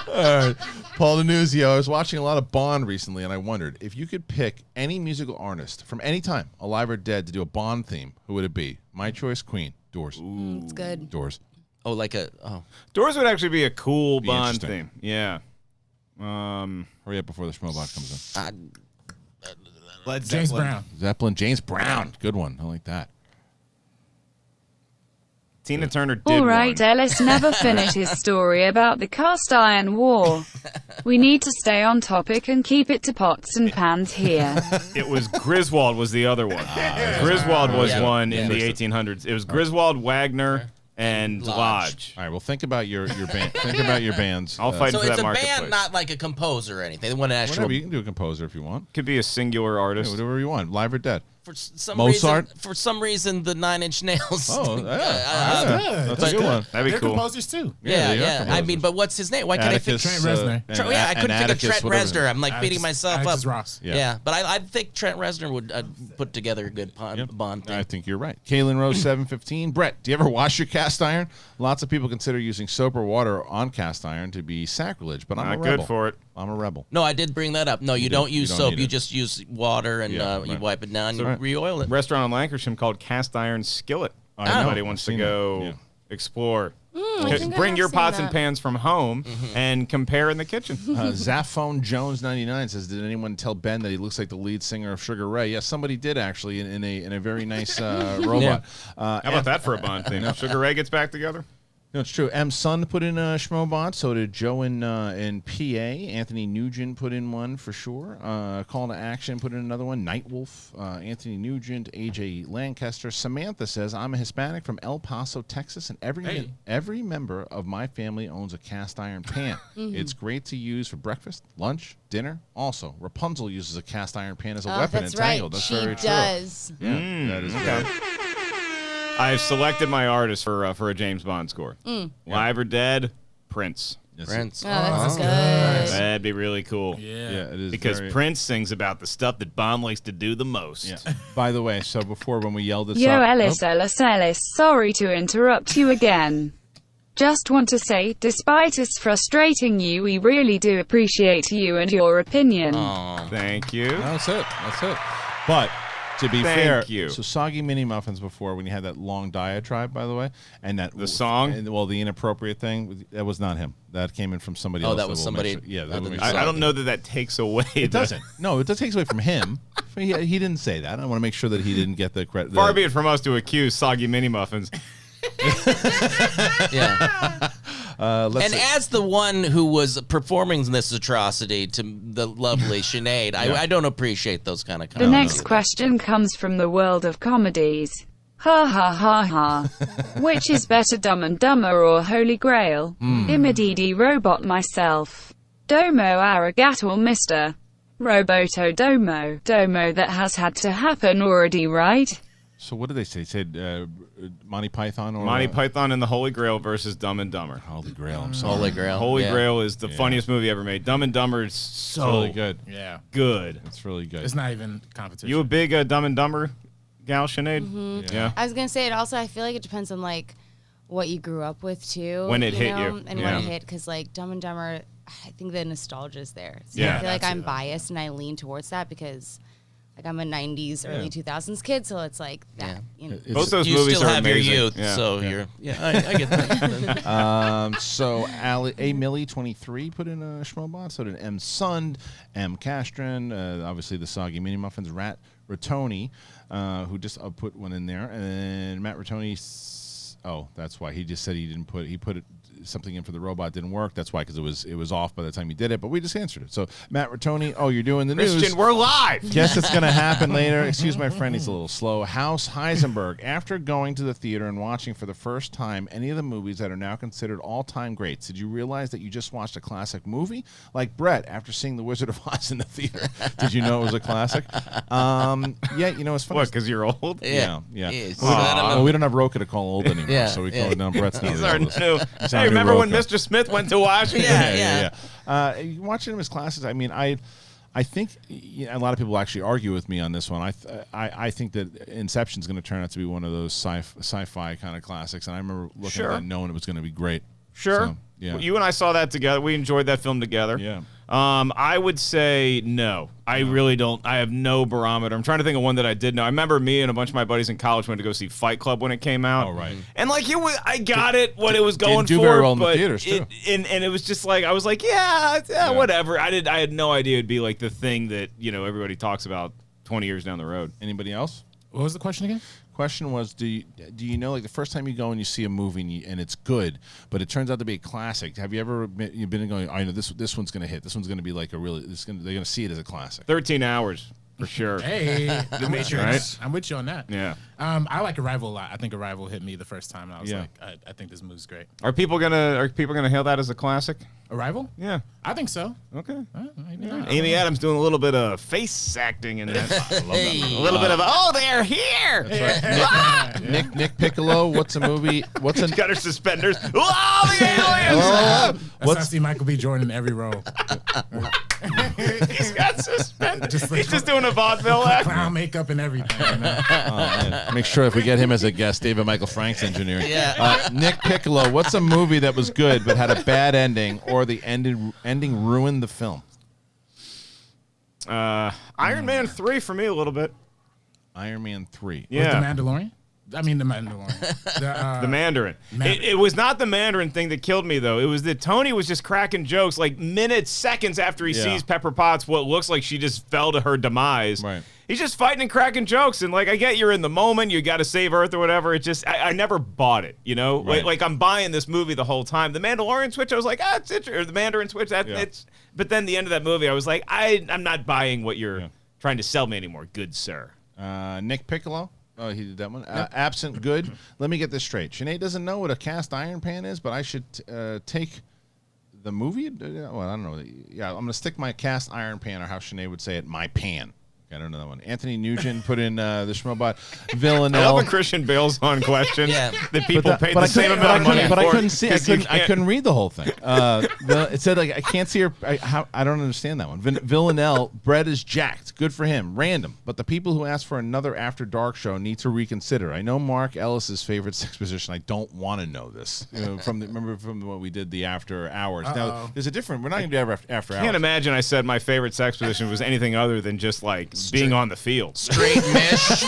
All right, Paul Denuzio. I was watching a lot of Bond recently, and I wondered if you could pick any musical artist from any time, alive or dead, to do a Bond theme. Who would it be? My choice, Queen. Doors. It's good. Doors. Oh, like a. Oh. Doors would actually be a cool Be Bond interesting. theme. Yeah. Hurry up before the Schmobot comes in. Led James Zeppelin. Brown. Zeppelin, James Brown. Good one. I like that. Tina Turner did All right, one. Ellis never finished his story about the cast iron war. We need to stay on topic and keep it to pots and pans here. It was Griswold was the other one. Griswold was one in the Interesting. 1800s. It was Griswold, Wagner, and Lodge. All right, well, think about your band. Think about your bands. I'll fight So for it's that a marketplace. band, not like a composer or anything. They want an actual. Whatever, you can do a composer if you want. Could be a singular Yeah, artist. whatever you want, live or dead. Mozart. Mozart? For some reason, the Nine Inch Nails. Oh, yeah. Good. That's a good one. That'd be They're cool. composers too. Yeah, they are yeah. I composers. mean, but what's his name? Why can't I think? Trent Reznor. Yeah, I couldn't think of Trent Reznor. I'm like beating myself up. Atticus Ross. Yeah, but I think Trent Reznor would put together a good Bond thing. I think you're right. Kaylin Rose 715. Brett, do you ever wash your cast iron? Lots of people consider using soap or water on cast iron to be sacrilege, but I'm Not a rebel. good for it. I'm a rebel. No, I did bring that up. No, you don't use you don't soap. need You it. just use water and Yeah, you right. wipe it down. You Right. re-oil it. Restaurant in Lancashire called Cast Iron Skillet. I know. Anybody I've wants to seen go that. Yeah. explore. I think I Bring have your seen pots and that. pans from home and compare in the kitchen. Zaphone Jones 99 says, "Did anyone tell Ben that he looks like the lead singer of Sugar Ray?" Yes, somebody did actually in a very nice robot. How about that for a Bond thing? Sugar Ray gets back together? No, it's true. M. Sun put in a Schmobot. So did Joe in PA. Anthony Nugent put in one for sure. Call to Action put in another one. Nightwolf, Anthony Nugent, AJ Lancaster. Samantha says, "I'm a Hispanic from El Paso, Texas, and every member of my family owns a cast iron pan. It's great to use for breakfast, lunch, dinner. Also, Rapunzel uses a cast iron pan as a weapon That's in right. Tangled. That's She very does. true. Yeah, that is good. I've selected my artist for a James Bond score. Live or dead, Prince. Prince. Oh, that's good. That'd be really cool. Yeah. Yeah, it is Because very- Prince sings about the stuff that Bond likes to do the most. Yeah. By the way, so before when we yelled this Yo, up, Ellis, sorry to interrupt you again. Just want to say, despite us frustrating you, we really do appreciate you and your opinion. Thank you. That's it. That's it. But to be Thank fair, you. so Soggy Mini Muffins before when you had that long diatribe, by the way, and that The song? and, well, the inappropriate thing, that was not him. That came in from somebody Oh, else. that was we'll somebody make sure- yeah, that other will than make sure. I don't know that takes away. It doesn't. No, it takes away from him. He didn't say that. I want to make sure that he didn't get the credit. Far be it from us to accuse Soggy Mini Muffins. Yeah. Let's And see. as the one who was performing this atrocity to the lovely Sinead, I don't appreciate those kind of The comments. next question comes from the world of comedies. Ha ha ha ha. Which is better, Dumb and Dumber or Holy Grail? Imididi Robot myself. Domo Arigato Mr. Roboto Domo. Domo that has had to happen already, right? So what did they say? They said Monty Python or Monty Python and the Holy Grail versus Dumb and Dumber. Holy Grail. I'm sorry. Holy Grail. Holy yeah. Grail is the funniest movie ever made. Dumb and Dumber is It's so really good. Yeah. good. It's really good. It's not even competition. You a big Dumb and Dumber gal, Sinead? Yeah. I was gonna say it. Also, I feel like it depends on like what you grew up with too. When it hit know, you. and Yeah. when it hit, because like Dumb and Dumber, I think the nostalgia is there. So Yeah. I feel like That's I'm it. biased and I lean towards that because like I'm a '90s, early 2000s kid, so it's like that. You know. Both those You movies still are have amazing. your youth, Yeah. so you're. Yeah, I get that. So A Millie 23 put in a Schmobot. So did M Sund, M Castron, obviously the Soggy Mini Muffins, Rat Ratoni, who just put one in there, and then Matt Ratoni. Oh, that's why he just said he didn't put. He put it, something in for the robot, didn't work. That's why, because it was off by the time he did it. But we just answered it. So Matt Ratoni, oh, you're doing the news. Kristian, we're live. Guess it's going to happen later. Excuse my friend, he's a little slow. House Heisenberg, after going to the theater and watching for the first time any of the movies that are now considered all-time greats, did you realize that you just watched a classic movie? Like Brett, after seeing The Wizard of Oz in the theater, did you know it was a classic? Yeah, you know, it's funny. What, because you're old? Yeah. Yes. Well, we don't have Roka to call old anymore, Yeah, so we yeah. call it down Brett's now. These the are oldest. new. He's our Hey, new remember when Roka. Mr. Smith went to Washington? Yeah. Watching him as classes, I mean, I think a lot of people actually argue with me on this one. I think that Inception's going to turn out to be one of those sci-fi kind of classics, and I remember looking at that knowing it was going to be great. Sure. So, yeah. You and I saw that together. We enjoyed that film together. Yeah. I would say no. I really don't. I have no barometer. I'm trying to think of one that I did know. I remember me and a bunch of my buddies in college went to go see Fight Club when it came out. Oh, right. And like I got it what it was going do for. very well in the but theaters, too. and it was just like I was like, yeah, whatever. I had no idea it'd be like the thing that everybody talks about 20 years down the road. Anybody else? What was the question again? Question was, do you know, like the first time you go and you see a movie and it's good, but it turns out to be a classic? Have you ever been going, I know this one's gonna hit. This one's gonna be like they're gonna see it as a classic. 13 Hours. For sure. Hey, The Matrix. Right? I'm with you on that. Yeah. I like Arrival a lot. I think Arrival hit me the first time, and I was Yeah. like, I think this movie's great. Are people gonna hail that as a classic? Arrival? Yeah. I think so. Okay. Maybe not. Amy Adams doing a little bit of face acting in that. A little bit of they're here. Nick Piccolo, what's a movie? What's She's an got her suspenders. Oh, the aliens! That's how I see Michael B. Jordan in every role. He's got suspenders. like- He's just doing a vaudeville act. Clown makeup and everything. You know? Make sure if we get him as a guest, David Michael Frank's engineering. Yeah. Nick Piccolo, what's a movie that was good but had a bad ending, or the ending ruined the film? Iron Man 3 for me a little bit. Iron Man 3. Yeah. The Mandalorian? I mean, the Mandalorian. The Mandarin. Mandarin. It was not the Mandarin thing that killed me, though. It was that Tony was just cracking jokes like minutes, seconds after he sees Pepper Potts, what looks like she just fell to her demise. Right. He's just fighting and cracking jokes. And, like, I get you're in the moment. You got to save Earth or whatever. It just, I never bought it, you know? Right. Like, I'm buying this movie the whole time. The Mandalorian switch, I was like, it's interesting. Or the Mandarin switch, it's. But then the end of that movie, I was like, I'm not buying what you're trying to sell me anymore, good sir. Nick Piccolo. Oh, he did that one. Absent good. Let me get this straight. Sinead doesn't know what a cast iron pan is, but I should take the movie. Well, I don't know. Yeah, I'm going to stick my cast iron pan, or how Sinead would say it, my pan. I don't know that one. Anthony Nugent put in the Schmobot. I Villanelle. love a Christian Bale's on question that people But paid the same amount of money but for. I couldn't see. I 'cause you couldn't can't- read the whole thing. It said like I can't see her. I don't understand that one. Villanelle, Brett is jacked. Good for him. Random. But the people who asked for another After Dark show need to reconsider. I know Mark Ellis's favorite sex position. I don't want to know this. Remember from what we did the After Hours. Now there's a different. We're not going to do After Hours. I can't imagine I said my favorite sex position was anything other than just like being on the field. Straight mish. Just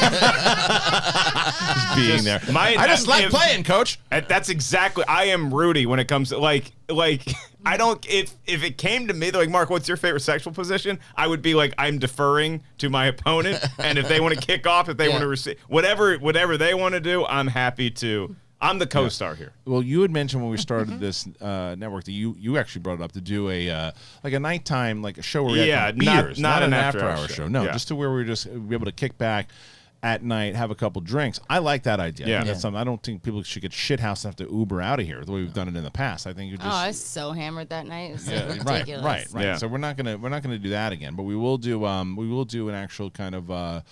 being there. I just like playing, coach. That's exactly. I am Rudy when it comes to like. I don't. If it came to me, they're like, Mark, what's your favorite sexual position? I would be like, I'm deferring to my opponent, and if they want to kick off, if they want to receive, whatever they want to do, I'm happy to. I'm the co-star here. Well, you had mentioned when we started this network that you actually brought it up to do a like a nighttime, like a show where we had beers, not an after-hour show. No, just to where we were just be able to kick back at night, have a couple drinks. I like that idea. Yeah. That's something. I don't think people should get shithoused and have to Uber out of here the way we've done it in the past. I think you just. Oh, I was so hammered that night. It was so right. ridiculous. Yeah. So we're not gonna do that again, but we will do an actual kind of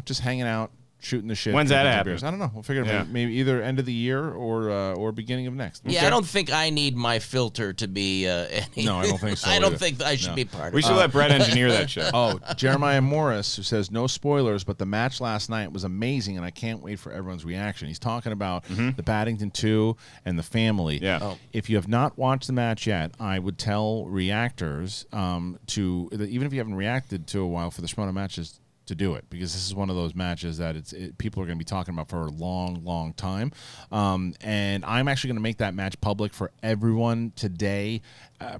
just hanging out, shooting the shit. When's that drinking some happen? beers. I don't know. We'll figure it out. Maybe either end of the year or beginning of next. Yeah, I don't think I need my filter to be any. No, I don't think so I don't either. think I should be part of We it. should let Brett engineer that show. Oh, Jeremiah Morris, who says, no spoilers, but the match last night was amazing, and I can't wait for everyone's reaction. He's talking about the Paddington 2 and the family. Yeah. Oh. If you have not watched the match yet, I would tell reactors even if you haven't reacted to a while for the Shimoda matches, to do it, because this is one of those matches that people are going to be talking about for a long, long time. And I'm actually going to make that match public for everyone today,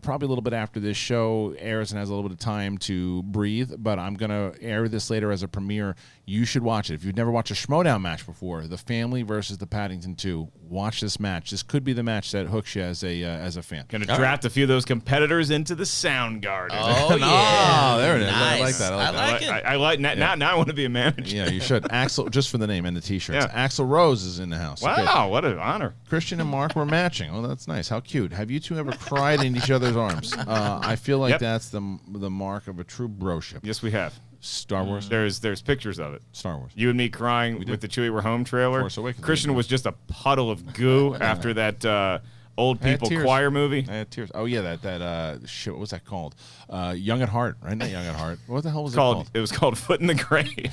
probably a little bit after this show airs and has a little bit of time to breathe, but I'm going to air this later as a premiere. You should watch it. If you've never watched a Schmodown match before, the family versus the Paddington 2, watch this match. This could be the match that hooks you as a fan. Going to draft a few of those competitors into the Sound Garden. Oh, yeah. Oh, there it is. Nice. I like that. I like that. I like now I want to be a manager. Yeah, you should. Axel, just for the name and the T-shirts. Yeah. Axel Rose is in the house. Wow, what an honor. Kristian and Mark were matching. Oh, that's nice. How cute. Have you two ever cried in each other's arms? I feel like that's the mark of a true broship. Yes, we have. Star Wars? There's pictures of it. Star Wars. You and me crying with the Chewie We're Home trailer. Force Awakens. Christian was just a puddle of goo after that old I had people tears. choir movie. I had tears. Oh, yeah, that shit, what was that called? Young at Heart, right? Not Young at Heart. What the hell was it called? It was called Foot in the Grave.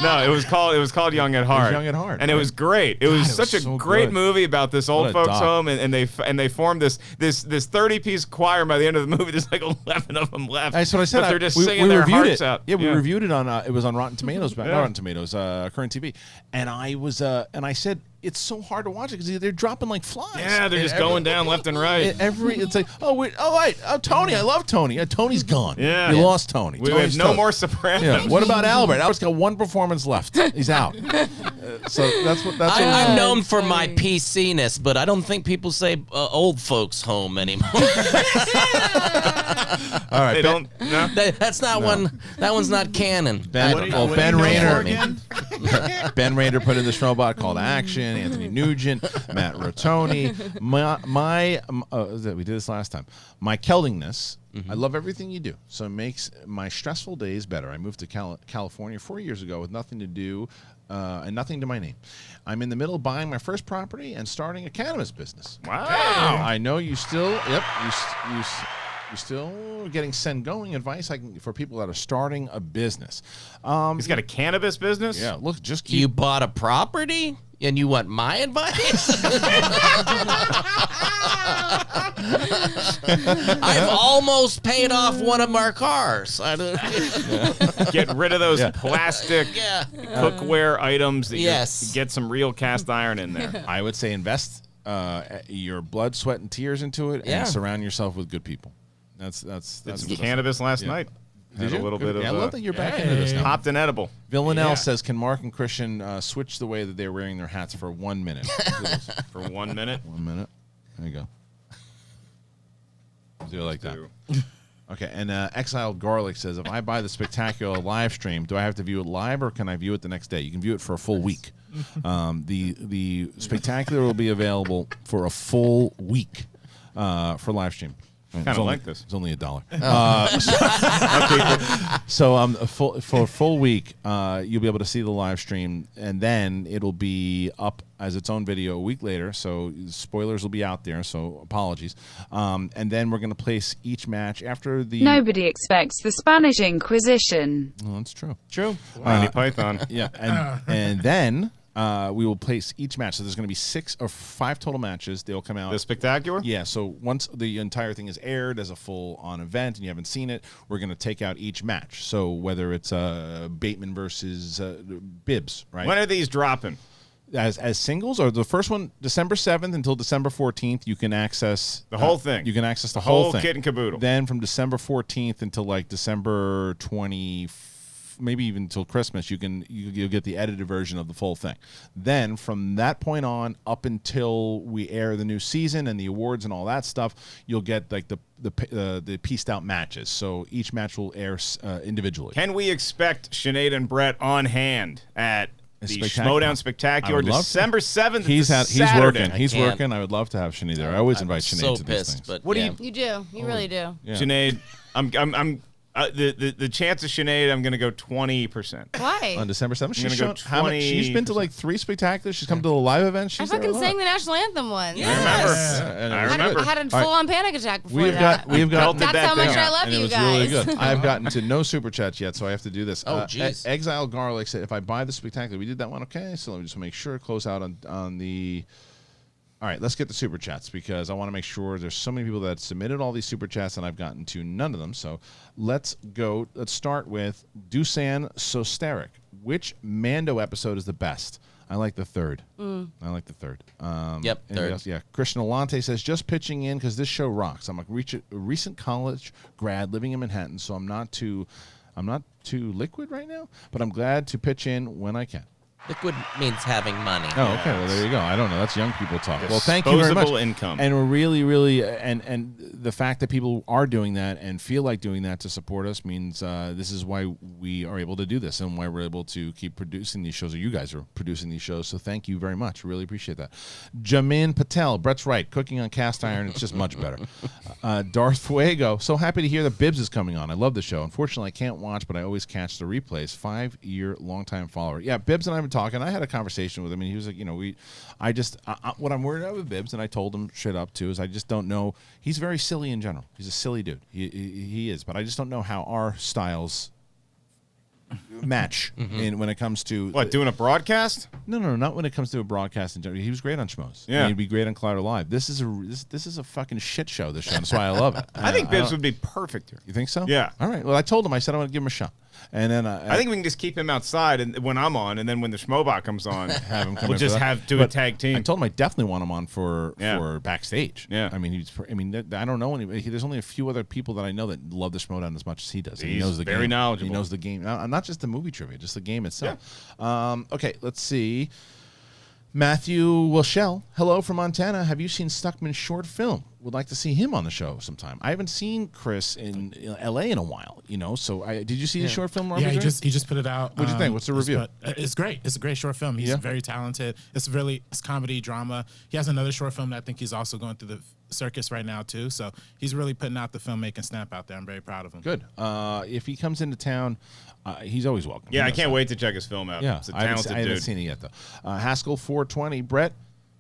No, it was called Young at Heart. Young at Heart, and it right. was great. It was such a so great good. movie about this old a folks doc. home, and they formed this 30-piece choir. By the end of the movie, there's like 11 of them left. That's what I said. But they're just we singing their reviewed hearts it. out. Yeah, we reviewed it on. It was on Rotten Tomatoes, not Yeah. Rotten Tomatoes, Current TV. And I was, and I said, it's so hard to watch it because they're dropping like flies. Yeah, they're just going down left and right. It's like, Tony, I love Tony. Tony's gone. Yeah. You lost Tony. We Tony's have no toast. more Sopranos. Yeah. What about Albert? Albert's got one performance left. He's out. So that's what. I'm known for my PC-ness, but I don't think people say old folks home anymore. All right, They don't. No. That's not one. That one's not canon. Ben Rayner. Ben Rayner put in this robot called Action. Anthony Nugent, Matt Rotoni. We did this last time. My Keldingness. I love everything you do, so it makes my stressful days better. I moved to California 4 years ago with nothing to do and nothing to my name. I'm in the middle of buying my first property and starting a cannabis business. Wow. I know you still. Yep. You're still getting SEN going advice for people that are starting a business. He's got a cannabis business? Yeah, look, just keep. You bought a property and you want my advice? I've almost paid off one of our cars. Get rid of those plastic Yeah. cookware items. That Yes. Get some real cast iron in there. I would say invest your blood, sweat, and tears into it, Yeah. and surround yourself with good people. That's Did some the- cannabis last Yeah. night. Did Had you? a little bit of. Yeah, I love that you're back into this now. Popped an edible. Villanelle says, "Can Mark and Kristian switch the way that they're wearing their hats for 1 minute?" For 1 minute. 1 minute. There you go. Do you like that? Okay, and Exiled Garlic says, if I buy the Spectacular live stream, do I have to view it live or can I view it the next day? You can view it for a full week. The Spectacular will be available for a full week for live stream. Kind of like this. It's only $1. For a full week, you'll be able to see the live stream, and then it'll be up as its own video a week later. So spoilers will be out there. So apologies. And then we're going to place each match after the. Nobody expects the Spanish Inquisition. Oh, that's true. True. Monty Python. Yeah, and then. We will place each match. So there's going to be 6 or 5 total matches. They'll come out. The Spectacular? Yeah. So once the entire thing is aired as a full-on event and you haven't seen it, we're going to take out each match. So whether it's Bateman versus Bibbs, right? When are these dropping? As singles, or the first one December 7th until December 14th, you can access The whole thing. You can access the whole thing. kit and caboodle. Then from December 14th until like December 24th. Maybe even until Christmas, you'll get the edited version of the full thing. Then from that point on, up until we air the new season and the awards and all that stuff, you'll get like the pieced out matches. So each match will air individually. Can we expect Sinead and Brett on hand at the Spectacular. Schmodown Spectacular I would love to. December 7th? He's Saturday. working. He's can't. working. I would love to have Sinead there. I always invite Sinead So to these pissed, things. but What do yeah. You do. You really do. Yeah. Sinead, the chance of Sinead, I'm going to go 20%. Why? On December 7th, gonna she's go she's been to like 3 spectaculars. She's come to the live events. I She's there a fucking lot. sang the national anthem once. I remember. Yeah, I it was remember. I had a All right. full-on panic attack before We've that. got Belted That's that how much thing I out. love and it you was guys. really good. I've gotten to no super chats yet, so I have to do this. Oh, jeez. Exile Garlic said, if I buy the Spectacular, we did that one, okay? So let me just make sure, close out on the. All right, let's get the super chats because I want to make sure there's so many people that submitted all these super chats and I've gotten to none of them. So let's go. Let's start with Dusan Sosteric. Which Mando episode is the best? I like the third. I like the third. Yep, anybody third. else? Yeah. Christian Alante says, just pitching in because this show rocks. I'm a recent college grad living in Manhattan, so I'm not too liquid right now, but I'm glad to pitch in when I can. Liquid means having money. Oh, okay. Well, there you go. I don't know. That's young people talk. Well, thank you very much. Disposable income. And we're really, and the fact that people are doing that and feel like doing that to support us means this is why we are able to do this and why we're able to keep producing these shows, or you guys are producing these shows. So thank you very much. Really appreciate that. Jamin Patel, Brett's right. Cooking on cast iron, it's just much better. Darth Fuego, so happy to hear that Bibbs is coming on. I love the show. Unfortunately, I can't watch, but I always catch the replays. 5-year longtime follower. Yeah, Bibbs and I have been talking. I had a conversation with him, and he was like, what I'm worried about with Bibbs, and I told him straight up too, is I just don't know. He's very silly in general. He's a silly dude. He is, but I just don't know how our styles match when it comes to What, doing a broadcast? No, not when it comes to a broadcast in general. He was great on Schmoes. Yeah. And he'd be great on Collider Live. This is a fucking shit show, this show. That's why I love it. I think Bibbs would be perfect here. You think so? Yeah. All right. Well, I told him. I said I want to give him a shot. And then I think we can just keep him outside and when I'm on, and then when the Schmobot comes on, have him come we'll in just for that. have do a But tag team. I told him I definitely want him on for backstage. Yeah. I mean, I don't know any. There's only a few other people that I know that love the Schmodown as much as he does. And he He's knows the very game. knowledgeable. He knows the game. Not just the movie trivia, just the game itself. Okay, let's see. Matthew Wilshell, hello from Montana. Have you seen Stuckman's short film? Would like to see him on the show sometime. I haven't seen Chris in L.A. in a while, So did you see the short film? Yeah, he just put it out. What'd you think? What's the review? It's great. It's a great short film. He's very talented. It's comedy, drama. He has another short film that I think he's also going through the circus right now too. So he's really putting out the filmmaking stamp out there. I'm very proud of him. Good. If he comes into town, he's always welcome. Yeah, I can't wait to check his film out. Yeah, It's a I talented haven't dude. seen it yet though. Haskell 420, Brett.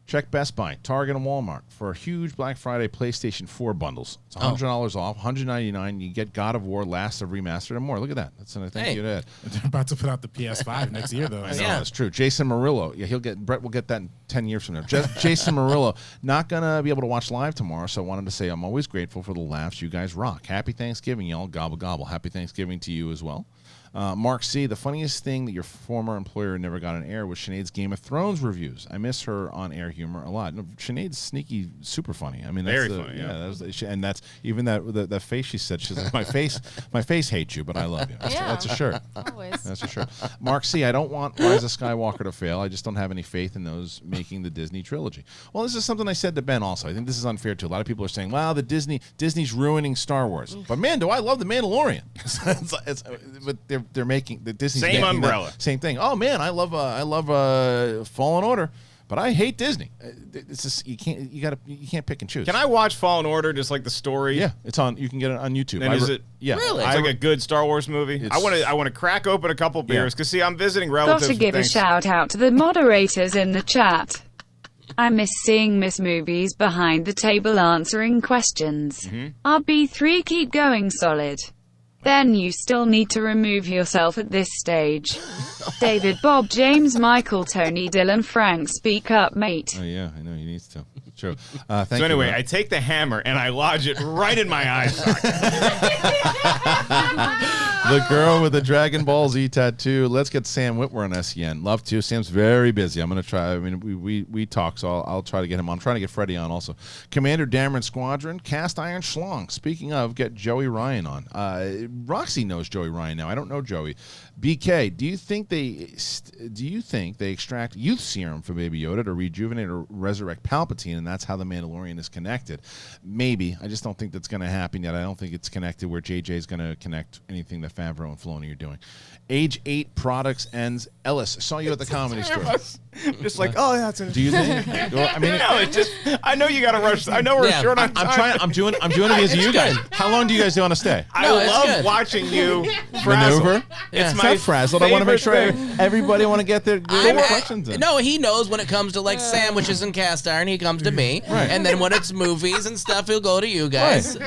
Check Best Buy, Target, and Walmart for a huge Black Friday PlayStation 4 bundles. It's $100 off, $199. You get God of War, Last of Remastered, and more. Look at that. That's an thank you to Ed. They're about to put out the PS5 next year, though. I know, that's true. Jason Murillo. Yeah, Brett will get that in 10 years from now. Jason Murillo, not going to be able to watch live tomorrow, so I wanted to say I'm always grateful for the laughs. You guys rock. Happy Thanksgiving, y'all. Gobble, gobble. Happy Thanksgiving to you as well. Mark C., the funniest thing that your former employer never got on air was Sinead's Game of Thrones reviews. I miss her on-air humor a lot. No, Sinead's sneaky, super funny. I mean, that's Very funny, yeah. And that's even that face she said. She's like, my face hates you, but I love you. That's a shirt. Always. That's a shirt. Mark C., I don't want Rise of Skywalker to fail. I just don't have any faith in those making the Disney trilogy. Well, this is something I said to Ben also. I think this is unfair too. A lot of people are saying, wow, Disney's ruining Star Wars. But man, do I love The Mandalorian. But they're making the Disney Same umbrella. Same thing. Oh man, I love Fallen Order, but I hate Disney. It's just you can't pick and choose. Can I watch Fallen Order, just like the story? Yeah, it's on. You can get it on YouTube. And is it? Yeah, Really? It's like a good Star Wars movie. I want to crack open a couple beers because see, I'm visiting relatives. Got to give a shout out to the moderators in the chat. I miss seeing Miss Movies behind the table answering questions. RB3 keep going solid. Then you still need to remove yourself at this stage. David, Bob, James, Michael, Tony, Dylan, Frank, speak up, mate. Oh yeah, I know he needs to. True. So anyway, I take the hammer and I lodge it right in my eye socket. The girl with the Dragon Ball Z tattoo. Let's get Sam Whitwer on SEN. Love to. Sam's very busy. I'm going to try. I mean, we talk, so I'll try to get him on. I'm trying to get Freddie on also. Commander Dameron Squadron, Cast Iron Schlong. Speaking of, get Joey Ryan on. Roxy knows Joey Ryan now. I don't know Joey. BK, do you think they extract youth serum from Baby Yoda to rejuvenate or resurrect Palpatine, and that's how the Mandalorian is connected? Maybe. I just don't think that's going to happen yet. I don't think it's connected where JJ is going to connect anything that Favreau and Filoni are doing. Age 8 products ends. Ellis, saw you at the Comedy Store. Just like, oh, that's it. Do you think? Well, I mean, no, it just. I know you got to rush. I know we're short on time. I'm doing it because of you guys. How long do you guys want to stay? I love watching you maneuver. It's It's my not frazzled. I want to make sure favorite everybody want to get their questions in. No, he knows when it comes to like sandwiches and cast iron, he comes to me. Right. And then when it's movies and stuff, he'll go to you guys.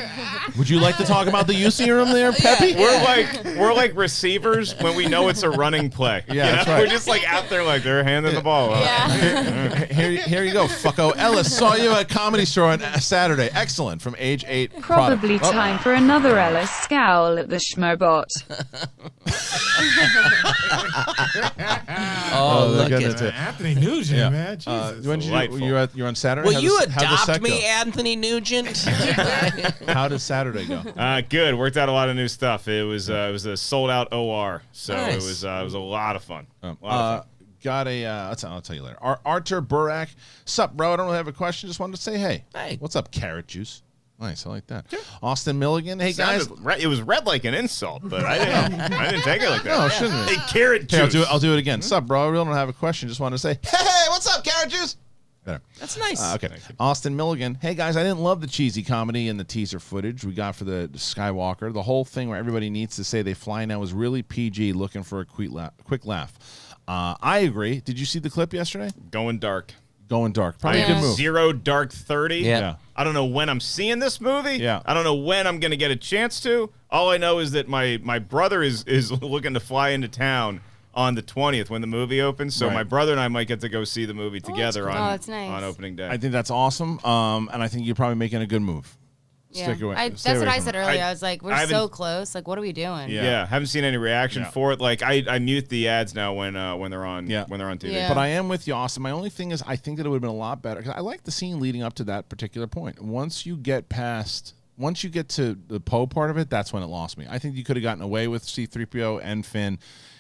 Would you like to talk about the youth serum there, Peppy? We're like receivers when we know it's a running play. Yeah, that's right. We're just like out there like they're handing the ball off. Here you go, fucko. Ellis, saw you at Comedy Store on Saturday. Excellent. From Age 8 Probably product. time for another Ellis scowl at the Schmobot. Look goodness. at it. Anthony Nugent, man. Jesus. When you're on Saturday? Will you how'd the set adopt me, go? Anthony Nugent? How did Saturday go? Good. Worked out a lot of new stuff. It was a sold out OR, so Nice. it was a lot of fun. I'll tell you later. Artur Burak. Sup, bro? I don't really have a question. Just wanted to say hey. Hey. What's up, Carrot Juice? Nice, I like that. Austin Milligan. Hey, guys. It was read like an insult, but I didn't take it like that. No, it shouldn't be. Hey, carrot juice. Okay, I'll do it again. Sup, bro? I really don't have a question. Just wanted to say, hey, what's up, Carrot Juice? Better. That's nice. Okay. Austin Milligan. Hey, guys, I didn't love the cheesy comedy and the teaser footage we got for the Skywalker. The whole thing where everybody needs to say they fly now was really PG, looking for a quick laugh. I agree. Did you see the clip yesterday? Going dark. Going dark. Probably a good move. 0 Dark 30. Yeah. I don't know when I'm seeing this movie. Yeah. I don't know when I'm going to get a chance to, All I know is that my brother is looking to fly into town on the 20th when the movie opens. So my brother and I might get to go see the movie together that's nice. on opening day. I think that's awesome. And I think you're probably making a good move. Yeah. Stick away. That's stay what away I from said it. earlier. I was like, we're so close. Like, what are we doing? Yeah, haven't seen any reaction for it. Like I mute the ads now when they're on when they're on TV. Yeah. But I am with you, Austin. My only thing is I think that it would have been a lot better because I like the scene leading up to that particular point. Once you get to the Poe part of it, that's when it lost me. I think you could have gotten away with C-3PO and Finn,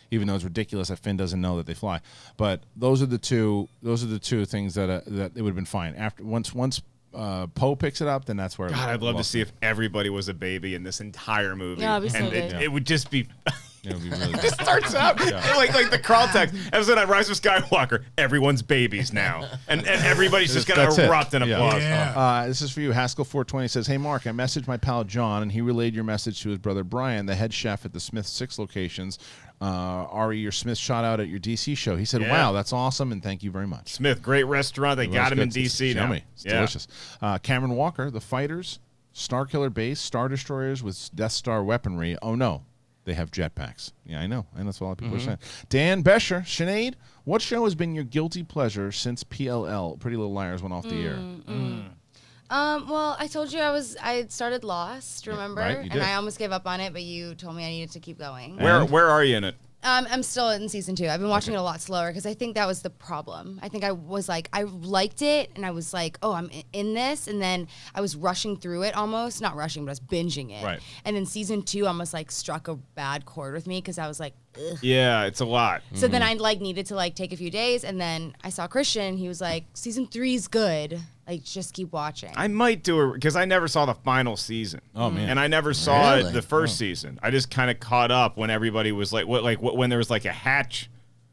even though it's ridiculous that Finn doesn't know that they fly. But those are the two things that it would have been fine. After once Poe picks it up, then that's where. God, I'd love to see if everybody was a baby in this entire movie. Yeah, it'd be so and good. it would just be. It would be really It just starts out like the crawl text. Episode 9, Rise of Skywalker. Everyone's babies now, and everybody's just gonna erupt in applause. Yeah. This is for you. Haskell420 says, "Hey Mark, I messaged my pal John, and he relayed your message to his brother Brian, the head chef at the Smith 6 locations. Ari, your Smith shot out at your DC show. He said, wow, that's awesome, and thank you very much. Smith, great restaurant. They got him in DC now. Yummy. It's delicious. Cameron Walker, the fighters, Starkiller base, Star Destroyers with Death Star weaponry. Oh, no. They have jetpacks. Yeah, I know. And that's what a lot of people are saying. Dan Besher, Sinead, what show has been your guilty pleasure since PLL, Pretty Little Liars, went off the air? Well, I told you I started Lost, remember? right, you did. And I almost gave up on it, but you told me I needed to keep going. Where are you in it? I'm still in season 2. I've been watching it a lot slower because I think that was the problem. I think I was like, I liked it, and I was like, oh, I'm in this, and then I was rushing through it almost. Not rushing, but I was binging it. Right. And then season 2 almost like struck a bad chord with me because I was like, ugh. Yeah, it's a lot. So then I like needed to like take a few days, and then I saw Kristian. He was like, season 3's good. Like, just keep watching. I might do it because I never saw the final season. Oh, man. And I never saw Really? the first season. I just kind of caught up when everybody was like, when there was like a hatch.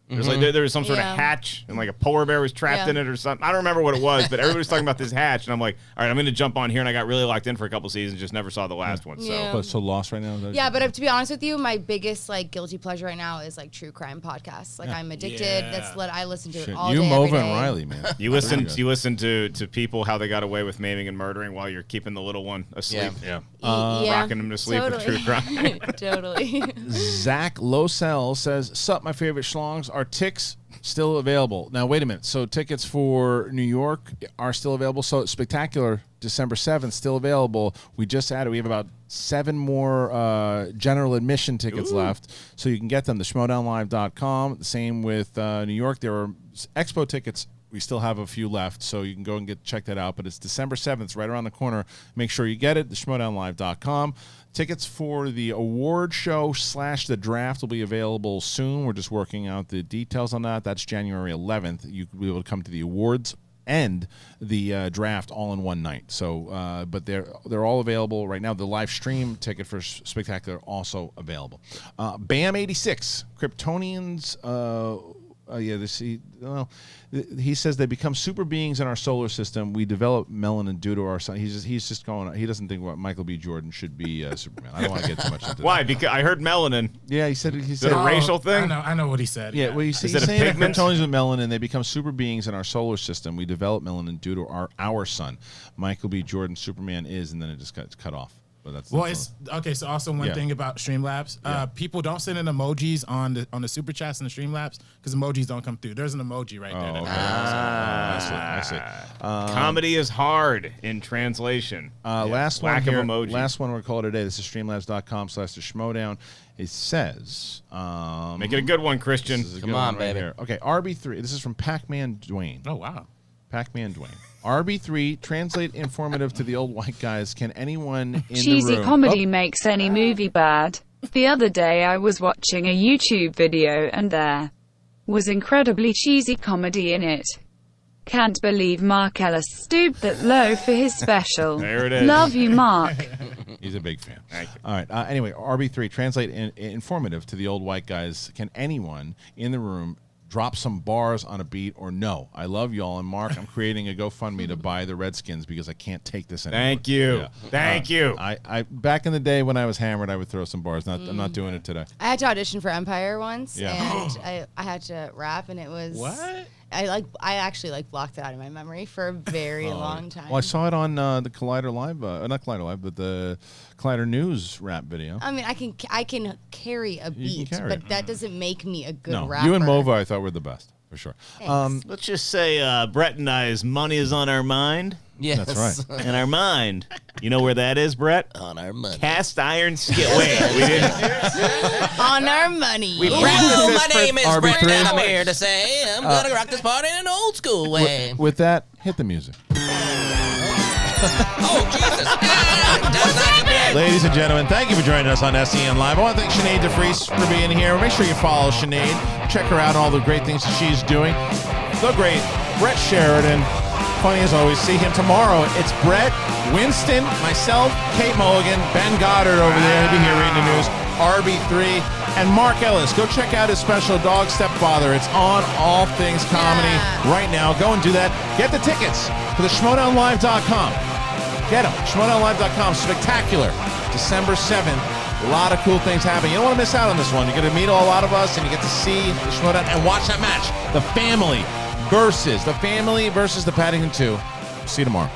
There's like there was some sort of Yeah. hatch and like a polar bear was trapped in it or something. I don't remember what it was, but everybody was talking about this hatch, and I'm like, all right, I'm going to jump on here, and I got really locked in for a couple seasons, just never saw the last one. So Yeah. But so lost right now? Yeah, but to be honest with you, my biggest like guilty pleasure right now is like true crime podcasts. Like I'm addicted. Yeah. That's what I listen to it Shit. all You, day. Mova, every and day. Riley, man. you listen to people how they got away with maiming and murdering while you're keeping the little one asleep. Yeah. Yeah, Rocking him to sleep with totally. true crime. Totally. Zach Losell says, sup, my favorite schlongs. Are ticks still available? Now, wait a minute. So tickets for New York are still available. So Spectacular, December 7th, still available. We just added, we have about 7 more general admission tickets left. So you can get them, theshmowdownlive.com. Same with New York. There are expo tickets. We still have a few left, so you can go and check that out. But it's December 7th, it's right around the corner. Make sure you get it, theshmowdownlive.com. Tickets for the award show / the draft will be available soon. We're just working out the details on that. That's January 11th. You'll be able to come to the awards and the draft all in one night. So, but they're all available right now. The live stream ticket for Spectacular also available. Bam86, Kryptonians. He says they become super beings in our solar system. We develop melanin due to our sun. He's just going. He doesn't think what Michael B. Jordan should be Superman. I don't want to get too much into Why? that. Because I heard melanin. Yeah, he said. Is it a racial thing? I know what he said. Yeah, well, he's it saying a that pigment? Kryptonians with melanin, they become super beings in our solar system. We develop melanin due to our sun. Michael B. Jordan, Superman is, and then it just got cut off. But that's It's okay. So also one Yeah. thing about Streamlabs, people don't send in emojis on the super chats and the Streamlabs because emojis don't come through. There's an emoji right there. okay. I see. Comedy is hard in translation. Last one Lack of here, emoji. last one we're calling today. This is streamlabs.com/theshmowdown. It says, Make it a good one, this Christian. is a Come good on, one right baby. here. Okay, RB3. This is from Pac-Man Dwayne. Oh wow. Pac-Man Dwayne. RB3, translate informative to the old white guys. Can anyone in Cheesy the room... comedy makes any movie bad. The other day I was watching a YouTube video and there was incredibly cheesy comedy in it. Can't believe Mark Ellis stooped that low for his special. There it is. Love you, Mark. He's a big fan. Thank you. All right. Anyway, RB3, translate informative to the old white guys. Can anyone in the room drop some bars on a beat, or no. I love y'all. And Mark, I'm creating a GoFundMe to buy the Redskins because I can't take this anymore. Thank you. Yeah. Thank you. I back in the day when I was hammered, I would throw some bars. I'm not doing it today. I had to audition for Empire once, Yeah. and I had to rap, and it was What? I actually blocked it out of my memory for a very long time. Well, I saw it on the Collider Live, not Collider Live, but the Collider News rap video. I mean, I can carry a beat, carry but it. that doesn't make me a good No, rapper. you and Mova, I thought were the best for sure. Thanks. Let's just say Brett and I's money is on our mind. Yes. That's right. And our mind, you know where that is, Brett? On our money. Cast iron skill. Wait, we didn't. On our money. We Ooh, practiced this my for name is RB3. Brett, and I'm here to say I'm gonna rock this party in an old school way. With that, hit the music. Oh Jesus! That's not good. Ladies and gentlemen, thank you for joining us on SEN Live. I want to thank SINEAD DEVRIES for being here. Make sure you follow SINEAD. Check her out and all the great things that she's doing. The great Brett Sheridan. Funny as always. See him tomorrow. It's Brett, Winston, myself, Kate Mulligan, Ben Goddard over there. He'll be here reading the news. RB3 and Mark Ellis. Go check out his special Dog Stepfather. It's on All Things Comedy right now. Go and do that. Get the tickets to the schmodownlive.com. Get them. schmodownlive.com. Spectacular. December 7th. A lot of cool things happening. You don't want to miss out on this one. You're going to meet a lot of us, and you get to see the Schmodown and watch that match. The family versus the Paddington 2. See you tomorrow.